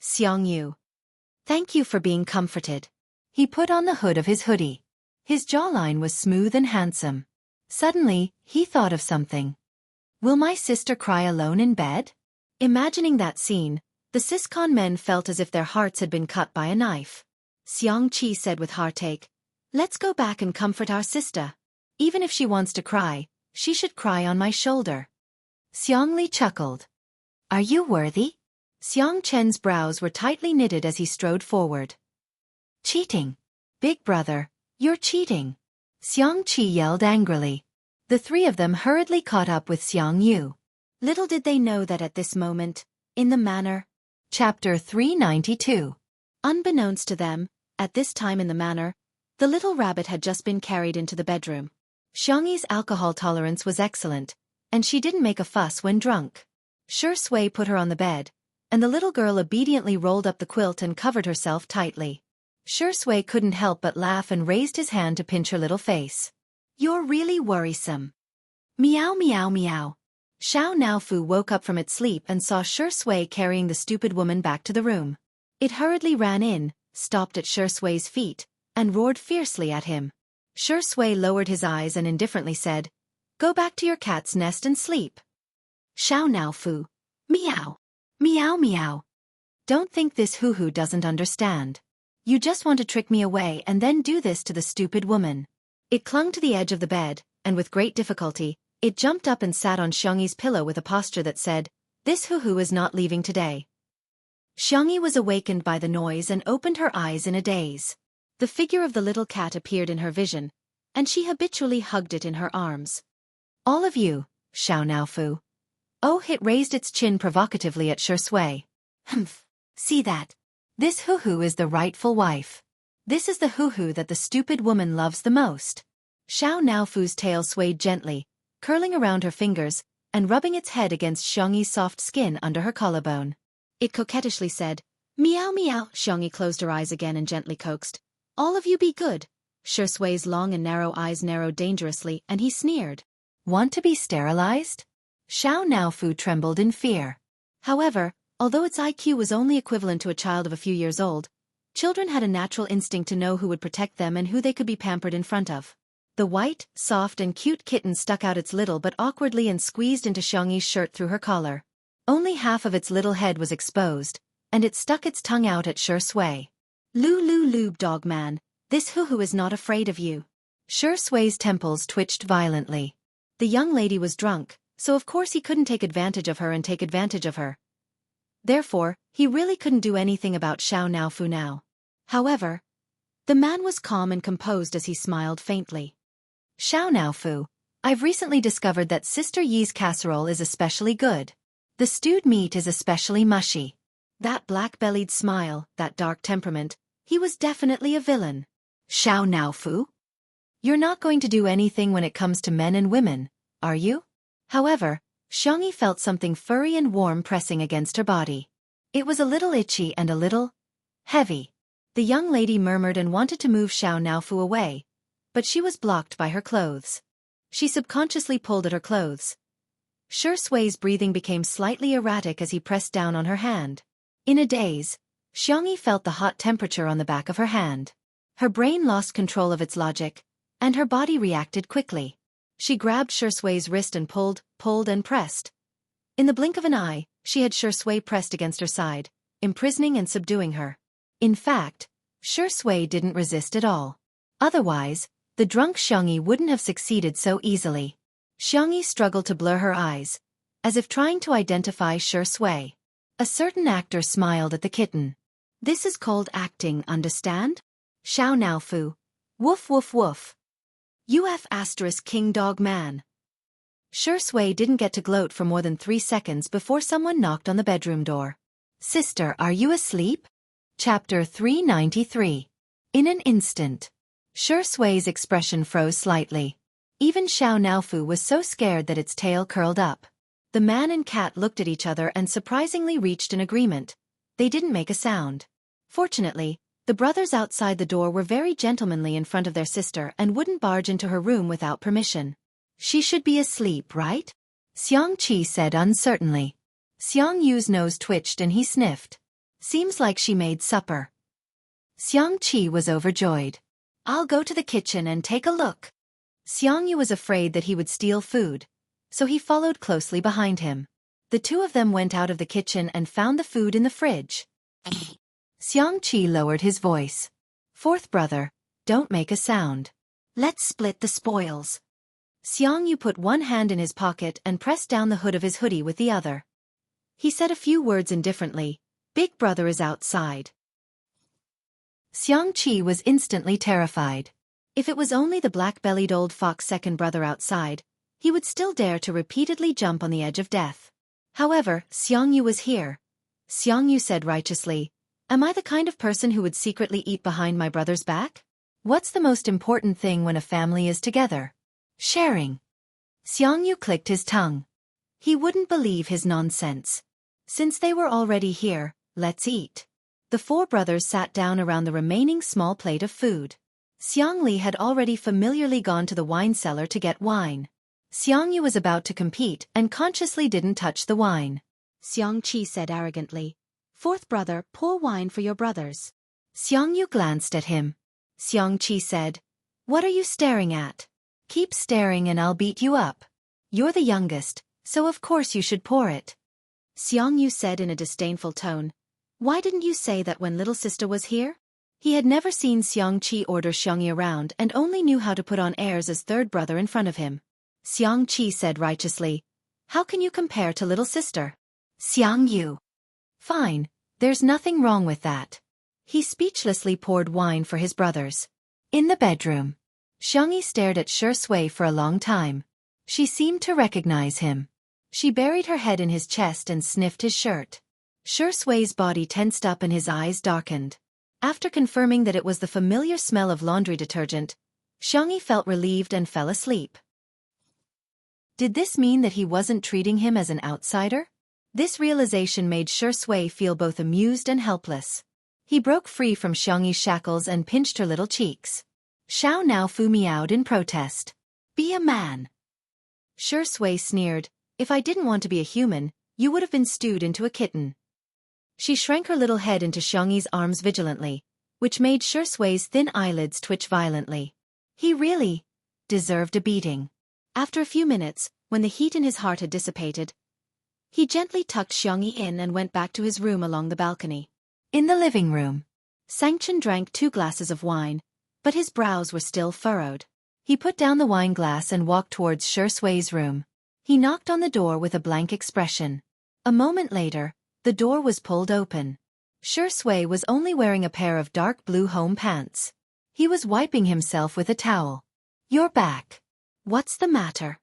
Xiangyu. Thank you for being comforted. He put on the hood of his hoodie. His jawline was smooth and handsome. Suddenly, he thought of something. Will my sister cry alone in bed? Imagining that scene, the Siscon men felt as if their hearts had been cut by a knife. Xianxia said with heartache, let's go back and comfort our sister. Even if she wants to cry, she should cry on my shoulder. Xiangli chuckled. Are you worthy? Xiangchen's brows were tightly knitted as he strode forward. Cheating. Big brother, you're cheating. Xianxia yelled angrily. The three of them hurriedly caught up with Xiangyu. Little did they know that at this moment, in the manor. Chapter 392. Unbeknownst to them, at this time in the manor, the little rabbit had just been carried into the bedroom. Xiangyi's alcohol tolerance was excellent, and she didn't make a fuss when drunk. Shui put her on the bed, and the little girl obediently rolled up the quilt and covered herself tightly. Shui couldn't help but laugh and raised his hand to pinch her little face. You're really worrisome. Meow meow meow. Xiao Naofu woke up from its sleep and saw Shui carrying the stupid woman back to the room. It hurriedly ran in, stopped at Shui's feet, and roared fiercely at him. Shui lowered his eyes and indifferently said, Go back to your cat's nest and sleep. Xiao Naofu. Meow. Meow meow. Don't think this hoo-hoo doesn't understand. You just want to trick me away and then do this to the stupid woman. It clung to the edge of the bed, and with great difficulty, it jumped up and sat on Xiangyi's pillow with a posture that said, This hoo-hoo is not leaving today. Xiangyi was awakened by the noise and opened her eyes in a daze. The figure of the little cat appeared in her vision, and she habitually hugged it in her arms. All of you, Xiao Naofu. Oh, it raised its chin provocatively at Shui. Humph, see that? This hoo-hoo is the rightful wife. This is the hoo-hoo that the stupid woman loves the most. Xiao Naofu's tail swayed gently, curling around her fingers, and rubbing its head against Xiangyi's soft skin under her collarbone. It coquettishly said, Meow meow. Xiangyi closed her eyes again and gently coaxed. All of you be good. Shui's long and narrow eyes narrowed dangerously, and he sneered. Want to be sterilized? Xiao Naofu trembled in fear. However, although its IQ was only equivalent to a child of a few years old, children had a natural instinct to know who would protect them and who they could be pampered in front of. The white, soft and cute kitten stuck out its little but awkwardly and squeezed into Xiangyi's shirt through her collar. Only half of its little head was exposed, and it stuck its tongue out at Shui. Loo loo loob dog man, this hoo-hoo is not afraid of you. Sui's temples twitched violently. The young lady was drunk, so of course he couldn't take advantage of her and take advantage of her. Therefore, he really couldn't do anything about Xianxia now. However, the man was calm and composed as he smiled faintly. Xianxia, I've recently discovered that Sister Yi's casserole is especially good. The stewed meat is especially mushy. That black-bellied smile, that dark temperament, he was definitely a villain. Xianxia? You're not going to do anything when it comes to men and women, are you? However, Xianxia felt something furry and warm pressing against her body. It was a little itchy and a little heavy. The young lady murmured and wanted to move Xianxia away, but she was blocked by her clothes. She subconsciously pulled at her clothes. Sui's breathing became slightly erratic as he pressed down on her hand. In a daze, Xianxia felt the hot temperature on the back of her hand. Her brain lost control of its logic, and her body reacted quickly. She grabbed Sui's wrist and pulled and pressed. In the blink of an eye, she had Sui pressed against her side, imprisoning and subduing her. In fact, Sui didn't resist at all. Otherwise, the drunk Xianxia wouldn't have succeeded so easily. Xianxia struggled to blur her eyes, as if trying to identify Sui. A certain actor smiled at the kitten. This is called acting, understand? Xianxia. Woof woof woof. UF** King Dog Man. Sui didn't get to gloat for more than 3 seconds before someone knocked on the bedroom door. Sister, are you asleep? Chapter 393. In an instant. Sui's expression froze slightly. Even Xianxia was so scared that its tail curled up. The man and cat looked at each other and surprisingly reached an agreement. They didn't make a sound. Fortunately, the brothers outside the door were very gentlemanly in front of their sister and wouldn't barge into her room without permission. She should be asleep, right? Xianxia said uncertainly. Xiangyu's nose twitched and he sniffed. Seems like she made supper. Xianxia was overjoyed. I'll go to the kitchen and take a look. Xiangyu was afraid that he would steal food, so he followed closely behind him. The two of them went out of the kitchen and found the food in the fridge. Xianxia lowered his voice. Fourth brother, don't make a sound. Let's split the spoils. Xiangyu put one hand in his pocket and pressed down the hood of his hoodie with the other. He said a few words indifferently. Big brother is outside. Xianxia was instantly terrified. If it was only the black-bellied old fox second brother outside, he would still dare to repeatedly jump on the edge of death. However, Xiangyu was here. Xiangyu said righteously, Am I the kind of person who would secretly eat behind my brother's back? What's the most important thing when a family is together? Sharing. Xiangyu clicked his tongue. He wouldn't believe his nonsense. Since they were already here, let's eat. The four brothers sat down around the remaining small plate of food. Xiangli had already familiarly gone to the wine cellar to get wine. Xiangyu was about to compete and consciously didn't touch the wine. Xiangqi said arrogantly, Fourth brother, pour wine for your brothers. Xiangyu glanced at him. Xiangqi said, What are you staring at? Keep staring and I'll beat you up. You're the youngest, so of course you should pour it. Xiangyu said in a disdainful tone, Why didn't you say that when little sister was here? He had never seen Xiangqi order Xiangyi around and only knew how to put on airs as third brother in front of him. Xiangqi said righteously, How can you compare to little sister? Xiangyu. Fine, there's nothing wrong with that. He speechlessly poured wine for his brothers. In the bedroom. Xiangyi stared at Sui for a long time. She seemed to recognize him. She buried her head in his chest and sniffed his shirt. Sui's body tensed up and his eyes darkened. After confirming that it was the familiar smell of laundry detergent, Xiangyi felt relieved and fell asleep. Did this mean that he wasn't treating him as an outsider? This realization made Sui feel both amused and helpless. He broke free from Xiangyi's shackles and pinched her little cheeks. Xianxia meowed in protest. Be a man. Sui sneered, If I didn't want to be a human, you would have been stewed into a kitten. She shrank her little head into Xiangyi's arms vigilantly, which made Sui's thin eyelids twitch violently. He really deserved a beating. After a few minutes, when the heat in his heart had dissipated, he gently tucked Xiangyi in and went back to his room along the balcony. In the living room, Xianxia drank 2 glasses of wine, but his brows were still furrowed. He put down the wine glass and walked towards Shui's room. He knocked on the door with a blank expression. A moment later, the door was pulled open. Shui was only wearing a pair of dark blue home pants. He was wiping himself with a towel. "You're back. What's the matter?"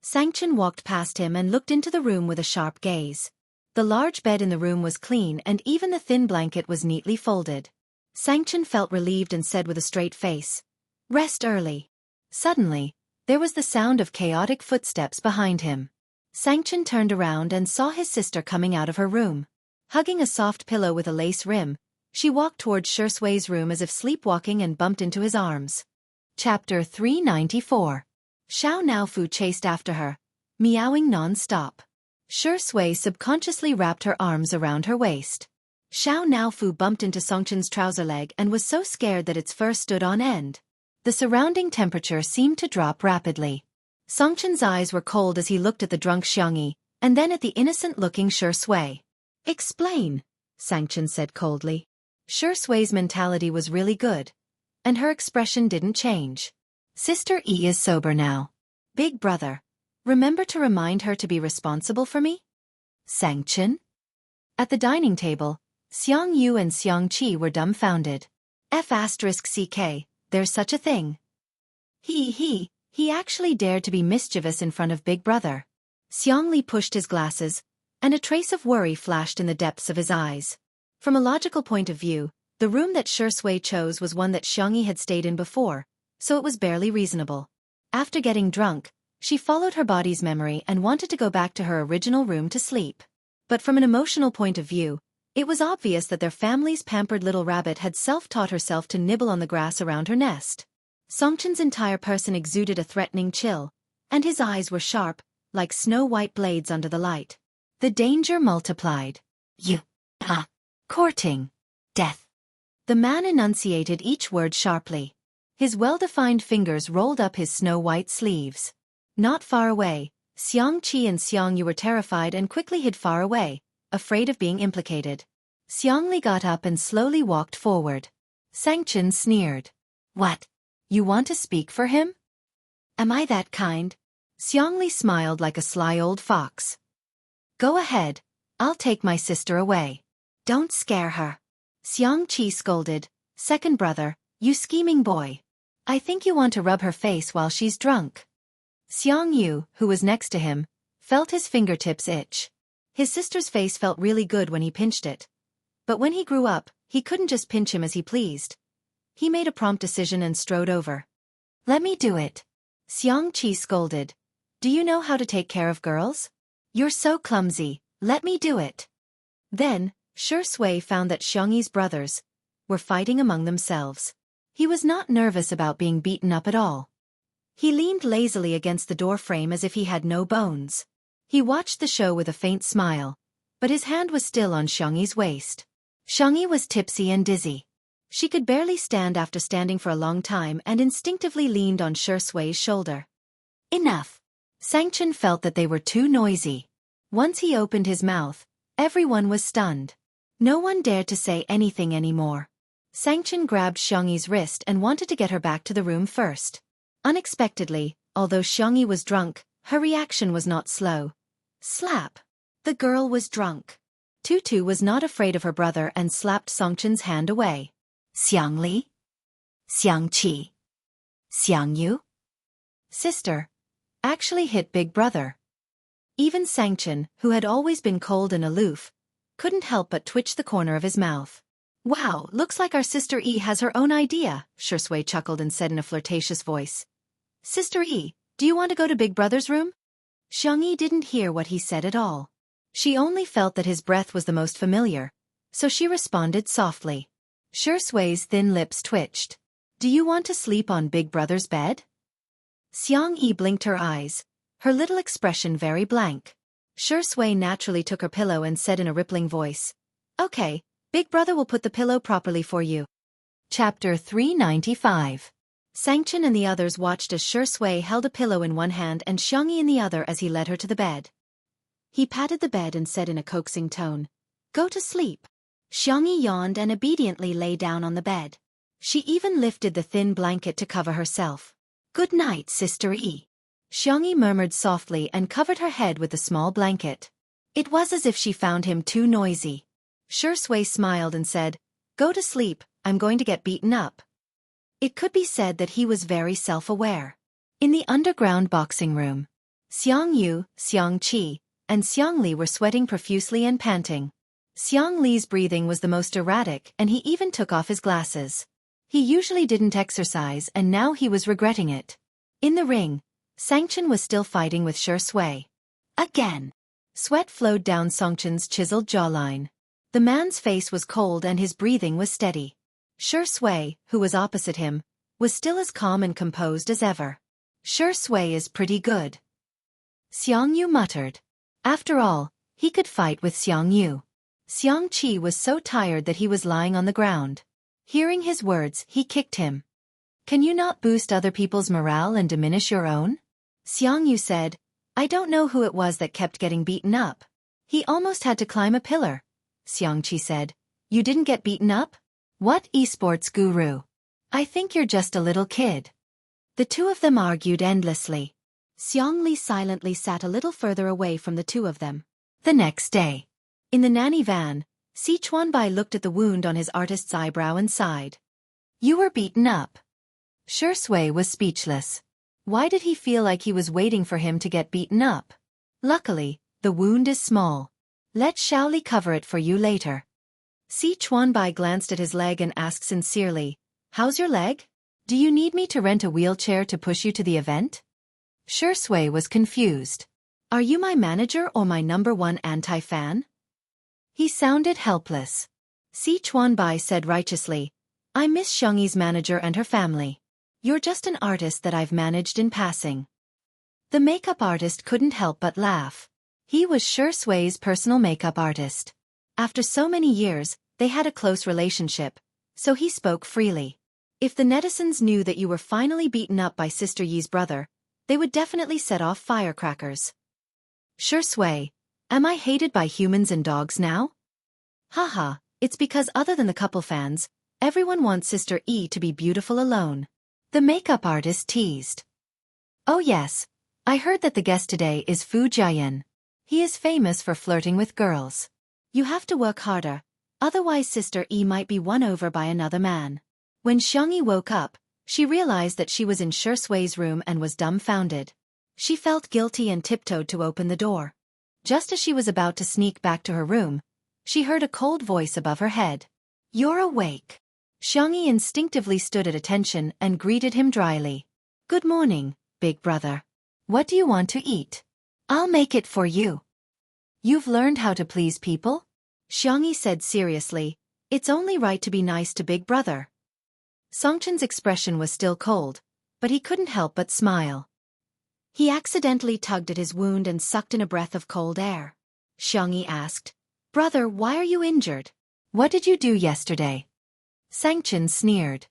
Xianxia walked past him and looked into the room with a sharp gaze. The large bed in the room was clean and even the thin blanket was neatly folded. Xianxia felt relieved and said with a straight face, "Rest early." Suddenly, there was the sound of chaotic footsteps behind him. Xianxia turned around and saw his sister coming out of her room. Hugging a soft pillow with a lace rim, she walked towards Shui's room as if sleepwalking and bumped into his arms. Chapter 394. Xiao Naofu chased after her, meowing non-stop. Shui subconsciously wrapped her arms around her waist. Xiao Naofu bumped into Songchen's trouser leg and was so scared that its fur stood on end. The surrounding temperature seemed to drop rapidly. Songchen's eyes were cold as he looked at the drunk Xiangyi, and then at the innocent-looking Shui. "Explain," Songchen said coldly. Shui's mentality was really good, and her expression didn't change. "Sister E is sober now. Big brother, remember to remind her to be responsible for me?" Songchen? At the dining table, Xiangyu and Xiangqi were dumbfounded. F***ck, there's such a thing. He actually dared to be mischievous in front of Big Brother. Xiangli pushed his glasses, and a trace of worry flashed in the depths of his eyes. From a logical point of view, the room that Shui chose was one that Xiangyi had stayed in before, so it was barely reasonable. After getting drunk, she followed her body's memory and wanted to go back to her original room to sleep. But from an emotional point of view, it was obvious that their family's pampered little rabbit had self-taught herself to nibble on the grass around her nest. Songchen's entire person exuded a threatening chill, and his eyes were sharp, like snow-white blades under the light. The danger multiplied. Courting. Death. The man enunciated each word sharply. His well-defined fingers rolled up his snow-white sleeves. Not far away, Xiangqi and Xiangyu were terrified and quickly hid far away, afraid of being implicated. Xiangli got up and slowly walked forward. Songchen sneered. "What? You want to speak for him? Am I that kind?" Xiangli smiled like a sly old fox. "Go ahead, I'll take my sister away. Don't scare her." Xiangqi scolded, "Second brother, you scheming boy. I think you want to rub her face while she's drunk." Xiangyu, who was next to him, felt his fingertips itch. His sister's face felt really good when he pinched it. But when he grew up, he couldn't just pinch him as he pleased. He made a prompt decision and strode over. "Let me do it." Xiangqi scolded. "Do you know how to take care of girls? You're so clumsy, let me do it." Then, Shui found that Xiangyi's brothers were fighting among themselves. He was not nervous about being beaten up at all. He leaned lazily against the door frame as if he had no bones. He watched the show with a faint smile, but his hand was still on Xiangyi's waist. Xiangyi was tipsy and dizzy. She could barely stand after standing for a long time and instinctively leaned on Shui's shoulder. Enough. Songchen felt that they were too noisy. Once he opened his mouth, everyone was stunned. No one dared to say anything anymore. Songchen grabbed Xiangyi's wrist and wanted to get her back to the room first. Unexpectedly, although Xiangyi was drunk, her reaction was not slow. Slap. The girl was drunk. Tutu was not afraid of her brother and slapped Songchen's hand away. "Xiangli? Xiangqi? Xiangyu?" Sister. Actually hit Big Brother. Even Songchen, who had always been cold and aloof, couldn't help but twitch the corner of his mouth. "Wow, looks like our Sister E has her own idea," Shui chuckled and said in a flirtatious voice. "Sister E, do you want to go to Big Brother's room?" Xiangyi didn't hear what he said at all. She only felt that his breath was the most familiar, so she responded softly. Shui's thin lips twitched. "Do you want to sleep on Big Brother's bed?" Xiangyi blinked her eyes, her little expression very blank. Shui naturally took her pillow and said in a rippling voice, "Okay, Big Brother will put the pillow properly for you." Chapter 395. Songchen and the others watched as Shui held a pillow in one hand and Xiangyi in the other as he led her to the bed. He patted the bed and said in a coaxing tone, "Go to sleep." Xiangyi yawned and obediently lay down on the bed. She even lifted the thin blanket to cover herself. Good night, Sister E. Xianxia murmured softly and covered her head with a small blanket. It was as if she found him too noisy. Shui smiled and said, Go to sleep, I'm going to get beaten up. It could be said that he was very self-aware. In the underground boxing room, Xiangyu, Xiangqi, and Xiangli were sweating profusely and panting. Xiangli's breathing was the most erratic and he even took off his glasses. He usually didn't exercise and now he was regretting it. In the ring, Sangchen was still fighting with Shui. Again. Sweat flowed down Sangchen's chiseled jawline. The man's face was cold and his breathing was steady. Shui, who was opposite him, was still as calm and composed as ever. Shui is pretty good. Xiangyu muttered. After all, he could fight with Xiangyu. Xiangqi was so tired that he was lying on the ground. Hearing his words, he kicked him. Can you not boost other people's morale and diminish your own? Xiangyu said, I don't know who it was that kept getting beaten up. He almost had to climb a pillar. Xiangqi said, You didn't get beaten up? What esports guru? I think you're just a little kid. The two of them argued endlessly. Xiangli silently sat a little further away from the two of them. The next day, in the nanny van, Si Chuanbai looked at the wound on his artist's eyebrow and sighed. You were beaten up. Shui was speechless. Why did he feel like he was waiting for him to get beaten up? Luckily, the wound is small. Let Shaoli cover it for you later. Si Chuanbai glanced at his leg and asked sincerely, How's your leg? Do you need me to rent a wheelchair to push you to the event? Shui was confused. Are you my manager or my #1 anti-fan? He sounded helpless. Si Chuanbai said righteously, I miss Xiangyi's manager and her family. You're just an artist that I've managed in passing. The makeup artist couldn't help but laugh. He was Shui's personal makeup artist. After so many years, they had a close relationship, so he spoke freely. If the netizens knew that you were finally beaten up by Sister Yi's brother, they would definitely set off firecrackers. Shui, am I hated by humans and dogs now? Haha, it's because other than the couple fans, everyone wants Sister E to be beautiful alone. The makeup artist teased. Oh yes, I heard that the guest today is Fu Jiayan. He is famous for flirting with girls. You have to work harder, otherwise Sister E might be won over by another man. When Xiangyi woke up, she realized that she was in Shui's room and was dumbfounded. She felt guilty and tiptoed to open the door. Just as she was about to sneak back to her room, she heard a cold voice above her head. You're awake. Xiangyi instinctively stood at attention and greeted him dryly. Good morning, big brother. What do you want to eat? I'll make it for you. You've learned how to please people? Xiangyi said seriously, it's only right to be nice to big brother. Songchen's expression was still cold, but he couldn't help but smile. He accidentally tugged at his wound and sucked in a breath of cold air. Xiangyi asked, Brother, why are you injured? What did you do yesterday? Sangchen sneered.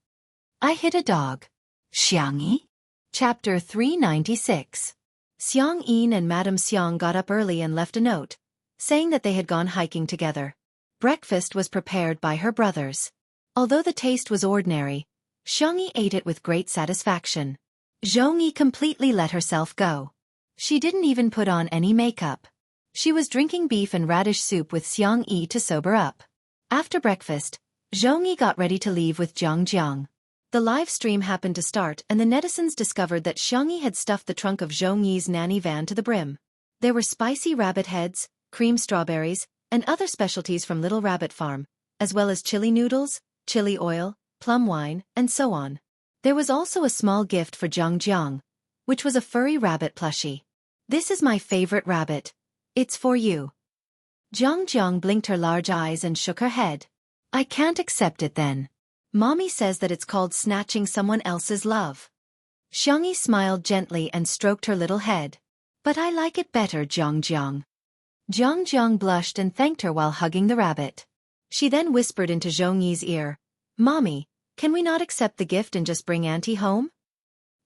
I hit a dog. Xiangyi? Chapter 396. Xiang Yin and Madame Xiang got up early and left a note, saying that they had gone hiking together. Breakfast was prepared by her brothers. Although the taste was ordinary, Xiangyi ate it with great satisfaction. Zhongyi completely let herself go. She didn't even put on any makeup. She was drinking beef and radish soup with Xiang Yi to sober up. After breakfast, Zhongyi got ready to leave with Jiang. The live stream happened to start and the netizens discovered that Xiangyi had stuffed the trunk of Zhongyi's nanny van to the brim. There were spicy rabbit heads, cream strawberries, and other specialties from Little Rabbit Farm, as well as chili noodles, chili oil, plum wine, and so on. There was also a small gift for Jiang, which was a furry rabbit plushie. This is my favorite rabbit. It's for you. Jiang blinked her large eyes and shook her head. I can't accept it then. Mommy says that it's called snatching someone else's love. Xiangyi smiled gently and stroked her little head. But I like it better, Jiang. Jiang blushed and thanked her while hugging the rabbit. She then whispered into Zhongyi's ear, Mommy, can we not accept the gift and just bring Auntie home?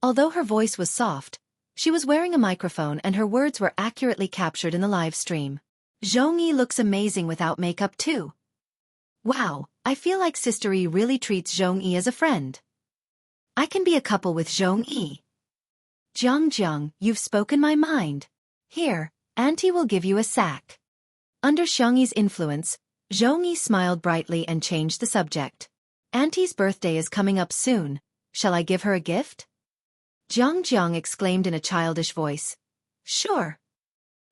Although her voice was soft, she was wearing a microphone and her words were accurately captured in the live stream. Zhongyi looks amazing without makeup too. Wow, I feel like Sister Yi really treats Zhongyi as a friend. I can be a couple with Zhongyi. Jiang, you've spoken my mind. Here, Auntie will give you a sack. Under Xiangyi's influence, Zhongyi smiled brightly and changed the subject. Auntie's birthday is coming up soon. Shall I give her a gift? Jiang exclaimed in a childish voice. Sure.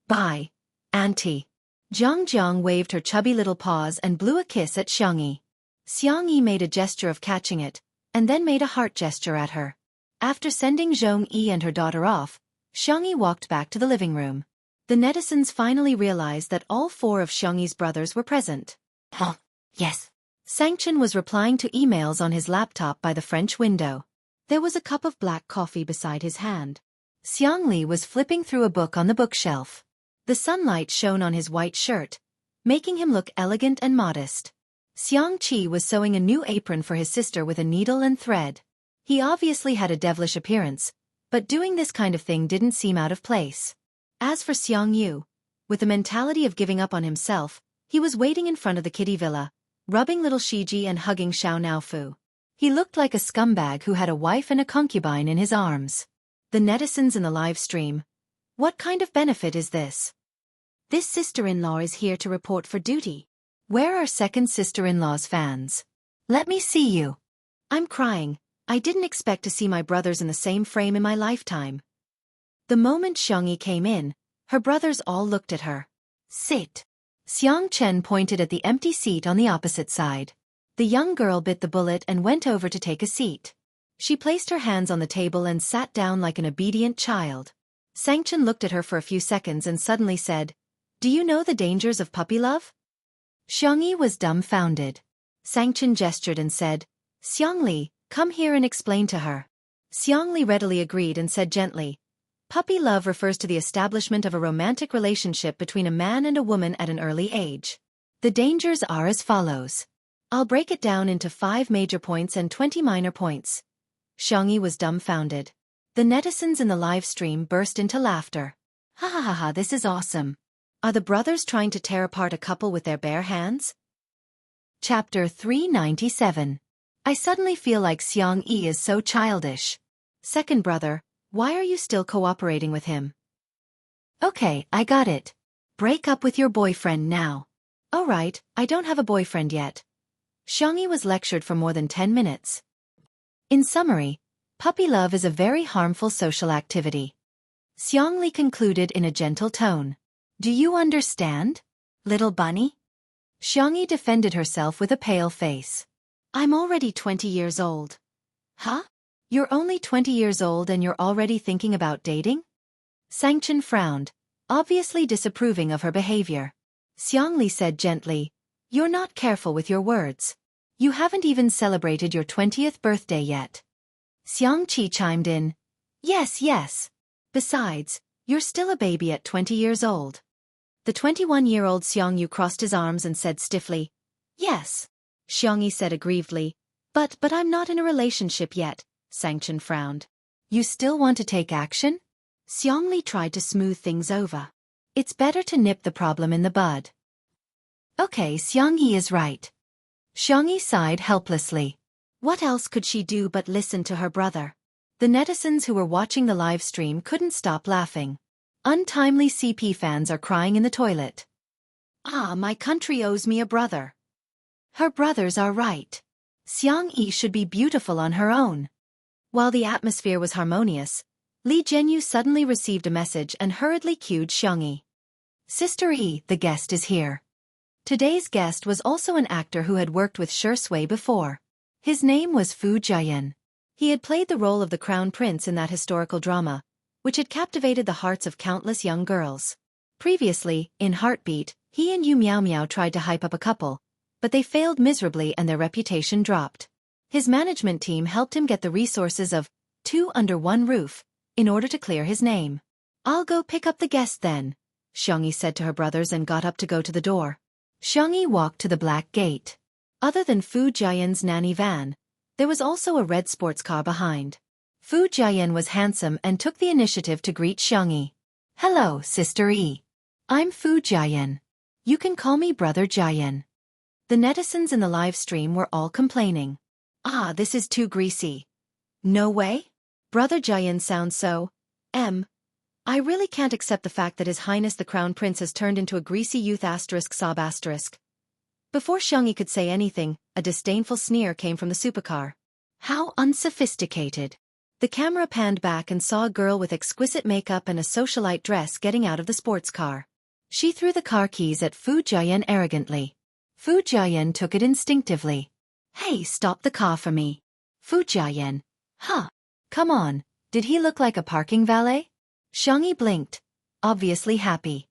Bye, Auntie. Jiang waved her chubby little paws and blew a kiss at Xiangyi. Xiangyi made a gesture of catching it, and then made a heart gesture at her. After sending Zhongyi and her daughter off, Xiangyi walked back to the living room. The netizens finally realized that all 4 of Xiangyi's brothers were present. Huh, yes. Xianxia was replying to emails on his laptop by the French window. There was a cup of black coffee beside his hand. Xiangli was flipping through a book on the bookshelf. The sunlight shone on his white shirt, making him look elegant and modest. Xianxia was sewing a new apron for his sister with a needle and thread. He obviously had a devilish appearance, but doing this kind of thing didn't seem out of place. As for Xiangyu, with the mentality of giving up on himself, he was waiting in front of the kiddie villa, rubbing little Shiji and hugging Xiao Naofu. He looked like a scumbag who had a wife and a concubine in his arms. The netizens in the live stream. What kind of benefit is this? This sister-in-law is here to report for duty. Where are second sister-in-law's fans? Let me see you. I'm crying. I didn't expect to see my brothers in the same frame in my lifetime. The moment Xiangyi came in, her brothers all looked at her. Sit. Xiang Chen pointed at the empty seat on the opposite side. The young girl bit the bullet and went over to take a seat. She placed her hands on the table and sat down like an obedient child. Xiangchen looked at her for a few seconds and suddenly said, "Do you know the dangers of puppy love?" Xiangyi was dumbfounded. Xiangchen gestured and said, "Xiangli, come here and explain to her." Xiangli readily agreed and said gently, "Puppy love refers to the establishment of a romantic relationship between a man and a woman at an early age. The dangers are as follows. I'll break it down into 5 major points and 20 minor points." Xiangyi was dumbfounded. The netizens in the live stream burst into laughter. Ha ha ha ha, this is awesome. Are the brothers trying to tear apart a couple with their bare hands? Chapter 397. I suddenly feel like Xiangyi is so childish. Second brother, why are you still cooperating with him? Okay, I got it. Break up with your boyfriend now. Oh right, I don't have a boyfriend yet. Xiangyi was lectured for more than 10 minutes. In summary, puppy love is a very harmful social activity. Xiangli concluded in a gentle tone. Do you understand, little bunny? Xiangyi defended herself with a pale face. I'm already 20 years old. Huh? You're only 20 years old and you're already thinking about dating? Xiangchen frowned, obviously disapproving of her behavior. Xiangli said gently, "You're not careful with your words. You haven't even celebrated your 20th birthday yet." Xiangqi chimed in, Yes. Besides, you're still a baby at 20 years old." The 21-year-old Xiangyu crossed his arms and said stiffly, "Yes." Xiangyi said aggrievedly, But I'm not in a relationship yet." Xiangchen frowned. "You still want to take action?" Xiangli tried to smooth things over. "It's better to nip the problem in the bud." Okay, Xiangyi is right. Xiangyi sighed helplessly. What else could she do but listen to her brother? The netizens who were watching the live stream couldn't stop laughing. Untimely CP fans are crying in the toilet. Ah, my country owes me a brother. Her brothers are right. Xiangyi should be beautiful on her own. While the atmosphere was harmonious, Li Zhenyu suddenly received a message and hurriedly cued Xiangyi. Sister Yi, the guest is here. Today's guest was also an actor who had worked with Shui before. His name was Fu Jiayan. He had played the role of the crown prince in that historical drama, which had captivated the hearts of countless young girls. Previously, in Heartbeat, he and Yu Miao tried to hype up a couple, but they failed miserably and their reputation dropped. His management team helped him get the resources of 2 under 1 roof in order to clear his name. "I'll go pick up the guest then," Xiangyi said to her brothers and got up to go to the door. Xiangyi walked to the black gate. Other than Fu Jiayan's nanny van, there was also a red sports car behind. Fu Jiayan was handsome and took the initiative to greet Xiangyi. "Hello, Sister Yi. I'm Fu Jiayan. You can call me Brother Jiayan." The netizens in the live stream were all complaining. "Ah, this is too greasy. No way? Brother Jiayan sounds so I really can't accept the fact that His Highness the Crown Prince has turned into a greasy youth sob asterisk. Before Xianxia could say anything, a disdainful sneer came from the supercar. How unsophisticated. The camera panned back and saw a girl with exquisite makeup and a socialite dress getting out of the sports car. She threw the car keys at Fu Jiayan arrogantly. Fu Jiayan took it instinctively. Hey, stop the car for me. Fu Jiayan. Huh. Come on, did he look like a parking valet? Xianxia blinked, obviously happy.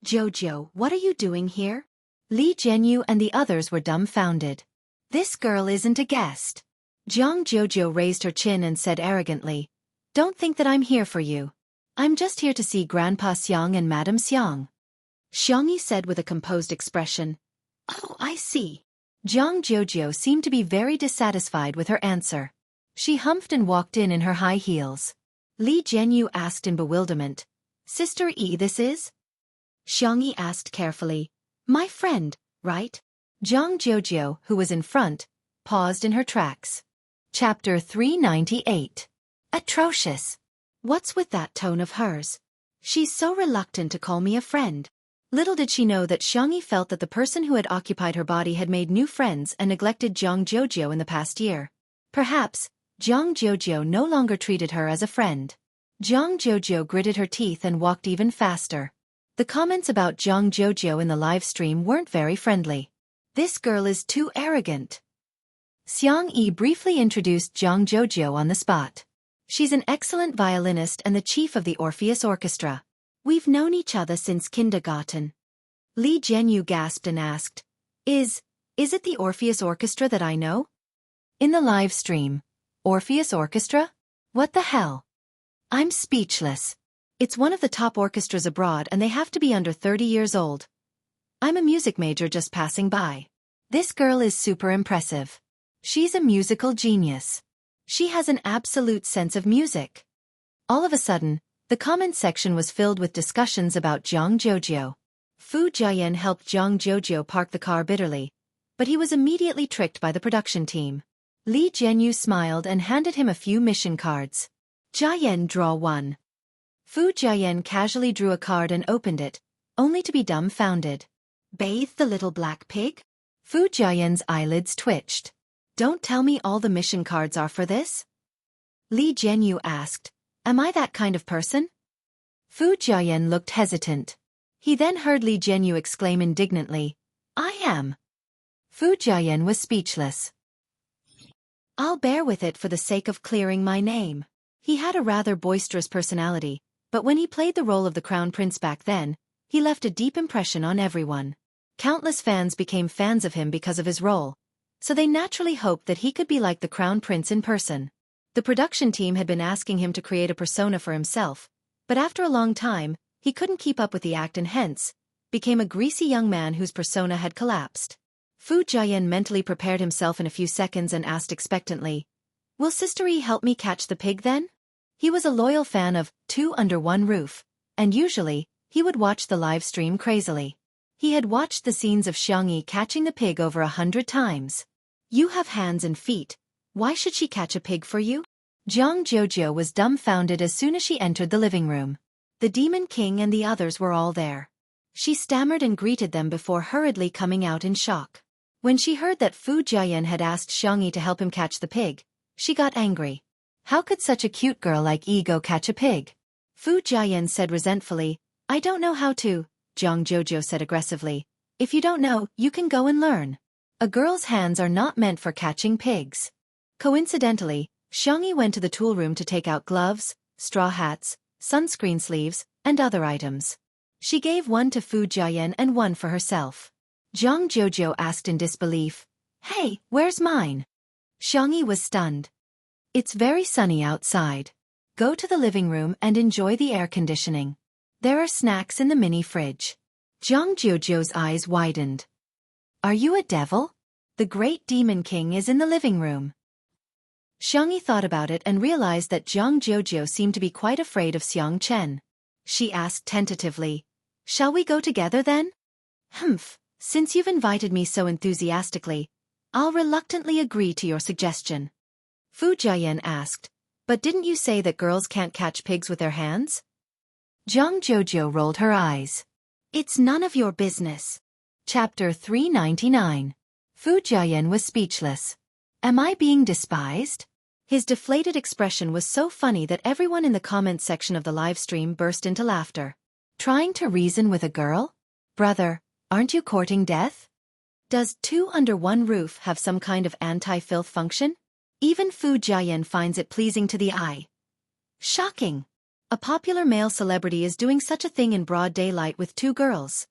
Jojo, what are you doing here? Li Jianyu and the others were dumbfounded. This girl isn't a guest. Jojo raised her chin and said arrogantly, Don't think that I'm here for you. I'm just here to see Grandpa Xiang and Madame Xiang. Xianxia said with a composed expression. Oh, I see. Jojo seemed to be very dissatisfied with her answer. She humphed and walked in her high heels. Li Jianyu asked in bewilderment. Sister E this is? Xianxia asked carefully. My friend, right? Jojo, who was in front, paused in her tracks. Chapter 398. Atrocious. What's with that tone of hers? She's so reluctant to call me a friend. Little did she know that Xianxia felt that the person who had occupied her body had made new friends and neglected Jojo in the past year. Perhaps, Jojo no longer treated her as a friend. Jojo gritted her teeth and walked even faster. The comments about Jojo in the live stream weren't very friendly. This girl is too arrogant. Xianxia briefly introduced Jojo on the spot. She's an excellent violinist and the chief of the Orpheus Orchestra. We've known each other since kindergarten. Li Jianyu gasped and asked, Is it the Orpheus Orchestra that I know? In the live stream. Orpheus Orchestra? What the hell? I'm speechless. It's one of the top orchestras abroad and they have to be under 30 years old. I'm a music major just passing by. This girl is super impressive. She's a musical genius. She has an absolute sense of music. All of a sudden, the comment section was filled with discussions about Jojo. Fu Jiayan helped Jojo park the car bitterly, but he was immediately tricked by the production team. Li Jianyu smiled and handed him a few mission cards. Jiayan, draw one. Fu Jiayan casually drew a card and opened it, only to be dumbfounded. Bathe the little black pig? Fu Jiayan's eyelids twitched. Don't tell me all the mission cards are for this? Li Jianyu asked. Am I that kind of person? Fu Jiayan looked hesitant. He then heard Li Jianyu exclaim indignantly, I am. Fu Jiayan was speechless. I'll bear with it for the sake of clearing my name. He had a rather boisterous personality, but when he played the role of the Crown Prince back then, he left a deep impression on everyone. Countless fans became fans of him because of his role, so they naturally hoped that he could be like the Crown Prince in person. The production team had been asking him to create a persona for himself, but after a long time, he couldn't keep up with the act and hence, became a greasy young man whose persona had collapsed. Fu Jiayan mentally prepared himself in a few seconds and asked expectantly, Will Sister E help me catch the pig then? He was a loyal fan of Two Under One Roof, and usually, he would watch the live stream crazily. He had watched the scenes of Xianxia catching the pig over 100 times. You have hands and feet. Why should she catch a pig for you? Jojo was dumbfounded as soon as she entered the living room. The Demon King and the others were all there. She stammered and greeted them before hurriedly coming out in shock. When she heard that Fu Jiayan had asked Xianxia to help him catch the pig, she got angry. How could such a cute girl like E go catch a pig? Fu Jiayan said resentfully, I don't know how to, Jojo said aggressively. If you don't know, you can go and learn. A girl's hands are not meant for catching pigs. Coincidentally, Xianxia went to the tool room to take out gloves, straw hats, sunscreen sleeves, and other items. She gave one to Fu Jiayan and one for herself. Jojo asked in disbelief, Hey, where's mine? Xianxia was stunned. It's very sunny outside. Go to the living room and enjoy the air conditioning. There are snacks in the mini fridge. Jojo's eyes widened. Are you a devil? The great Demon King is in the living room. Xianxia thought about it and realized that Jojo seemed to be quite afraid of Xiang Chen. She asked tentatively, Shall we go together then? Since you've invited me so enthusiastically, I'll reluctantly agree to your suggestion. Fu Jiayan asked, But didn't you say that girls can't catch pigs with their hands? Jianghu rolled her eyes. It's none of your business. Chapter 399. Fu Jiayan was speechless. Am I being despised? His deflated expression was so funny that everyone in the comments section of the live stream burst into laughter. Trying to reason with a girl? Brother, aren't you courting death? Does two under one roof have some kind of anti-filth function? Even Fu Jiayan finds it pleasing to the eye. Shocking! A popular male celebrity is doing such a thing in broad daylight with two girls.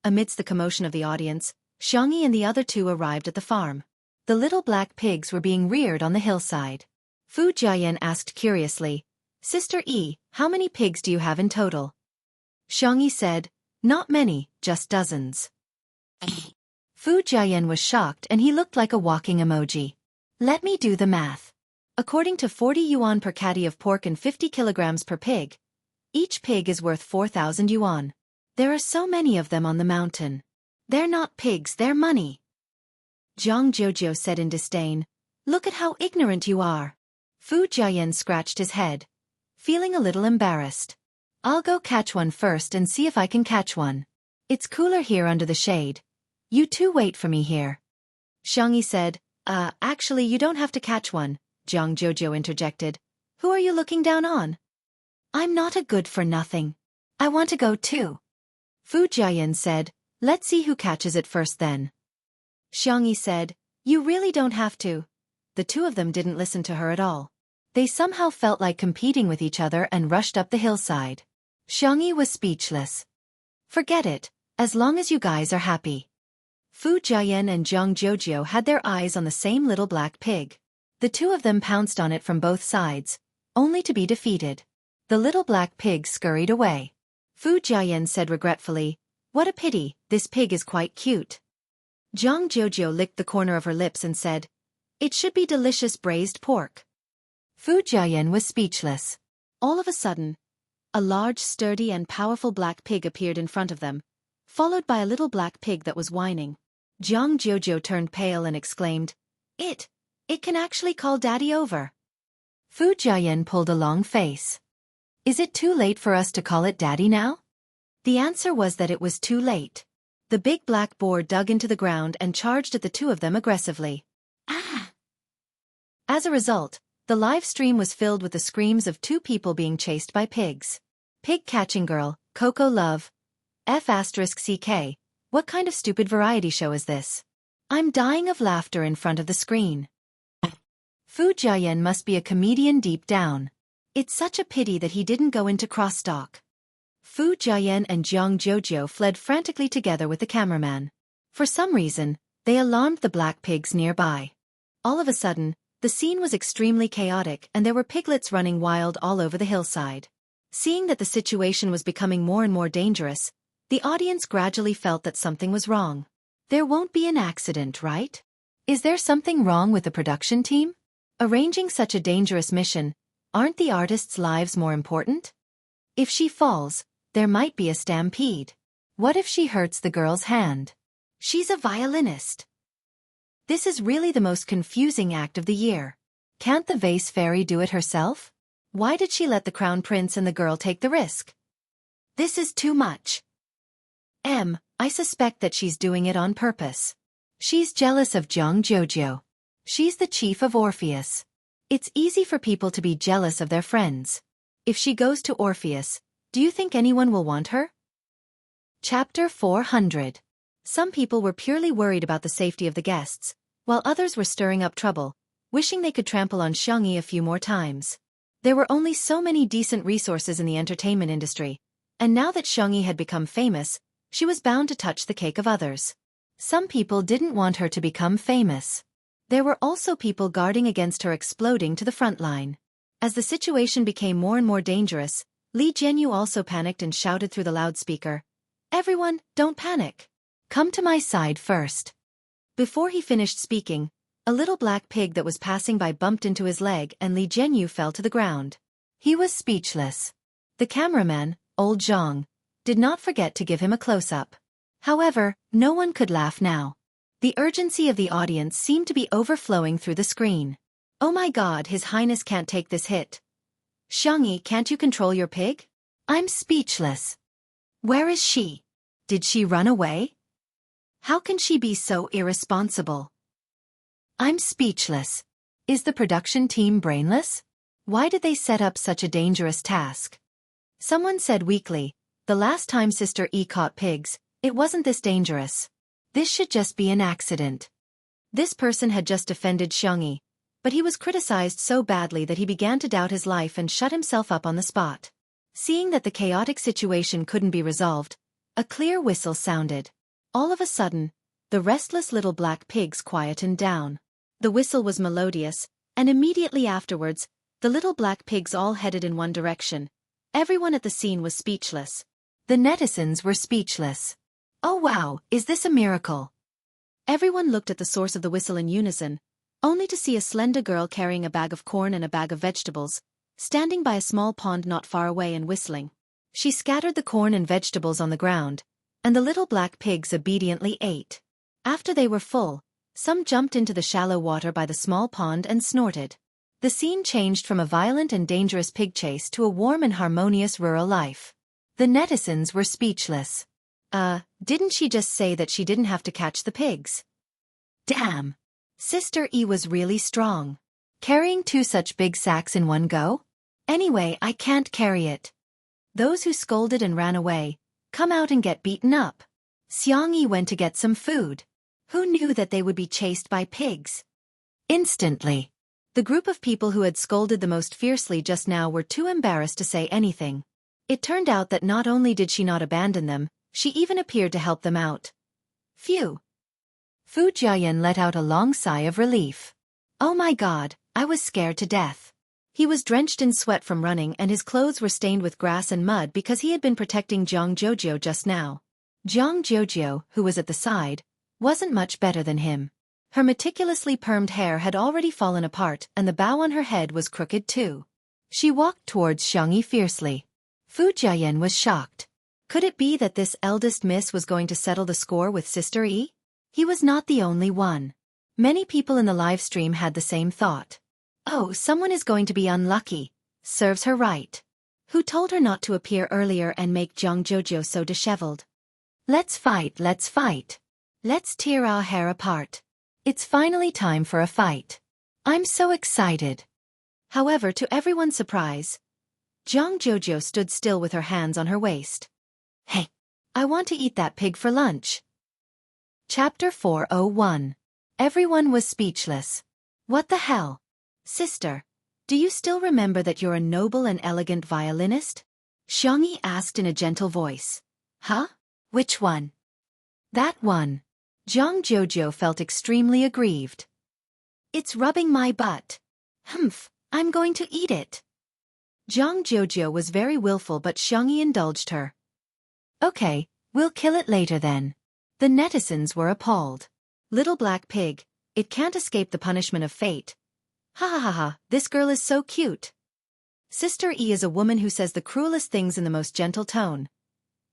Amidst the commotion of the audience, Xianxia and the other two arrived at the farm. The little black pigs were being reared on the hillside. Fu Jiayan asked curiously, Sister E, how many pigs do you have in total? Xianxia said, not many, just dozens. Fu Jiayan was shocked and he looked like a walking emoji. Let me do the math. According to 40 yuan per catty of pork and 50 kilograms per pig, each pig is worth 4,000 yuan. There are so many of them on the mountain. They're not pigs, they're money. Jianghu said in disdain, look at how ignorant you are. Fu Jiayan scratched his head, feeling a little embarrassed. I'll go catch one first and see if I can catch one. It's cooler here under the shade. You two wait for me here. Xianxia said, actually you don't have to catch one, Jianghu interjected. Who are you looking down on? I'm not a good-for-nothing. I want to go too. Fu Jiayan said, let's see who catches it first then. Xianxia said, you really don't have to. The two of them didn't listen to her at all. They somehow felt like competing with each other and rushed up the hillside. Xianxia was speechless. Forget it, as long as you guys are happy. Fu Jiayan and Jianghu had their eyes on the same little black pig. The two of them pounced on it from both sides, only to be defeated. The little black pig scurried away. Fu Jiayan said regretfully, what a pity, this pig is quite cute. Jianghu licked the corner of her lips and said, it should be delicious braised pork. Fu Jiayan was speechless. All of a sudden, a large, sturdy and powerful black pig appeared in front of them, followed by a little black pig that was whining. Jianghu turned pale and exclaimed, It can actually call Daddy over. Fu Jiayan pulled a long face. Is it too late for us to call it Daddy now? The answer was that it was too late. The big black boar dug into the ground and charged at the two of them aggressively. Ah! As a result, the live stream was filled with the screams of two people being chased by pigs. Pig catching girl, Coco Love. F***CK. What kind of stupid variety show is this? I'm dying of laughter in front of the screen. Fu Jiayan must be a comedian deep down. It's such a pity that he didn't go into crosstalk. Fu Jiayan and Jianghu fled frantically together with the cameraman. For some reason, they alarmed the black pigs nearby. All of a sudden, the scene was extremely chaotic and there were piglets running wild all over the hillside. Seeing that the situation was becoming more and more dangerous, the audience gradually felt that something was wrong. There won't be an accident, right? Is there something wrong with the production team? Arranging such a dangerous mission, aren't the artists' lives more important? If she falls, there might be a stampede. What if she hurts the girl's hand? She's a violinist. This is really the most confusing act of the year. Can't the vase fairy do it herself? Why did she let the crown prince and the girl take the risk? This is too much. I suspect that she's doing it on purpose. She's jealous of Jianghu. She's the chief of Orpheus. It's easy for people to be jealous of their friends. If she goes to Orpheus, do you think anyone will want her? Chapter 400. Some people were purely worried about the safety of the guests, while others were stirring up trouble, wishing they could trample on Xianxia a few more times. There were only so many decent resources in the entertainment industry, and now that Xianxia had become famous, she was bound to touch the cake of others. Some people didn't want her to become famous. There were also people guarding against her exploding to the front line. As the situation became more and more dangerous, Li Jianghu also panicked and shouted through the loudspeaker, "Everyone, don't panic. Come to my side first." Before he finished speaking, a little black pig that was passing by bumped into his leg and Li Jianghu fell to the ground. He was speechless. The cameraman, old Zhang, did not forget to give him a close-up. However, no one could laugh now. The urgency of the audience seemed to be overflowing through the screen. Oh my god, His Highness can't take this hit. Xiangyi, can't you control your pig? I'm speechless. Where is she? Did she run away? How can she be so irresponsible? I'm speechless. Is the production team brainless? Why did they set up such a dangerous task? Someone said weakly, the last time Sister E caught pigs, it wasn't this dangerous. This should just be an accident. This person had just defended Xiangyi, but he was criticized so badly that he began to doubt his life and shut himself up on the spot. Seeing that the chaotic situation couldn't be resolved, a clear whistle sounded. All of a sudden, the restless little black pigs quietened down. The whistle was melodious, and immediately afterwards, the little black pigs all headed in one direction. Everyone at the scene was speechless. The netizens were speechless. Oh wow, is this a miracle? Everyone looked at the source of the whistle in unison, only to see a slender girl carrying a bag of corn and a bag of vegetables, standing by a small pond not far away and whistling. She scattered the corn and vegetables on the ground, and the little black pigs obediently ate. After they were full, some jumped into the shallow water by the small pond and snorted. The scene changed from a violent and dangerous pig chase to a warm and harmonious rural life. The netizens were speechless. Didn't she just say that she didn't have to catch the pigs? Damn! Sister E was really strong. Carrying 2 such big sacks in one go? Anyway, I can't carry it. Those who scolded and ran away, come out and get beaten up. Xiangyi went to get some food. Who knew that they would be chased by pigs? Instantly, the group of people who had scolded the most fiercely just now were too embarrassed to say anything. It turned out that not only did she not abandon them, she even appeared to help them out. Phew! Fu Jiayan let out a long sigh of relief. Oh my god, I was scared to death. He was drenched in sweat from running and his clothes were stained with grass and mud because he had been protecting Jianghu just now. Jianghu, who was at the side, wasn't much better than him. Her meticulously permed hair had already fallen apart and the bow on her head was crooked too. She walked towards Xiangyi fiercely. Fu Jiayan was shocked. Could it be that this eldest miss was going to settle the score with Sister E? He was not the only one. Many people in the live stream had the same thought. Oh, someone is going to be unlucky. Serves her right. Who told her not to appear earlier and make Jianghu so disheveled? Let's fight, let's fight. Let's tear our hair apart. It's finally time for a fight. I'm so excited. However, to everyone's surprise, Jianghu stood still with her hands on her waist. Hey, I want to eat that pig for lunch. Chapter 401. Everyone was speechless. What the hell? Sister, do you still remember that you're a noble and elegant violinist? Xiangyi asked in a gentle voice. Huh? Which one? That one. Jianghu felt extremely aggrieved. It's rubbing my butt. Humph, I'm going to eat it. Jianghu was very willful but Xiangyi indulged her. Okay, we'll kill it later then. The netizens were appalled. Little black pig, it can't escape the punishment of fate. Ha ha ha ha, this girl is so cute. Sister E is a woman who says the cruelest things in the most gentle tone.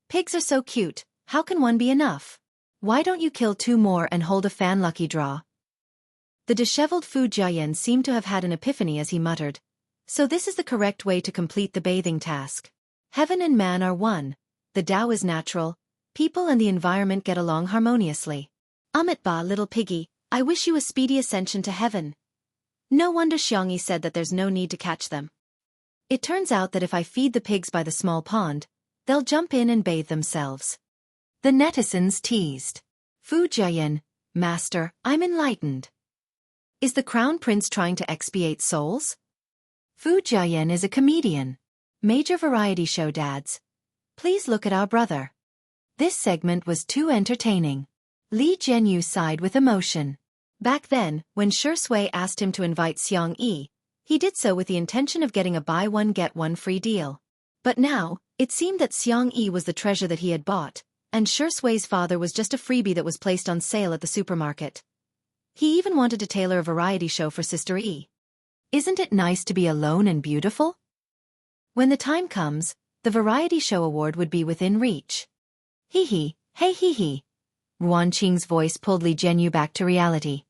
Pigs are so cute, how can one be enough? Why don't you kill 2 more and hold a fan lucky draw? The disheveled Fu Jiayan seemed to have had an epiphany as he muttered. So this is the correct way to complete the bathing task. Heaven and man are one. The Tao is natural. People and the environment get along harmoniously. Ba, little piggy, I wish you a speedy ascension to heaven. No wonder Xiangyi said that there's no need to catch them. It turns out that if I feed the pigs by the small pond, they'll jump in and bathe themselves. The netizens teased. Fu Jiayan, Master, I'm enlightened. Is the Crown Prince trying to expiate souls? Fu Jiayan is a comedian. Major variety show dads. Please look at our brother. This segment was too entertaining. Li Jianyu sighed with emotion. Back then, when Shui asked him to invite Xiangyi, he did so with the intention of getting a buy-one-get-one free deal. But now, it seemed that Xiangyi was the treasure that he had bought, and Shui's father was just a freebie that was placed on sale at the supermarket. He even wanted to tailor a variety show for Sister E. Isn't it nice to be alone and beautiful? When the time comes, the variety show award would be within reach. Hee hee, hey hee hee. Ruan Qing's voice pulled Li Jianyu back to reality.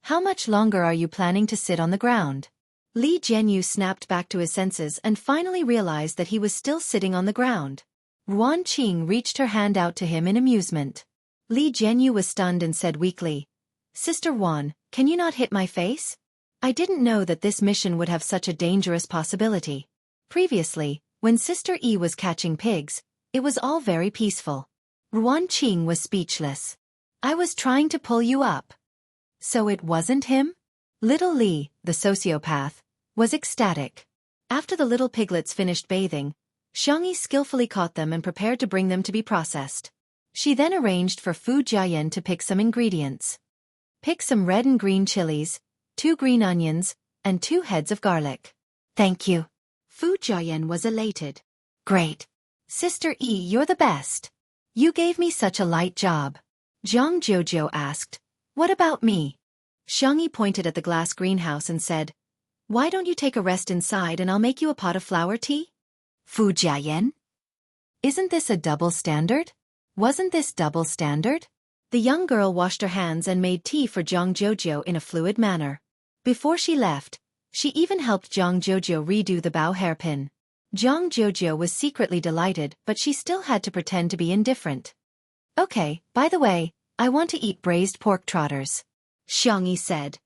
How much longer are you planning to sit on the ground? Li Jianyu snapped back to his senses and finally realized that he was still sitting on the ground. Ruan Qing reached her hand out to him in amusement. Li Jianyu was stunned and said weakly, "Sister Wan, can you not hit my face? I didn't know that this mission would have such a dangerous possibility." Previously, when Sister Yi was catching pigs, it was all very peaceful. Ruan Qing was speechless. "I was trying to pull you up." So it wasn't him? Little Li, the sociopath, was ecstatic. After the little piglets finished bathing, Xianxia skillfully caught them and prepared to bring them to be processed. She then arranged for Fu Jiayan to pick some ingredients. "Pick some red and green chilies, 2 green onions, and 2 heads of garlic." "Thank you." Fu Jiayan was elated. "Great. Sister Yi, you're the best. You gave me such a light job." Jianghu asked, "What about me?" Xianxia pointed at the glass greenhouse and said, "Why don't you take a rest inside and I'll make you a pot of flower tea?" Fu Jiayan? Isn't this a double standard? Wasn't this double standard? The young girl washed her hands and made tea for Jianghu in a fluid manner. Before she left, she even helped Jianghu redo the bow hairpin. Jianghu was secretly delighted, but she still had to pretend to be indifferent. "Okay, by the way, I want to eat braised pork trotters," Xianxia said.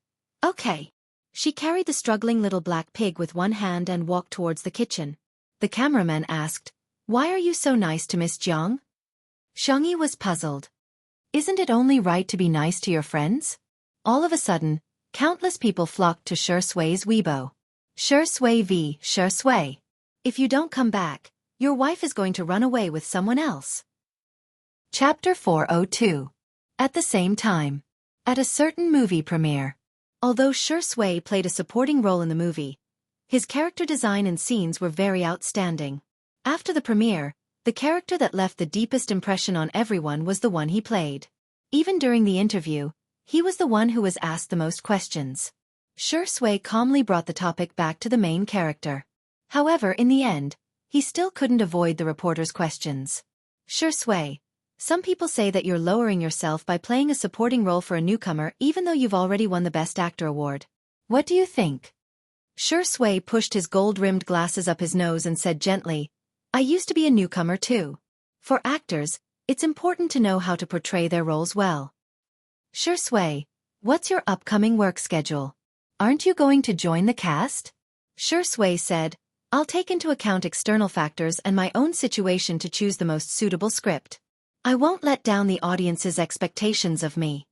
"Okay." She carried the struggling little black pig with one hand and walked towards the kitchen. The cameraman asked, "Why are you so nice to Miss Jiang?" Xianxia was puzzled. "Isn't it only right to be nice to your friends?" All of a sudden, countless people flocked to Shi Sui's Weibo. "Shi Sui v. Shi Sui. If you don't come back, your wife is going to run away with someone else." Chapter 402. At the same time. At a certain movie premiere. Although Shi Sui played a supporting role in the movie, his character design and scenes were very outstanding. After the premiere, the character that left the deepest impression on everyone was the one he played. Even during the interview, he was the one who was asked the most questions. Shi Sui calmly brought the topic back to the main character. However, in the end, he still couldn't avoid the reporter's questions. "Shi Sui, some people say that you're lowering yourself by playing a supporting role for a newcomer even though you've already won the Best Actor award. What do you think?" Shi Sui pushed his gold-rimmed glasses up his nose and said gently, "I used to be a newcomer too. For actors, it's important to know how to portray their roles well." "Shi Sui, what's your upcoming work schedule? Aren't you going to join the cast?" Shi Sui said, "I'll take into account external factors and my own situation to choose the most suitable script. I won't let down the audience's expectations of me."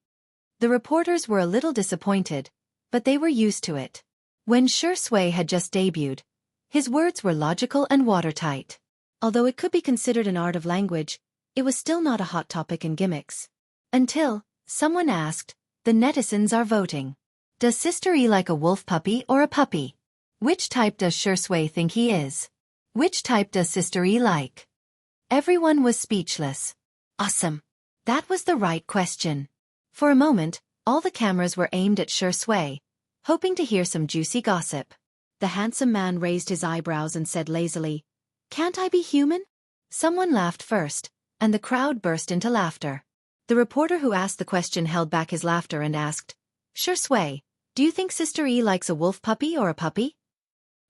The reporters were a little disappointed, but they were used to it. When Shi Sui had just debuted, his words were logical and watertight. Although it could be considered an art of language, it was still not a hot topic in gimmicks. Until, someone asked, "The netizens are voting. Does Sister E like a wolf puppy or a puppy? Which type does Shi Sui think he is? Which type does Sister E like?" Everyone was speechless. Awesome. That was the right question. For a moment, all the cameras were aimed at Shi Sui, hoping to hear some juicy gossip. The handsome man raised his eyebrows and said lazily, "Can't I be human?" Someone laughed first, and the crowd burst into laughter. The reporter who asked the question held back his laughter and asked, "Shi Sui, do you think Sister E likes a wolf puppy or a puppy?"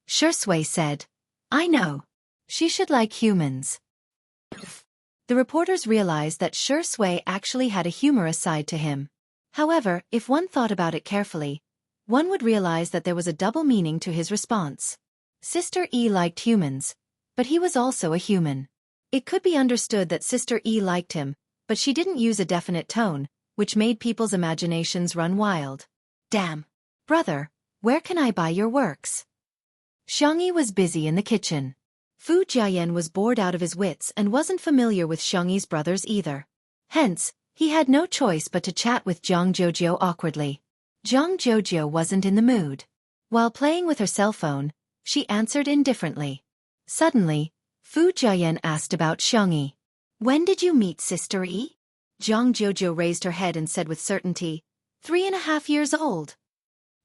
Shi Sui said, "I know. She should like humans." The reporters realized that Shi Sui actually had a humorous side to him. However, if one thought about it carefully, one would realize that there was a double meaning to his response. Sister E liked humans, but he was also a human. It could be understood that Sister E liked him, but she didn't use a definite tone, which made people's imaginations run wild. "Damn. Brother, where can I buy your works?" Xianxia was busy in the kitchen. Fu Jiayan was bored out of his wits and wasn't familiar with Xiangxia's brothers either. Hence, he had no choice but to chat with Jianghu awkwardly. Jianghu wasn't in the mood. While playing with her cell phone, she answered indifferently. Suddenly, Fu Jiayan asked about Xiangxia. "When did you meet Sister E?" Jianghu raised her head and said with certainty, 3.5 years old.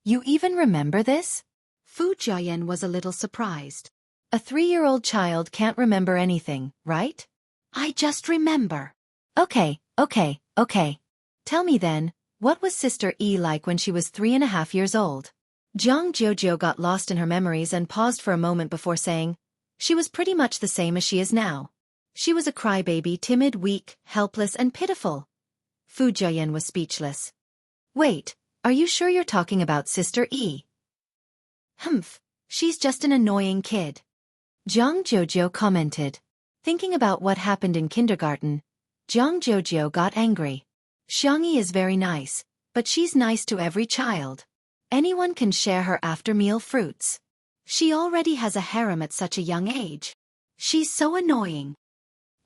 "You even remember this?" Fu Jiayan was a little surprised. A 3-year-old child can't remember anything, right? "I just remember." Okay. Tell me then, What was Sister E like when she was 3.5 years old? Jianghu got lost in her memories and paused for a moment before saying, she was pretty much the same as she is now. She was a crybaby, timid, weak, helpless, and pitiful. Fu Jiayan was speechless. Wait, are you sure you're talking about Sister E? Humph, she's just an annoying kid. Jianghu commented. Thinking about what happened in kindergarten, Jianghu got angry. Xianxia is very nice, but she's nice to every child. Anyone can share her after-meal fruits. She already has a harem at such a young age. She's so annoying.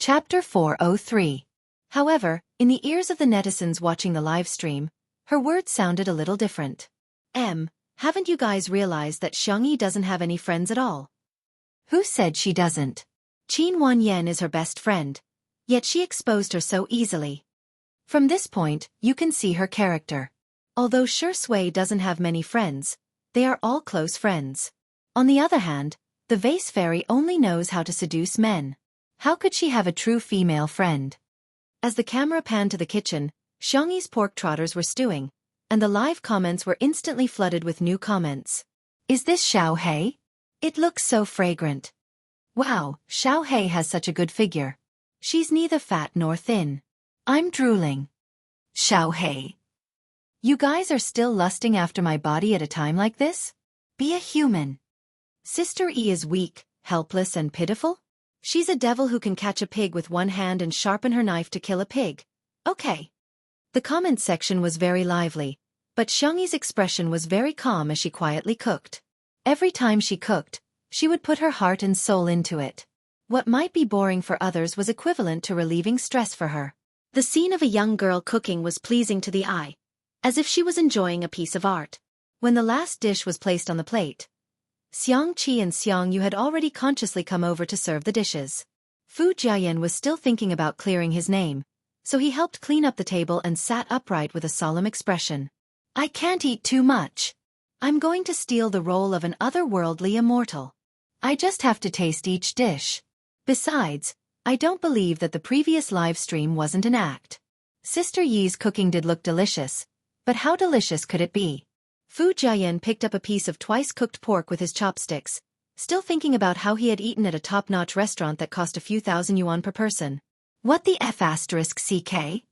Chapter 403. However, in the ears of the netizens watching the live stream, her words sounded a little different. Haven't you guys realized that Xianxia doesn't have any friends at all? Who said she doesn't? Qin Wanyan is her best friend, yet she exposed her so easily. From this point, you can see her character. Although Shui doesn't have many friends, they are all close friends. On the other hand, the vase fairy only knows how to seduce men. How could she have a true female friend? As the camera panned to the kitchen, Xiangxi's pork trotters were stewing, and the live comments were instantly flooded with new comments. Is this Xiao Hei? It looks so fragrant. Wow, Xiao Hei has such a good figure. She's neither fat nor thin. I'm drooling. Xiao Hei. You guys are still lusting after my body at a time like this? Be a human. Sister E is weak, helpless, and pitiful? She's a devil who can catch a pig with one hand and sharpen her knife to kill a pig. Okay. The comment section was very lively, but Xiangxi's expression was very calm as she quietly cooked. Every time she cooked, she would put her heart and soul into it. What might be boring for others was equivalent to relieving stress for her. The scene of a young girl cooking was pleasing to the eye, as if she was enjoying a piece of art. When the last dish was placed on the plate, Xianxia and Xiangyu had already consciously come over to serve the dishes. Fu Jiayan was still thinking about clearing his name, so he helped clean up the table and sat upright with a solemn expression. I can't eat too much. I'm going to steal the role of an otherworldly immortal. I just have to taste each dish. Besides, I don't believe that the previous live stream wasn't an act. Sister Yi's cooking did look delicious, but how delicious could it be? Fu Jiayan picked up a piece of twice-cooked pork with his chopsticks, still thinking about how he had eaten at a top-notch restaurant that cost a few thousand yuan per person. What the F***CK?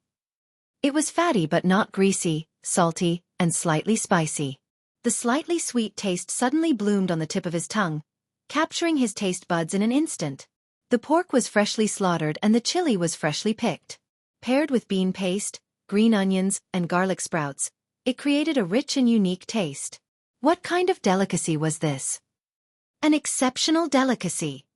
It was fatty but not greasy, salty, and slightly spicy. The slightly sweet taste suddenly bloomed on the tip of his tongue, capturing his taste buds in an instant. The pork was freshly slaughtered and the chili was freshly picked. Paired with bean paste, green onions, and garlic sprouts, it created a rich and unique taste. What kind of delicacy was this? An exceptional delicacy.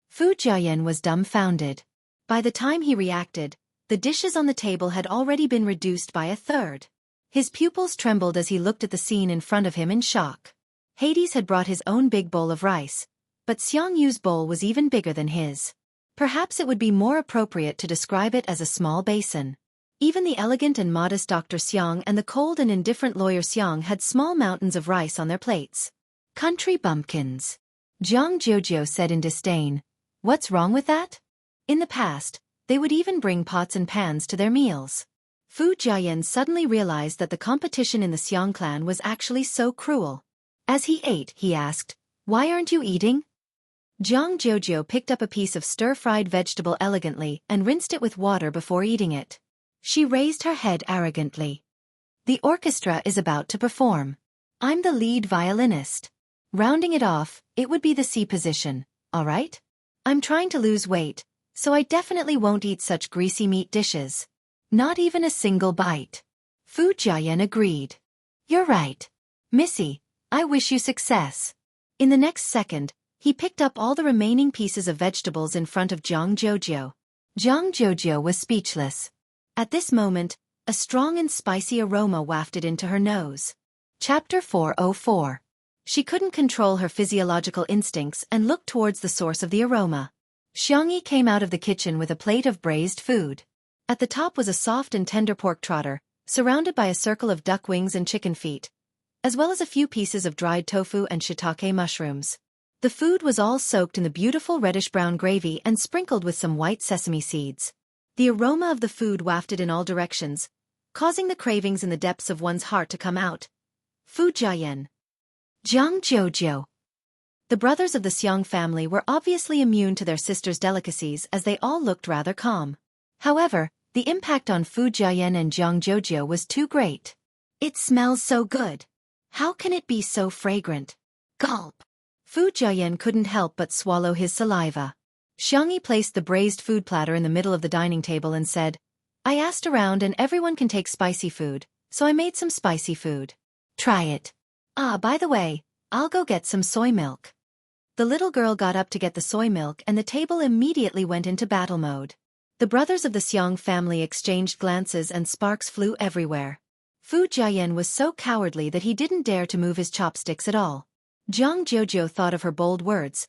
Fu Jiayan was dumbfounded. By the time he reacted, the dishes on the table had already been reduced by a third. His pupils trembled as he looked at the scene in front of him in shock. Hades had brought his own big bowl of rice, but Xiangyu's bowl was even bigger than his. Perhaps it would be more appropriate to describe it as a small basin. Even the elegant and modest Dr. Xiang and the cold and indifferent lawyer Xiang had small mountains of rice on their plates. Country bumpkins. Jiang Jojo said in disdain. What's wrong with that? In the past, they would even bring pots and pans to their meals. Fu Jiayan suddenly realized that the competition in the Xiang clan was actually so cruel. As he ate, he asked, why aren't you eating? Jiang Jojo picked up a piece of stir-fried vegetable elegantly and rinsed it with water before eating it. She raised her head arrogantly. The orchestra is about to perform. I'm the lead violinist. Rounding it off, it would be the C position, alright? I'm trying to lose weight, so I definitely won't eat such greasy meat dishes. Not even a single bite. Fu Jiayan agreed. You're right. Missy, I wish you success. In the next second, he picked up all the remaining pieces of vegetables in front of Jiang Jojo. Jiang Jojo was speechless. At this moment, a strong and spicy aroma wafted into her nose. Chapter 404. She couldn't control her physiological instincts and looked towards the source of the aroma. Xiangxia came out of the kitchen with a plate of braised food. At the top was a soft and tender pork trotter, surrounded by a circle of duck wings and chicken feet, as well as a few pieces of dried tofu and shiitake mushrooms. The food was all soaked in the beautiful reddish-brown gravy and sprinkled with some white sesame seeds. The aroma of the food wafted in all directions, causing the cravings in the depths of one's heart to come out. Fu Jiayan. Jianghu. The brothers of the Xiang family were obviously immune to their sister's delicacies as they all looked rather calm. However, the impact on Fu Jiayan and Jianghu was too great. It smells so good. How can it be so fragrant? Gulp. Fu Jiayan couldn't help but swallow his saliva. Xianxia placed the braised food platter in the middle of the dining table and said, I asked around and everyone can take spicy food, so I made some spicy food. Try it. Ah, by the way, I'll go get some soy milk. The little girl got up to get the soy milk and the table immediately went into battle mode. The brothers of the Xiang family exchanged glances and sparks flew everywhere. Fu Jiayan was so cowardly that he didn't dare to move his chopsticks at all. Jianghu thought of her bold words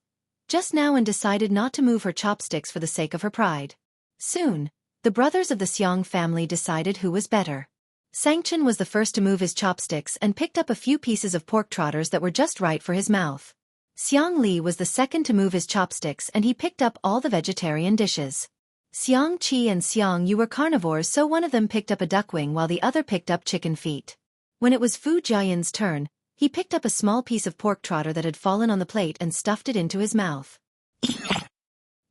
just now and decided not to move her chopsticks for the sake of her pride. Soon, the brothers of the Xiang family decided who was better. Xianxia was the first to move his chopsticks and picked up a few pieces of pork trotters that were just right for his mouth. Xiangli was the second to move his chopsticks and he picked up all the vegetarian dishes. Xiangqi and Xiangyu were carnivores, so one of them picked up a duck wing while the other picked up chicken feet. When it was Fu Jiayan's turn, he picked up a small piece of pork trotter that had fallen on the plate and stuffed it into his mouth.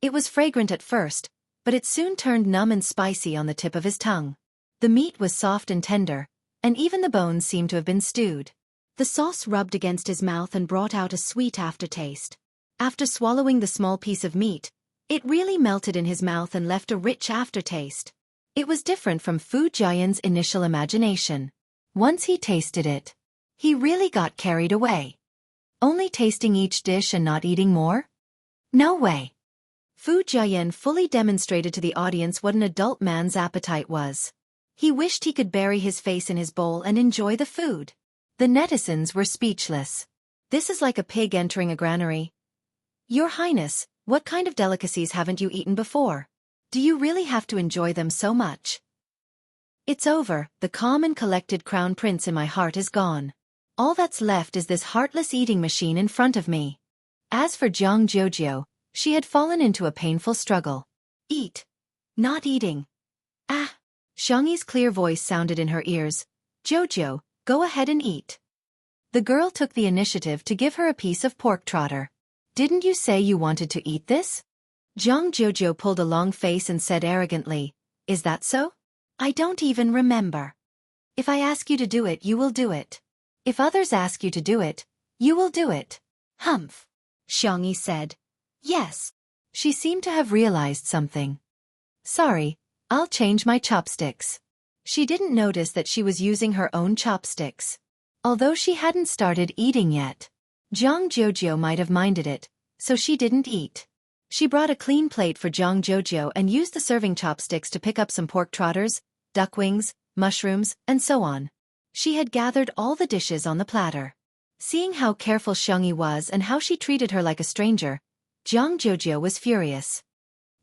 It was fragrant at first, but it soon turned numb and spicy on the tip of his tongue. The meat was soft and tender, and even the bones seemed to have been stewed. The sauce rubbed against his mouth and brought out a sweet aftertaste. After swallowing the small piece of meat, it really melted in his mouth and left a rich aftertaste. It was different from Fu Jiayan's initial imagination. Once he tasted it, he really got carried away. Only tasting each dish and not eating more? No way. Fu Jiayan fully demonstrated to the audience what an adult man's appetite was. He wished he could bury his face in his bowl and enjoy the food. The netizens were speechless. This is like a pig entering a granary. Your Highness, what kind of delicacies haven't you eaten before? Do you really have to enjoy them so much? It's over, the calm and collected crown prince in my heart is gone. All that's left is this heartless eating machine in front of me. As for Jianghu, she had fallen into a painful struggle. Eat. Not eating. Ah. Xiangyi's clear voice sounded in her ears. Jojo, go ahead and eat. The girl took the initiative to give her a piece of pork trotter. Didn't you say you wanted to eat this? Jianghu pulled a long face and said arrogantly, Is that so? I don't even remember. If I ask you to do it, you will do it. If others ask you to do it, you will do it. Humph. Xiangyi said. Yes. She seemed to have realized something. Sorry, I'll change my chopsticks. She didn't notice that she was using her own chopsticks. Although she hadn't started eating yet. Jianghu might have minded it, so she didn't eat. She brought a clean plate for Jianghu and used the serving chopsticks to pick up some pork trotters, duck wings, mushrooms, and so on. She had gathered all the dishes on the platter. Seeing how careful Xiangyi was and how she treated her like a stranger, Jianghu was furious.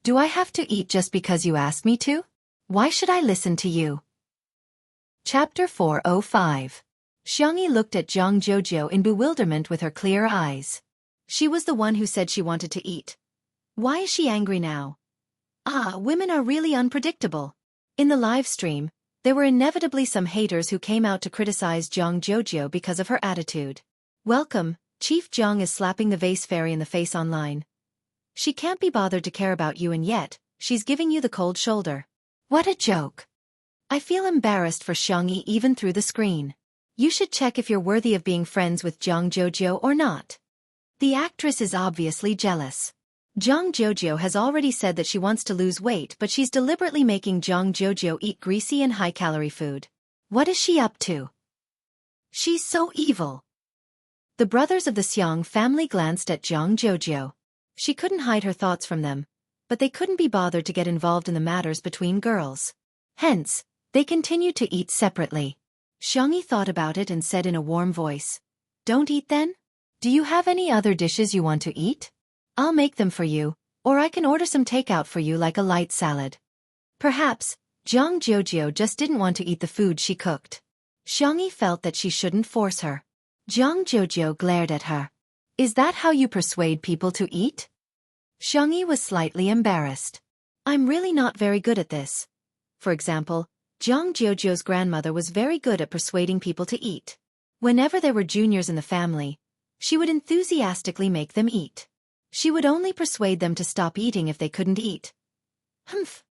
Do I have to eat just because you asked me to? Why should I listen to you? Chapter 405. Xiangyi looked at Jianghu in bewilderment with her clear eyes. She was the one who said she wanted to eat. Why is she angry now? Ah, women are really unpredictable. In the live stream, there were inevitably some haters who came out to criticize Jianghu because of her attitude. Welcome, Chief Jiang is slapping the vase fairy in the face online. She can't be bothered to care about you and yet, she's giving you the cold shoulder. What a joke. I feel embarrassed for Xiangyi even through the screen. You should check if you're worthy of being friends with Jianghu or not. The actress is obviously jealous. Jianghu has already said that she wants to lose weight, but she's deliberately making Jianghu eat greasy and high-calorie food. What is she up to? She's so evil. The brothers of the Xiang family glanced at Jianghu. She couldn't hide her thoughts from them, but they couldn't be bothered to get involved in the matters between girls. Hence, they continued to eat separately. Xiangyi thought about it and said in a warm voice, Don't eat then? Do you have any other dishes you want to eat? I'll make them for you, or I can order some takeout for you like a light salad. Perhaps, Jianghu just didn't want to eat the food she cooked. Xiangyi felt that she shouldn't force her. Jianghu glared at her. Is that how you persuade people to eat? Xiangyi was slightly embarrassed. I'm really not very good at this. For example, Jiang Jiujiu's grandmother was very good at persuading people to eat. Whenever there were juniors in the family, she would enthusiastically make them eat. She would only persuade them to stop eating if they couldn't eat. Humph.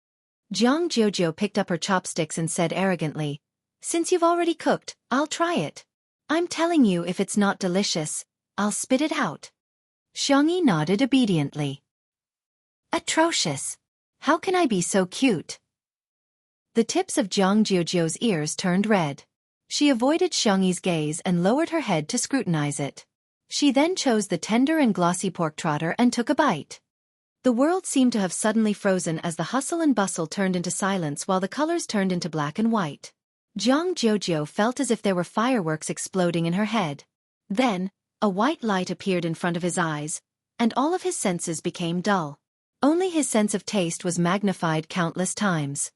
Jiang Jiujiu picked up her chopsticks and said arrogantly, "Since you've already cooked, I'll try it. I'm telling you, if it's not delicious, I'll spit it out." Xianxia nodded obediently. Atrocious. How can I be so cute? The tips of Jiang Jiujiu's ears turned red. She avoided Xiangxi's gaze and lowered her head to scrutinize it. She then chose the tender and glossy pork trotter and took a bite. The world seemed to have suddenly frozen as the hustle and bustle turned into silence while the colors turned into black and white. Jiang Jiujiu felt as if there were fireworks exploding in her head. Then, a white light appeared in front of his eyes, and all of his senses became dull. Only his sense of taste was magnified countless times.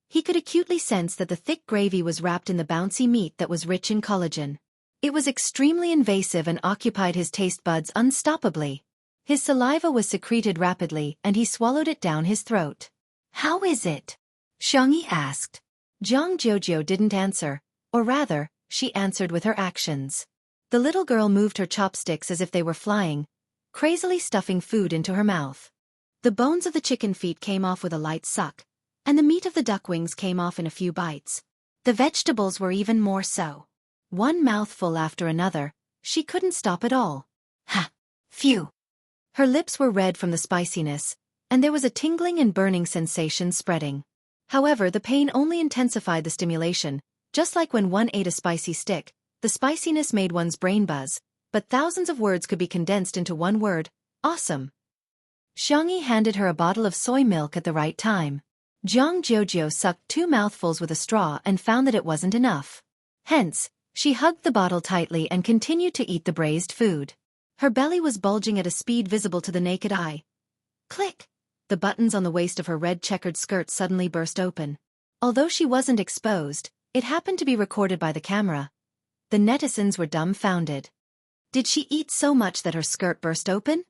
He could acutely sense that the thick gravy was wrapped in the bouncy meat that was rich in collagen. It was extremely invasive and occupied his taste buds unstoppably. His saliva was secreted rapidly and he swallowed it down his throat. "How is it?" Xiangxia asked. Jiang Jiujiu didn't answer, or rather, she answered with her actions. The little girl moved her chopsticks as if they were flying, crazily stuffing food into her mouth. The bones of the chicken feet came off with a light suck, and the meat of the duck wings came off in a few bites. The vegetables were even more so. One mouthful after another, she couldn't stop at all. Ha! Phew! Her lips were red from the spiciness, and there was a tingling and burning sensation spreading. However, the pain only intensified the stimulation, just like when one ate a spicy stick, the spiciness made one's brain buzz, but thousands of words could be condensed into one word: awesome. Xiangxia handed her a bottle of soy milk at the right time. Jiang Jiujiu sucked 2 mouthfuls with a straw and found that it wasn't enough. Hence, she hugged the bottle tightly and continued to eat the braised food. Her belly was bulging at a speed visible to the naked eye. Click! The buttons on the waist of her red checkered skirt suddenly burst open. Although she wasn't exposed, it happened to be recorded by the camera. The netizens were dumbfounded. Did she eat so much that her skirt burst open?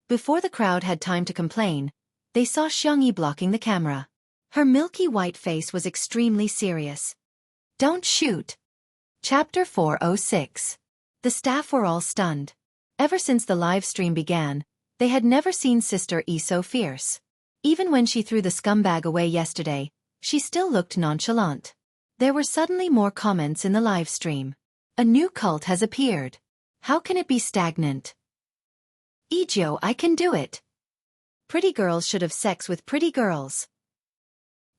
Before the crowd had time to complain, they saw Xiangxia blocking the camera. Her milky white face was extremely serious. "Don't shoot." Chapter 406. The staff were all stunned. Ever since the live stream began, they had never seen Sister E so fierce. Even when she threw the scumbag away yesterday, she still looked nonchalant. There were suddenly more comments in the live stream. "A new cult has appeared. How can it be stagnant? Ijo, I can do it. Pretty girls should have sex with pretty girls.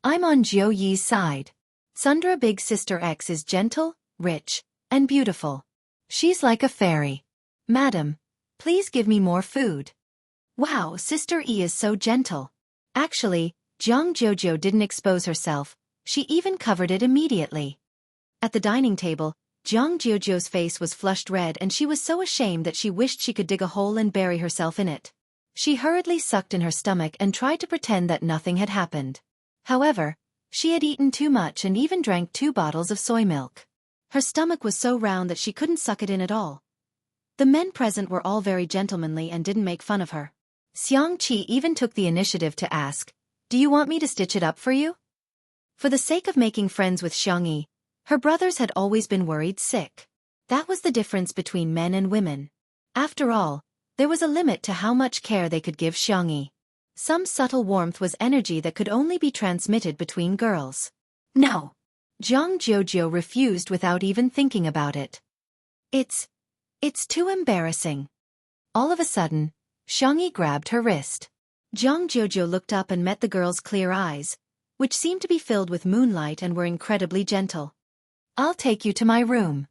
I'm on Jiu Yi's side. Sundra Big Sister X is gentle, rich, and beautiful. She's like a fairy. Madam, please give me more food. Wow, Sister E is so gentle." Actually, Jiang Jiujiu didn't expose herself, she even covered it immediately. At the dining table, Jiang Jiujiu's face was flushed red and she was so ashamed that she wished she could dig a hole and bury herself in it. She hurriedly sucked in her stomach and tried to pretend that nothing had happened. However, she had eaten too much and even drank 2 bottles of soy milk. Her stomach was so round that she couldn't suck it in at all. The men present were all very gentlemanly and didn't make fun of her. Xianxia even took the initiative to ask, "Do you want me to stitch it up for you?" For the sake of making friends with Xianxia, her brothers had always been worried sick. That was the difference between men and women. After all, there was a limit to how much care they could give Xianxia. Some subtle warmth was energy that could only be transmitted between girls. "No." Jiang Jiujiu refused without even thinking about it. It's too embarrassing." All of a sudden, Xianxia grabbed her wrist. Jiang Jiujiu looked up and met the girl's clear eyes, which seemed to be filled with moonlight and were incredibly gentle. "I'll take you to my room."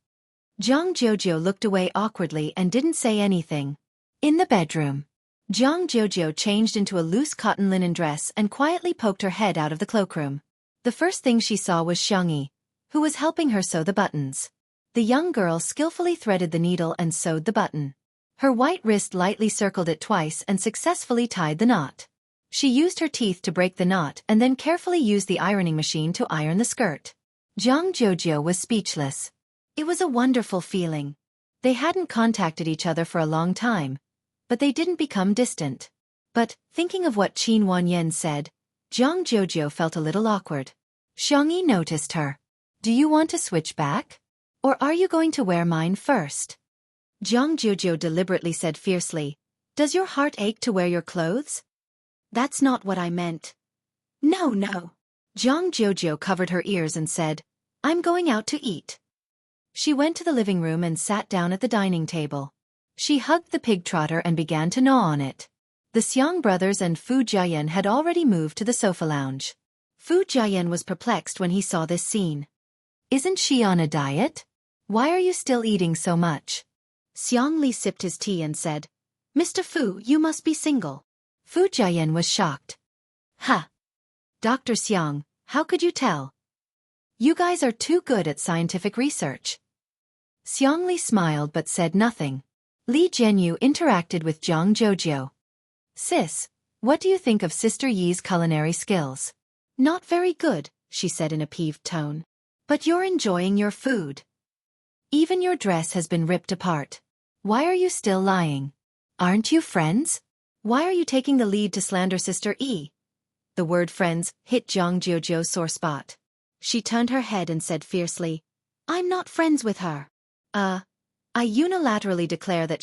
Jiang Jiujiu looked away awkwardly and didn't say anything. In the bedroom, Jiang Jiujiu changed into a loose cotton linen dress and quietly poked her head out of the cloakroom. The first thing she saw was Xianxia, who was helping her sew the buttons. The young girl skillfully threaded the needle and sewed the button. Her white wrist lightly circled it twice and successfully tied the knot. She used her teeth to break the knot and then carefully used the ironing machine to iron the skirt. Jiang Jiujiu was speechless. It was a wonderful feeling. They hadn't contacted each other for a long time, but they didn't become distant. But, thinking of what Qin Wanyan said, Jiang Jiujiu felt a little awkward. Xiangyi noticed her. Do you want to switch back? Or are you going to wear mine first? Jianghu deliberately said fiercely. Does your heart ache to wear your clothes? That's not what I meant. No, no. Jianghu covered her ears and said, I'm going out to eat. She went to the living room and sat down at the dining table. She hugged the pig trotter and began to gnaw on it. The Xiang brothers and Fu Jiayan had already moved to the sofa lounge. Fu Jiayan was perplexed when he saw this scene. Isn't she on a diet? Why are you still eating so much? Xiang Li sipped his tea and said, Mr. Fu, you must be single. Fu Jiayan was shocked. Ha! Dr. Xiang, how could you tell? You guys are too good at scientific research. Xiang Li smiled but said nothing. Li Jianyu interacted with Jiang Jojo. Sis, what do you think of Sister Yi's culinary skills? Not very good, she said in a peeved tone. But you're enjoying your food. Even your dress has been ripped apart. Why are you still lying? Aren't you friends? Why are you taking the lead to slander Sister Yi? The word friends hit Jiang Jojo's sore spot. She turned her head and said fiercely, I'm not friends with her. I unilaterally declare that